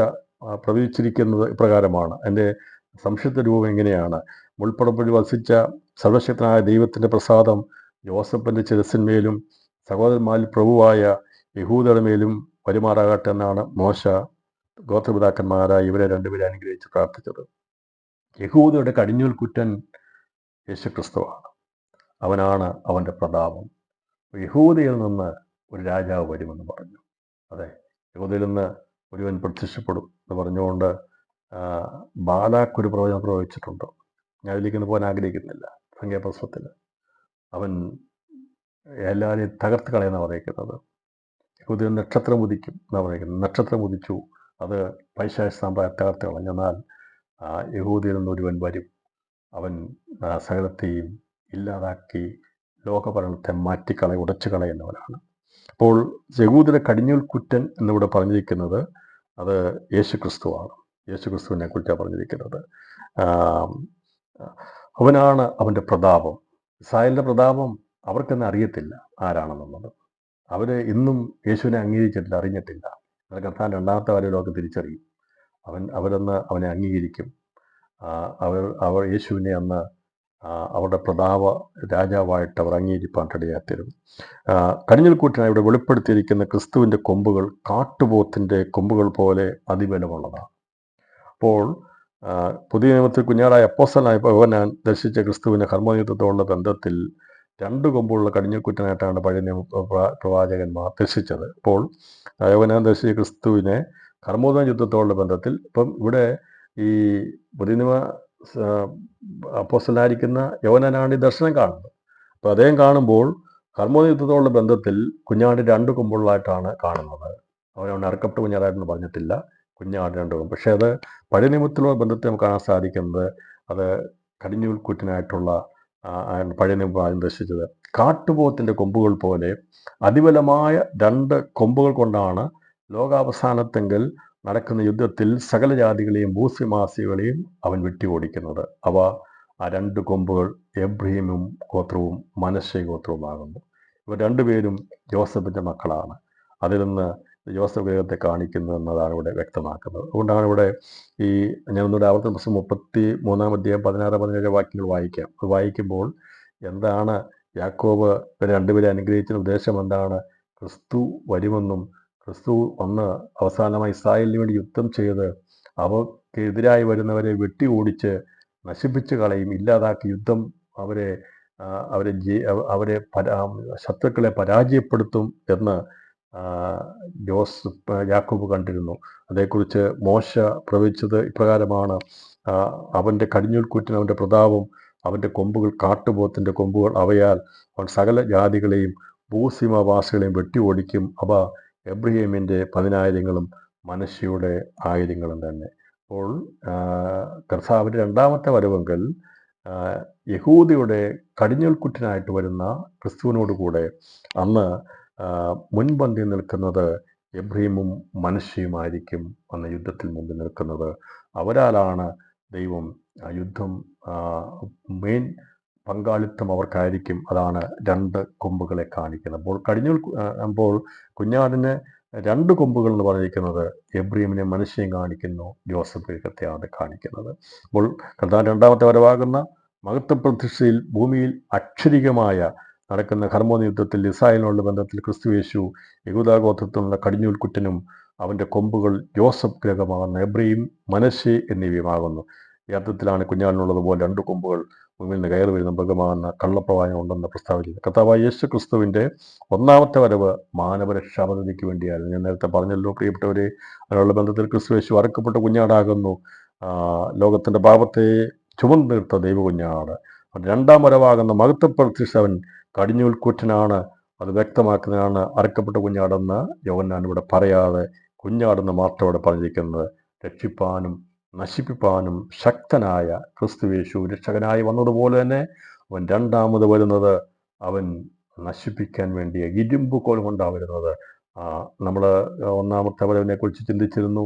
പ്രവചിച്ചിരിക്കുന്നത് ഇപ്രകാരമാണ്. അതിൻ്റെ സംക്ഷിപ്ത രൂപം എങ്ങനെയാണ്? മുൾപ്പടപ്പിൽ വസിച്ച സർവശക്തനായ ദൈവത്തിൻ്റെ പ്രസാദം യോസഫിൻ്റെ ശിരസിന്മേലും സഹോദരന്മാരിൽ പ്രഭുവായ യഹൂദയുടെ മേലും വരുമാറാകട്ടെ എന്നാണ് മോശ ഗോത്രപിതാക്കന്മാരായ ഇവരെ രണ്ടുപേരെ അനുഗ്രഹിച്ച് പ്രാർത്ഥിച്ചത്. യഹൂദയുടെ കടിഞ്ഞൂൽ കുറ്റൻ യേശുക്രിസ്തുവാണ്. അവനാണ് അവൻ്റെ പ്രതാപം. യഹൂദയിൽ നിന്ന് ഒരു രാജാവ് വരുമെന്ന് പറഞ്ഞു. അതെ, യഹൂദയിൽ നിന്ന് ഒരുവൻ പ്രത്യക്ഷപ്പെടും എന്ന് പറഞ്ഞുകൊണ്ട് ബാലാക്ക് ഒരു പ്രവചനം പ്രവചിച്ചിട്ടുണ്ട്. ഞാൻ അതിലേക്കൊന്നും പോകാൻ ആഗ്രഹിക്കുന്നില്ല. സംഖ്യാപുസ്തകത്തിൽ അവൻ എല്ലാവരെയും തകർത്ത് കളയുന്ന പറയുന്നത്. യഹൂദ നക്ഷത്രം ഉദിക്കും എന്നാണ് പറയുന്നത്. നക്ഷത്രം ഉദിച്ചു, അത് പൈശാചിക സാമ്രാജ്യം തകർത്ത് കളഞ്ഞു. എന്നാൽ യഹൂദിയിൽ നിന്നൊരുവൻ വരും, അവൻ സകലത്തെയും ഇല്ലാതാക്കി ലോകഭരണത്തെ ഉടച്ചു കളയുന്നവനാണ്. അപ്പോൾ യഹൂദരുടെ കടിഞ്ഞൂൽ കുറ്റൻ എന്നിവിടെ പറഞ്ഞിരിക്കുന്നത് അത് യേശുക്രിസ്തുവാണ്. യേശുക്രിസ്തുവിനെ കുറിച്ചാണ് പറഞ്ഞിരിക്കുന്നത്. അവനാണ് അവൻ്റെ പ്രതാപം. ഇസ്രായേലിൻ്റെ പ്രതാപം അവർക്കെന്നെ അറിയത്തില്ല ആരാണെന്നുള്ളത്. അവർ ഇന്നും യേശുവിനെ അംഗീകരിച്ചിട്ടില്ല, അറിഞ്ഞിട്ടില്ല. എന്നാൽ കർത്താൻ രണ്ടാമത്തെ വരവിലൊക്കെ തിരിച്ചറിയും. അവരന്ന് അവനെ അംഗീകരിക്കും. അവർ യേശുവിനെ അന്ന് അവരുടെ പ്രതാപ രാജാവായിട്ട് അവർ അംഗീകരിപ്പാനിടയായിത്തീരും. കടിഞ്ഞൂൽ കൂറ്റനായി ഇവിടെ വെളിപ്പെടുത്തിയിരിക്കുന്ന ക്രിസ്തുവിൻ്റെ കൊമ്പുകൾ കാട്ടുപോത്തിൻ്റെ കൊമ്പുകൾ പോലെ അതിബലമുള്ളതാണ്. അപ്പോൾ പുതിയ നിയമത്തിൽ കുഞ്ഞാടായ അപ്പോസ്തലനായ യോഹന്നാൻ ദർശിച്ച ക്രിസ്തുവിൻ്റെ കർമ്മയുദ്ധത്തോടുള്ള ബന്ധത്തിൽ 2 കൊമ്പുള്ള കടിഞ്ഞൂൽ കൂറ്റനായിട്ടാണ് പഴയ നിയമ പ്രവാചകന്മാർ ദർശിച്ചത്. അപ്പോൾ യോഹന്നാൻ ദർശിച്ച ക്രിസ്തുവിനെ കർമ്മോദന യുദ്ധത്തോടുള്ള ബന്ധത്തിൽ ഇപ്പം ഇവിടെ ഈ പുതിയ നിയമ അപ്പോസ്തലനായിരിക്കുന്ന യോഹന്നാനാണ് ഈ ദർശനം കാണുന്നത്. അപ്പോൾ അദ്ദേഹം കാണുമ്പോൾ കർമ്മോദന യുദ്ധത്തോടുള്ള ബന്ധത്തിൽ കുഞ്ഞാട് 2 കൊമ്പുകളായിട്ടാണ് കാണുന്നത്. അവനവൻ അറക്കപ്പെട്ട കുഞ്ഞാടായിട്ടൊന്നും പറഞ്ഞിട്ടില്ല, കുഞ്ഞാട് 2 കൊമ്പ്. പക്ഷേ അത് പഴയ നിയമത്തിലുള്ള ബന്ധത്തിൽ നമുക്ക് കാണാൻ സാധിക്കുന്നത് അത് കടിഞ്ഞൂൽ കൂറ്റനായിട്ടുള്ള പഴയ നിയമം ആദ്യം ദർശിച്ചത് കാട്ടുപോത്തിൻ്റെ കൊമ്പുകൾ പോലെ അതിബലമായ 2 കൊമ്പുകൾ കൊണ്ടാണ് ലോകാവസാനത്തെങ്കിൽ നടക്കുന്ന യുദ്ധത്തിൽ സകല ജാതികളെയും ഭൂസിമാസികളെയും അവൻ വെട്ടിയോടിക്കുന്നത്. അവ ആ 2 കൊമ്പുകൾ എബ്രഹീമും ഗോത്രവും മനശ്ശെ ഗോത്രവുമാകുന്നു. ഇവർ 2 പേരും ജോസഫിൻ്റെ മക്കളാണ്. അതിൽ നിന്ന് ജോസഫ് ഗ്രഹത്തെ കാണിക്കുന്നു എന്നതാണ് ഇവിടെ വ്യക്തമാക്കുന്നത്. അതുകൊണ്ടാണ് ഇവിടെ ഈ ഞാൻ ഒന്നുകൂടെ ആവർത്തന പുസ്തകം 33-ാം അധ്യായം 16-17 വാക്യങ്ങൾ വായിക്കാം. അത് വായിക്കുമ്പോൾ എന്താണ് യാക്കോബ് ഇവരെ 2 പേരെ അനുഗ്രഹിച്ച ഉദ്ദേശം എന്താണ്? ക്രിസ്തു വരുമെന്നും ക്രിസ്തു വന്ന് അവസാനമായി ഇസ്രായേലിന് വേണ്ടി യുദ്ധം ചെയ്ത് അവർക്കെതിരായി വരുന്നവരെ വെട്ടി ഓടിച്ച് നശിപ്പിച്ച് കളയും, ഇല്ലാതാക്കി യുദ്ധം അവരെ ശത്രുക്കളെ പരാജയപ്പെടുത്തും എന്ന് യാക്കോബ് കണ്ടിരുന്നു. അതേക്കുറിച്ച് മോശ പ്രവചിച്ചത് ഇപ്രകാരമാണ്: അവൻ്റെ കടിഞ്ഞൂൽ കൂറ്റൻ അവൻ്റെ പ്രതാപം, അവൻ്റെ കൊമ്പുകൾ കാട്ടുപോത്തിൻ്റെ കൊമ്പുകൾ, അവയാൽ അവൻ സകല ജാതികളെയും ഭൂസീമാവാസികളെയും വെട്ടി ഓടിക്കും. അവ എബ്രഹീമിൻ്റെ 10,000-ങ്ങളും മനശ്ശെയുടെ 1,000-ങ്ങളും തന്നെ. അപ്പോൾ കർത്താവിൻ്റെ രണ്ടാമത്തെ വരവെങ്കിൽ യഹൂദിയുടെ കടിഞ്ഞൂൽ കുറ്റനായിട്ട് വരുന്ന ക്രിസ്തുവിനോടുകൂടെ അന്ന് മുൻപന്തി നിൽക്കുന്നത് എബ്രഹീമും മനശ്ശെയുമായിരിക്കും. അന്ന് യുദ്ധത്തിൽ മുമ്പിൽ നിൽക്കുന്നത് അവരാലാണ്. ദൈവം യുദ്ധം മെയിൻ പങ്കാളിത്തം അവർക്കായിരിക്കും. അതാണ് 2 കൊമ്പുകളെ കാണിക്കുന്നത്. അപ്പോൾ കുഞ്ഞാടിന് 2 കൊമ്പുകൾ എന്ന് പറഞ്ഞിരിക്കുന്നത് എബ്രഹീമിനെ മനശ്ശെയും കാണിക്കുന്നു, ജോസഫ് ഗ്രഹത്തെയാണ് കാണിക്കുന്നത്. അപ്പോൾ കർത്താവിൻ്റെ രണ്ടാമത്തെ വരവാകുന്ന മഹത്വ പ്രതിഷ്ഠയിൽ ഭൂമിയിൽ അക്ഷരികമായ നടക്കുന്ന കർമ്മോദന യുദ്ധത്തിൽ ഇസ്രായേലിനുള്ള ബന്ധത്തിൽ ക്രിസ്തുയേശു യഹൂദാഗോത്രത്തിലുള്ള കടിഞ്ഞൂൽ കുറ്റനും അവൻ്റെ കൊമ്പുകൾ ജോസഫ് ഗ്രഹമാകുന്ന എബ്രഹീം, മനശ്ശെ എന്നിവയുമാകുന്നു. ഈ അർത്ഥത്തിലാണ് കുഞ്ഞാടിനുള്ളതുപോലെ 2 കൊമ്പുകൾ ഭൂമിയിൽ നിന്ന് കയറി വരുന്ന മൃഗമാകുന്ന കള്ളപ്രവാചകം ഉണ്ടെന്ന് പ്രസ്താവിച്ചത്. കർത്താവായ യേശു ക്രിസ്തുവിൻ്റെ 1ാമത്തെ വരവ് മാനവരക്ഷാ പദ്ധതിക്ക് വേണ്ടിയായിരുന്നു. ഞാൻ നേരത്തെ പറഞ്ഞല്ലോ പ്രിയപ്പെട്ടവരെ, അതിനുള്ള ബന്ധത്തിൽ ക്രിസ്തുയേശു അറക്കപ്പെട്ട കുഞ്ഞാടാകുന്നു. ലോകത്തിൻ്റെ പാപത്തെ ചുമന്നു തീർത്ത ദൈവ കുഞ്ഞാട്. 2ാം വരവാകുന്ന മഹത്വ പ്രതിഷ്ഠ അവൻ കടിഞ്ഞൂൽ കൂറ്റനാണ്. അത് വ്യക്തമാക്കുന്നതാണ് അറക്കപ്പെട്ട കുഞ്ഞാടെന്ന് യോഹന്നാൻ ഇവിടെ പറയാതെ കുഞ്ഞാടെന്ന് മാത്രം ഇവിടെ പറഞ്ഞിരിക്കുന്നത്. രക്ഷിപ്പാനും നശിപ്പിപ്പാനും ശക്തനായ ക്രിസ്തുയേശു രക്ഷകനായി വന്നതുപോലെ തന്നെ അവൻ 2ാമത് വരുന്നത് അവൻ നശിപ്പിക്കാൻ വേണ്ടിയ ഇരുമ്പ് കോൽ കൊണ്ടാണ് വരുന്നത്. നമ്മൾ 1ാമത്തെ വരവിനെ കുറിച്ച് ചിന്തിച്ചിരുന്നു.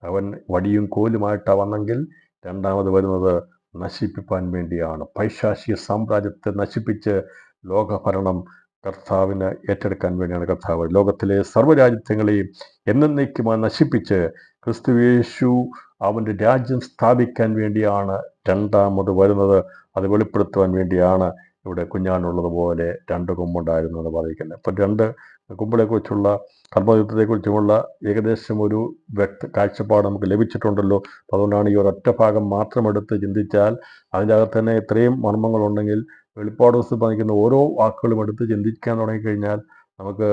അവൻ വടിയും കോലുമായിട്ടാണ് വന്നെങ്കിൽ 2ാമത് വരുന്നത് നശിപ്പിപ്പാൻ വേണ്ടിയാണ്. പൈശാചിക സാമ്രാജ്യത്തെ നശിപ്പിച്ച് ലോകഭരണം കർത്താവിന് ഏറ്റെടുക്കാൻ വേണ്ടിയാണ് കർത്താവ് ലോകത്തിലെ സർവ്വരാജ്യത്വങ്ങളെയും എന്നേക്കുമായി നശിപ്പിച്ച് ക്രിസ്തുയേശു അവൻ്റെ രാജ്യം സ്ഥാപിക്കാൻ വേണ്ടിയാണ് 2ാമത് വരുന്നത്. അത് വെളിപ്പെടുത്തുവാൻ വേണ്ടിയാണ് ഇവിടെ കുഞ്ഞാനുള്ളതുപോലെ 2 കൊമ്പുണ്ടായിരുന്നു എന്ന് പറയുന്നത്. അപ്പം 2 കൊമ്പുകളെക്കുറിച്ചുള്ള കർമ്മയുദ്ധത്തെക്കുറിച്ചുമുള്ള ഏകദേശം ഒരു കാഴ്ചപ്പാട് നമുക്ക് ലഭിച്ചിട്ടുണ്ടല്ലോ. അപ്പം അതുകൊണ്ടാണ് ഈ ഒരൊറ്റ ഭാഗം മാത്രം എടുത്ത് ചിന്തിച്ചാൽ അതിൻ്റെ അകത്ത് തന്നെ ഇത്രയും മർമ്മങ്ങളുണ്ടെങ്കിൽ വെളിപ്പാട് പുസ്തകം പഠിക്കുന്ന ഓരോ വാക്കുകളും എടുത്ത് ചിന്തിക്കാൻ തുടങ്ങിക്കഴിഞ്ഞാൽ നമുക്ക്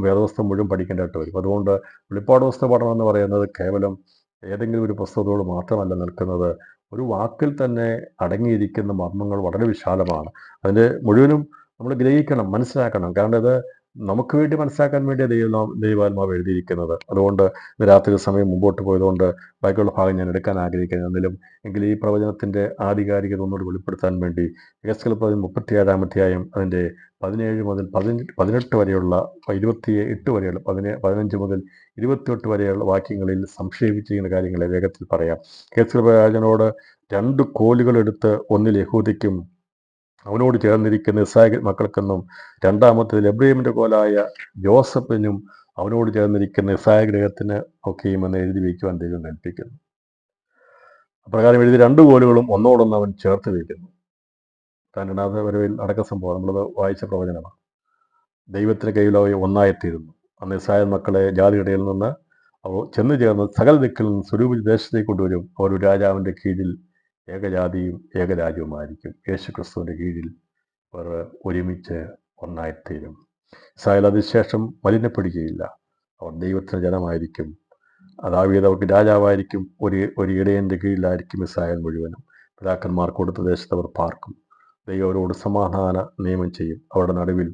വേദപുസ്തകം മുഴുവൻ പഠിക്കേണ്ടതായിട്ട് വരും. അതുകൊണ്ട് വെളിപ്പാട് പുസ്തക പഠനം എന്ന് പറയുന്നത് കേവലം ഏതെങ്കിലും ഒരു പുസ്തകത്തോട് മാത്രമല്ല നിൽക്കുന്നത്. ഒരു വാക്കിൽ തന്നെ അടങ്ങിയിരിക്കുന്ന മർമ്മങ്ങൾ വളരെ വിശാലമാണ്. അതിൻ്റെ മുഴുവനും നമ്മൾ ഗ്രഹിക്കണം, മനസ്സിലാക്കണം. കാരണം ഇത് നമുക്ക് വേണ്ടി മനസ്സിലാക്കാൻ വേണ്ടിയാണ് ദൈവാത്മാവ് എഴുതിയിരിക്കുന്നത്. അതുകൊണ്ട് ഇന്ന് രാത്രി സമയം മുമ്പോട്ട് പോയതുകൊണ്ട് ബാക്കിയുള്ള ഭാഗം ഞാൻ എടുക്കാൻ ആഗ്രഹിക്കുന്നില്ലെങ്കിലും എങ്കിൽ ഈ പ്രവചനത്തിൻ്റെ ആധികാരികത ഒന്നുകൂടി വെളിപ്പെടുത്താൻ വേണ്ടി എഹെസ്കേൽ പ്രവചനം 37-ാം അധ്യായം അതിൻ്റെ 17 മുതൽ 18 വരെയുള്ള 28 വരെയുള്ള 15 മുതൽ 28 വരെയുള്ള വാക്യങ്ങളിൽ സംക്ഷേപിച്ചിരിക്കുന്ന കാര്യങ്ങളെ വേഗത്തിൽ പറയാം. എഹെസ്കേൽ പ്രവാചകനോട് 2 കോലുകൾ എടുത്ത് ഒന്നിൽ യഹൂദയ്ക്കും അവനോട് ചേർന്നിരിക്കുന്ന ഇസ്രായേൽ മക്കൾക്കെന്നും രണ്ടാമത്തേതിൽ എബ്രഹീമിൻ്റെ കോലായ ജോസഫിനും അവനോട് ചേർന്നിരിക്കുന്ന ഇസ്രായേൽ ഗൃഹത്തിന് ഒക്കെയും എന്ന് എഴുതി വയ്ക്കുവാൻ ദൈവം കൽപ്പിക്കുന്നു. അപ്രകാരം എഴുതി 2 കോലുകളും ഒന്നോടൊന്ന് അവൻ ചേർത്ത് വയ്ക്കുന്നു. താൻ രണ്ടാമത്തെ വരവിൽ നടക്കുന്ന സംഭവം നമ്മളത് വായിച്ച പ്രവചനമാണ്. ദൈവത്തിൻ്റെ കയ്യിലായി ഒന്നായിത്തീരുന്നു. അന്ന് ഇസ്രായേൽ മക്കളെ ജാതിയിടയിൽ നിന്ന് അവർ ചെന്ന് ചേർന്ന് സകല ദിക്കിൽ നിന്ന് സ്വരൂപ ദേശത്തേക്ക് കൊണ്ടുവരും. അവർ ഒരു രാജാവിൻ്റെ കീഴിൽ ഏകജാതിയും ഏകരാജ്യവുമായിരിക്കും. യേശു ക്രിസ്തുവിൻ്റെ കീഴിൽ അവർ ഒരുമിച്ച് ഒന്നായിത്തീരും. ഇസ്രായേൽ അതിനുശേഷം മലിനപ്പെടുകയില്ല. അവർ ദൈവത്തിൻ്റെ ജനമായിരിക്കും. ദാവീദ് അവർക്ക് രാജാവായിരിക്കും. ഒരു ഇടയൻ്റെ കീഴിലായിരിക്കും ഇസ്രായേൽ മുഴുവനും. പിതാക്കന്മാർ കൊടുത്ത ദേശത്ത് അവർ പാർക്കും. ദൈവം അവരോട് സമാധാന നിയമം ചെയ്യും. അവരുടെ നടുവിൽ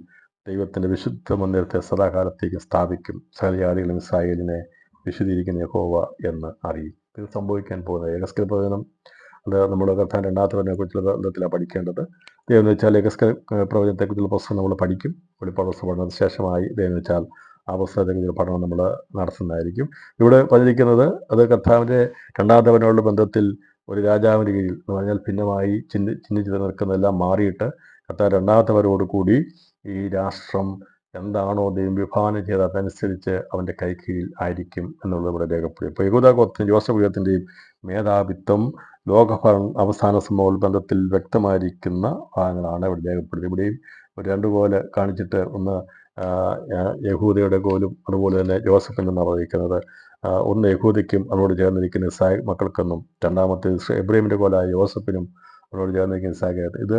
ദൈവത്തിൻ്റെ വിശുദ്ധ മന്ദിരത്തെ സദാകാലത്തേക്ക് സ്ഥാപിക്കും. സകല ജാതികളും ഇസ്രായേലിനെ വിശുദ്ധീകരിക്കുന്ന യഹോവ എന്ന് അറിയും. ഇത് സംഭവിക്കാൻ പോകുന്നത് എഹെസ്കേൽ പ്രവചനം. അത് നമ്മൾ കർത്താൻ രണ്ടാമത്തെ പ്രവചനത്തെക്കുറിച്ചുള്ള ബന്ധത്തിലാണ് പഠിക്കേണ്ടത്. ഇതെന്ന് വെച്ചാൽ എഹെസ്കേൽ പ്രവചനത്തെക്കുറിച്ചുള്ള പുസ്തകം നമ്മൾ പഠിക്കും. വെളിപ്പാട് പുസ്തകം പഠനത്തിന് ശേഷമായി ഇതെന്ന് വെച്ചാൽ ആ പുസ്തകത്തെക്കുറിച്ചുള്ള പഠനം നമ്മൾ നടത്തുന്നതായിരിക്കും. ഇവിടെ പറഞ്ഞിരിക്കുന്നത് അത് കർത്താവിൻ്റെ രണ്ടാമത്തെ വരവിനുള്ള ബന്ധത്തിൽ ഒരു രാജാവിൻ്റെ കീഴിൽ എന്ന് പറഞ്ഞാൽ ഭിന്നമായി ചിഹ്നിച്ച് നിൽക്കുന്നതെല്ലാം മാറിയിട്ട് കർത്താവ് രണ്ടാമത്തെ വരവോടുകൂടി ഈ രാഷ്ട്രം എന്താണോ ദൈവം വിഭാവനം ചെയ്ത് അതനുസരിച്ച് അവൻ്റെ കൈക്കീഴിൽ ആയിരിക്കും എന്നുള്ളത് ഇവിടെ രേഖപ്പെടും. ഇപ്പോൾ യഹൂദ ഗോത്രത്തിൻ്റെയും ജോസഫ് ഗൃഹത്തിൻ്റെയും മേധാവിത്വം ലോകഭരണ അവസാന സംഭവ ബന്ധത്തിൽ വ്യക്തമായിരിക്കുന്ന ഭാഗങ്ങളാണ് ഇവിടെ രേഖപ്പെടുന്നത്. ഇവിടെയും ഒരു 2 കോല് കാണിച്ചിട്ട് ഒന്ന് യഹൂദയുടെ കോലും അതുപോലെ തന്നെ ജോസഫിനെന്നാണ് പറഞ്ഞിരിക്കുന്നത്. ഒന്ന് യഹൂദയ്ക്കും അവരോട് ചേർന്നിരിക്കുന്ന ഇസ്രായേൽ മക്കൾക്കെന്നും രണ്ടാമത്തെ എബ്രഹീമിൻ്റെ കോലായ ജോസഫിനും അവരോട് ചേർന്നിരിക്കുന്ന ഇസ്രായേൽ. ഇത്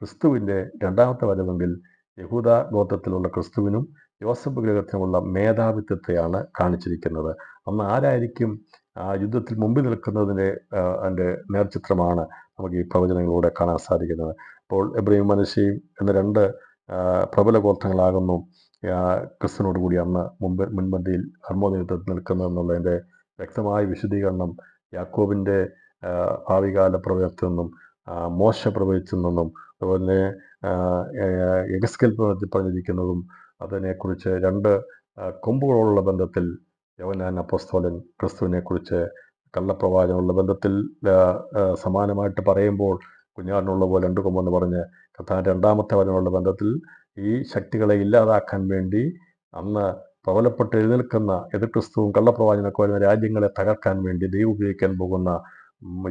ക്രിസ്തുവിൻ്റെ രണ്ടാമത്തെ വരവെങ്കിൽ യഹൂദ ഗോത്രത്തിലുള്ള ക്രിസ്തുവിനും യോസഫ് ഗൃഹത്തിനുമുള്ള മേധാവിത്വത്തെയാണ് കാണിച്ചിരിക്കുന്നത്. അന്ന് ആരായിരിക്കും ആ യുദ്ധത്തിൽ മുമ്പിൽ നിൽക്കുന്നതിൻ്റെ അതിൻ്റെ നേർചിത്രമാണ് നമുക്ക് ഈ പ്രവചനങ്ങളിലൂടെ കാണാൻ സാധിക്കുന്നത്. അപ്പോൾ എബ്രഹീം മനശ്ശെയും എന്ന 2 പ്രബല ഗോത്രങ്ങളാകുന്നു ക്രിസ്തുവിനോട് കൂടി അന്ന് മുൻപന്തിയിൽ ഹർമ്മോദയുദ്ധത്തിൽ നിൽക്കുന്നതെന്നുള്ളതിൻ്റെ വ്യക്തമായ വിശദീകരണം യാക്കോബിൻ്റെ ഭാവികാല പ്രവചനത്തിൽ നിന്നും മോശ പ്രവചിച്ചു നിന്നും അതുപോലെ എഹെസ്കേൽ പ്രവചനത്തിൽ പറഞ്ഞിരിക്കുന്നതും അതിനെക്കുറിച്ച് 2 കൊമ്പുകളുള്ള ബന്ധത്തിൽ യോഹന്നാൻ അപ്പോസ്തലൻ ക്രിസ്തുവിനെക്കുറിച്ച് കള്ളപ്രവാചകനുള്ള ബന്ധത്തിൽ സമാനമായിട്ട് പറയുമ്പോൾ കുഞ്ഞാടിനുള്ള പോലെ 2 കൊമ്പെന്ന് പറഞ്ഞ് കർത്താവിൻ്റെ രണ്ടാമത്തെ വരവിനുള്ള ബന്ധത്തിൽ ഈ ശക്തികളെ ഇല്ലാതാക്കാൻ വേണ്ടി അന്ന് പ്രബലപ്പെട്ട് എഴുന്നേൽക്കുന്ന എതിർ ക്രിസ്തുവും കള്ളപ്രവാചകനൊക്കെ വരുന്ന രാജ്യങ്ങളെ തകർക്കാൻ വേണ്ടി ദൈവം ഉപയോഗിക്കാൻ പോകുന്ന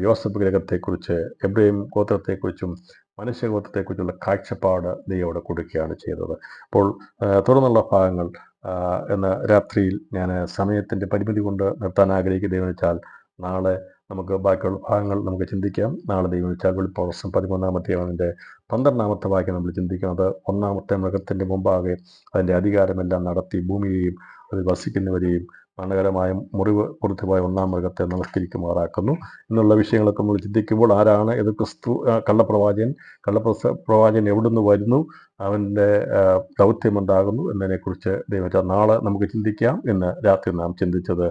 യോസഫ് ഗൃഹത്തെക്കുറിച്ച് എബ്രഹീം ഗോത്രത്തെക്കുറിച്ചും മനുഷ്യഗോത്രത്തെക്കുറിച്ചുള്ള കാഴ്ചപ്പാട് ദൈവം അവിടെ കൊടുക്കുകയാണ് ചെയ്തത്. അപ്പോൾ തുടർന്നുള്ള ഭാഗങ്ങൾ എന്ന രാത്രിയിൽ ഞാൻ സമയത്തിൻ്റെ പരിമിതി കൊണ്ട് നിർത്താൻ ആഗ്രഹിക്കുന്നതെന്ന് വെച്ചാൽ നാളെ നമുക്ക് ബാക്കിയുള്ള ഭാഗങ്ങൾ നമുക്ക് ചിന്തിക്കാം. നാളെ ദൈവം വെച്ചാൽ വെളിപ്പാട് 13-ാമത്തെ അതിൻ്റെ 12-ാമത്തെ വാക്യം നമ്മൾ ചിന്തിക്കുന്നത് ഒന്നാമത്തെ മൃഗത്തിൻ്റെ മുമ്പാകെ അതിൻ്റെ അധികാരമെല്ലാം നടത്തി ഭൂമിയെയും അതിൽ വസിക്കുന്നവരെയും മരണകരമായ മുറിവ് പുറത്തുപോയ 1-ാം മൃഗത്തെ നമസ്കരിക്കുമാറാക്കുന്നു എന്നുള്ള വിഷയങ്ങളൊക്കെ നമ്മൾ ചിന്തിക്കുമ്പോൾ ആരാണ് ഇത് ക്രിസ്തു കള്ളപ്രവാചകൻ എവിടുന്ന് വരുന്നു, അവൻ്റെ ദൗത്യം എന്താകുന്നു എന്നതിനെക്കുറിച്ച് ദൈവം നാളെ നമുക്ക് ചിന്തിക്കാം. ഇന്ന് രാത്രി നാം ചിന്തിച്ചത്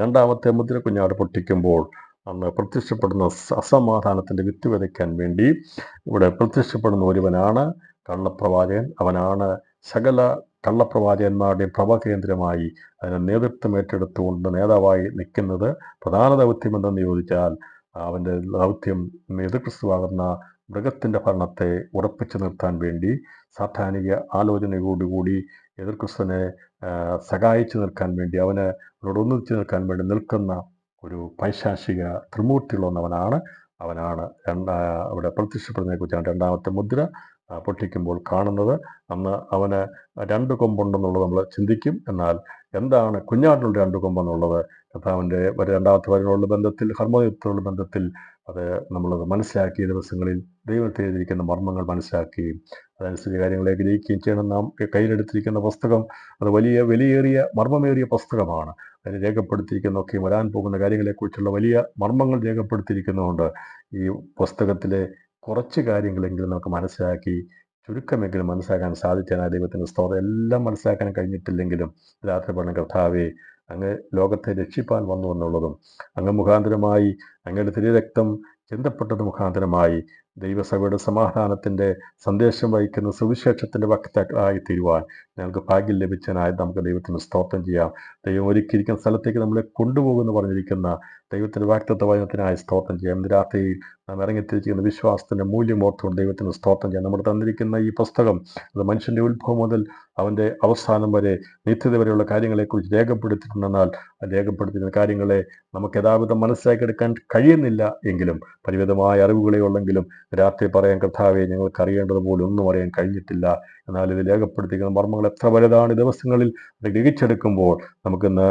2-ാമത്തെ മുദ്ര കുഞ്ഞാട് പൊട്ടിക്കുമ്പോൾ അന്ന് പ്രത്യക്ഷപ്പെടുന്ന അസമാധാനത്തിൻ്റെ വിത്ത് വിതയ്ക്കാൻ വേണ്ടി ഇവിടെ പ്രത്യക്ഷപ്പെടുന്ന ഒരുവനാണ് കള്ളപ്രവാചകൻ. അവനാണ് സകല കള്ളപ്രവാചകന്മാരുടെയും പ്രഭകേന്ദ്രമായി അതിന് നേതൃത്വം ഏറ്റെടുത്തുകൊണ്ട് നേതാവായി നിൽക്കുന്നത്. പ്രധാന ദൗത്യം എന്തെന്ന് ചോദിച്ചാൽ അവൻ്റെ ദൗത്യം എതിർക്രിസ്തുവാകുന്ന മൃഗത്തിൻ്റെ ഭരണത്തെ ഉറപ്പിച്ചു നിർത്താൻ വേണ്ടി സാധാനിക ആലോചനയോടുകൂടി എതിർക്രിസ്തുവിനെ സഹായിച്ചു നിൽക്കാൻ വേണ്ടി അവനോട് ഒന്നിച്ചു നിൽക്കാൻ വേണ്ടി നിൽക്കുന്ന ഒരു പൈശാചിക ത്രിമൂർത്തിയുള്ളവനാണ്. അവിടെ പ്രത്യക്ഷപ്പെടുന്നതിനെക്കുറിച്ചാണ് 2-ാമത്തെ മുദ്ര പൊട്ടിക്കുമ്പോൾ കാണുന്നത്. അന്ന് അവന് 2 കൊമ്പുണ്ടെന്നുള്ളത് നമ്മൾ ചിന്തിക്കും. എന്നാൽ എന്താണ് കുഞ്ഞാടിനുള്ള 2 കൊമ്പെന്നുള്ളത് കർത്താവിൻ്റെ 2-ാമത്തെ വരവിനുള്ള ബന്ധത്തിൽ ഹർമ്മോദയത്തോടുള്ള ബന്ധത്തിൽ അത് നമ്മളത് മനസ്സിലാക്കിയ ദിവസങ്ങളിൽ ദൈവത്തെ എഴുതിയിരിക്കുന്ന മർമ്മങ്ങൾ മനസ്സിലാക്കുകയും അതനുസരിച്ച് കാര്യങ്ങളെ ഗ്രഹിക്കുകയും ചെയ്യണം. നാം കയ്യിലെടുത്തിരിക്കുന്ന പുസ്തകം അത് വലിയ വിലയേറിയ മർമ്മമേറിയ പുസ്തകമാണ്. അതിൽ രേഖപ്പെടുത്തിയിരിക്കുന്നതൊക്കെ വരാൻ പോകുന്ന കാര്യങ്ങളെക്കുറിച്ചുള്ള വലിയ മർമ്മങ്ങൾ രേഖപ്പെടുത്തിയിരിക്കുന്നതുകൊണ്ട് ഈ പുസ്തകത്തിലെ കുറച്ച് കാര്യങ്ങളെങ്കിലും നമുക്ക് മനസ്സിലാക്കി ചുരുക്കമെങ്കിലും മനസ്സിലാക്കാൻ സാധിച്ചാൽ ദൈവത്തിൻ്റെ സ്തോത്രം. എല്ലാം മനസ്സിലാക്കാൻ കഴിഞ്ഞിട്ടില്ലെങ്കിലും രാത്രി പറഞ്ഞ കർത്താവേ, അങ്ങ് ലോകത്തെ രക്ഷിപ്പാൻ വന്നു എന്നുള്ളതും അങ്ങ് മുഖാന്തരമായി അങ്ങയുടെ തിരുരക്തം ചിന്തപ്പെട്ടത് മുഖാന്തരമായി ദൈവസഭയുടെ സമാധാനത്തിൻ്റെ സന്ദേശം വഹിക്കുന്ന സുവിശേഷത്തിൻ്റെ വക്താക്കളായി തീരുവാൻ ഞങ്ങൾക്ക് ഭാഗ്യം ലഭിച്ചതിനായി നമുക്ക് ദൈവത്തിന് സ്തോത്രം ചെയ്യാം. ദൈവം ഒരുക്കിയിരിക്കുന്ന സ്ഥലത്തേക്ക് നമ്മളെ കൊണ്ടുപോകുമെന്ന് പറഞ്ഞിരിക്കുന്ന ദൈവത്തിൻ്റെ വാഗ്ദത്ത വചനത്തിനായി സ്തോത്രം ചെയ്യാം. ഇന്ന് രാത്രി നാം ഇറങ്ങിത്തിരിച്ചിരിക്കുന്ന വിശ്വാസത്തിൻ്റെ മൂല്യം ഓർത്തുകൊണ്ട് ദൈവത്തിന് സ്തോത്രം ചെയ്യാം. നമ്മൾ തന്നിരിക്കുന്ന ഈ പുസ്തകം അത് മനുഷ്യൻ്റെ ഉത്ഭവം മുതൽ അവൻ്റെ അവസാനം വരെ നിത്യത വരെയുള്ള കാര്യങ്ങളെക്കുറിച്ച് രേഖപ്പെടുത്തിയിട്ടുണ്ടെന്നാൽ ആ രേഖപ്പെടുത്തിയിരിക്കുന്ന കാര്യങ്ങളെ നമുക്ക് യഥാവിധം മനസ്സിലാക്കിയെടുക്കാൻ കഴിയുന്നില്ല എങ്കിലും പരിമിതമായ അറിവുകളെ ഉള്ളെങ്കിലും രാത്രി പറയാൻ കർത്താവെ, ഞങ്ങൾക്ക് അറിയേണ്ടതുപോലെ ഒന്നും അറിയാൻ കഴിഞ്ഞിട്ടില്ല. എന്നാൽ ഇത് രേഖപ്പെടുത്തിയിരിക്കുന്ന മർമ്മങ്ങൾ എത്ര വലുതാണ്. ദിവസങ്ങളിൽ അത് ഗ്രഹിച്ചെടുക്കുമ്പോൾ നമുക്കിന്ന്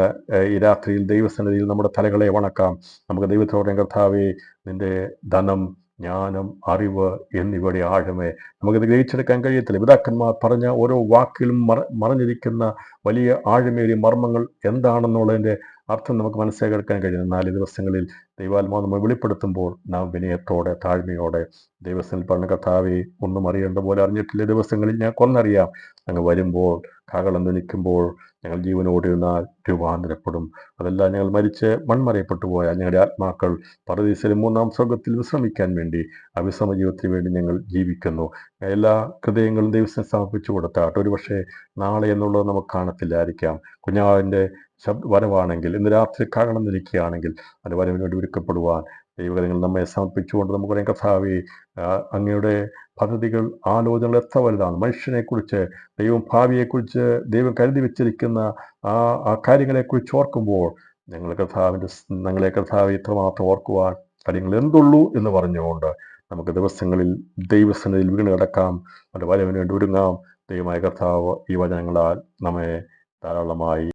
ഈ രാത്രിയിൽ ദൈവസന്നിധിയിൽ നമ്മുടെ തലകളെ വണക്കാം. നമുക്ക് ദൈവത്തോട് പറയാം, കർത്താവെ, നിന്റെ ധനം, ജ്ഞാനം, അറിവ് എന്നിവയുടെ ആഴമേ നമുക്കിത് ഗ്രഹിച്ചെടുക്കാൻ കഴിയത്തില്ല. പിതാക്കന്മാർ പറഞ്ഞ ഓരോ വാക്കിലും മറഞ്ഞിരിക്കുന്ന വലിയ ആഴമേറിയ മർമ്മങ്ങൾ എന്താണെന്നുള്ളതിൻ്റെ അർത്ഥം നമുക്ക് മനസ്സിലാക്കിയെടുക്കാൻ കഴിയുന്നു. 4 ദിവസങ്ങളിൽ ദൈവാത്മാവ് നമ്മൾ വെളിപ്പെടുത്തുമ്പോൾ നാം വിനയത്തോടെ താഴ്മയോടെ ദൈവസ്ഥനിൽ പറഞ്ഞ കർത്താവെ, ഒന്നും അറിയേണ്ട പോലെ അറിഞ്ഞിട്ടില്ല ദിവസങ്ങളിൽ ഞങ്ങൾക്കൊന്നറിയാം. അങ്ങ് വരുമ്പോൾ കാഹളം ധ്വനിക്കുമ്പോൾ ഞങ്ങൾ ജീവനോടിരുന്നാൽ രൂപാന്തരപ്പെടും. അതെല്ലാം ഞങ്ങൾ മരിച്ച് മൺമറയപ്പെട്ടു പോയാൽ ഞങ്ങളുടെ ആത്മാക്കൾ പറുദീസയിലെ 3-ാം സ്വർഗത്തിൽ വിശ്രമിക്കാൻ വേണ്ടി അവിശ്രമ ജീവിതത്തിന് വേണ്ടി ഞങ്ങൾ ജീവിക്കുന്നു. എല്ലാ ഹൃദയങ്ങളും ദൈവത്തിന് സമർപ്പിച്ചു കൊടുത്താട്ട് ഒരുപക്ഷെ നാളെ എന്നുള്ളത് നമുക്ക് കാണത്തില്ലായിരിക്കാം. കുഞ്ഞാവിൻ്റെ വരവാണെങ്കിൽ ഇന്ന് രാത്രി കാഹളം ധ്വനിക്കുകയാണെങ്കിൽ അതിൻ്റെ വരവിന് വേണ്ടി ഒരുക്കപ്പെടുവാൻ ദൈവകരങ്ങൾ നമ്മെ സമർപ്പിച്ചുകൊണ്ട് നമുക്ക് പറയാം, കർത്താവേ, അങ്ങയുടെ പദ്ധതികൾ, ആലോചനകൾ എത്ര വലുതാണ്. മനുഷ്യനെക്കുറിച്ച്, ദൈവം ഭാവിയെക്കുറിച്ച് ദൈവം കരുതി വെച്ചിരിക്കുന്ന ആ കാര്യങ്ങളെക്കുറിച്ച് ഓർക്കുമ്പോൾ ഞങ്ങളെ കർത്താവ് ഇത്രമാത്രം ഓർക്കുവാൻ കാര്യങ്ങൾ എന്തുള്ളൂ എന്ന് പറഞ്ഞുകൊണ്ട് നമുക്ക് ദിവസങ്ങളിൽ ദൈവസന്നിധിയിൽ വീണ് കിടക്കാം. അതിൻ്റെ വരവിന് വേണ്ടി ഒരുങ്ങാം. ദൈവമായ കർത്താവ് ഈ വചനങ്ങളാൽ നമ്മെ ധാരാളമായി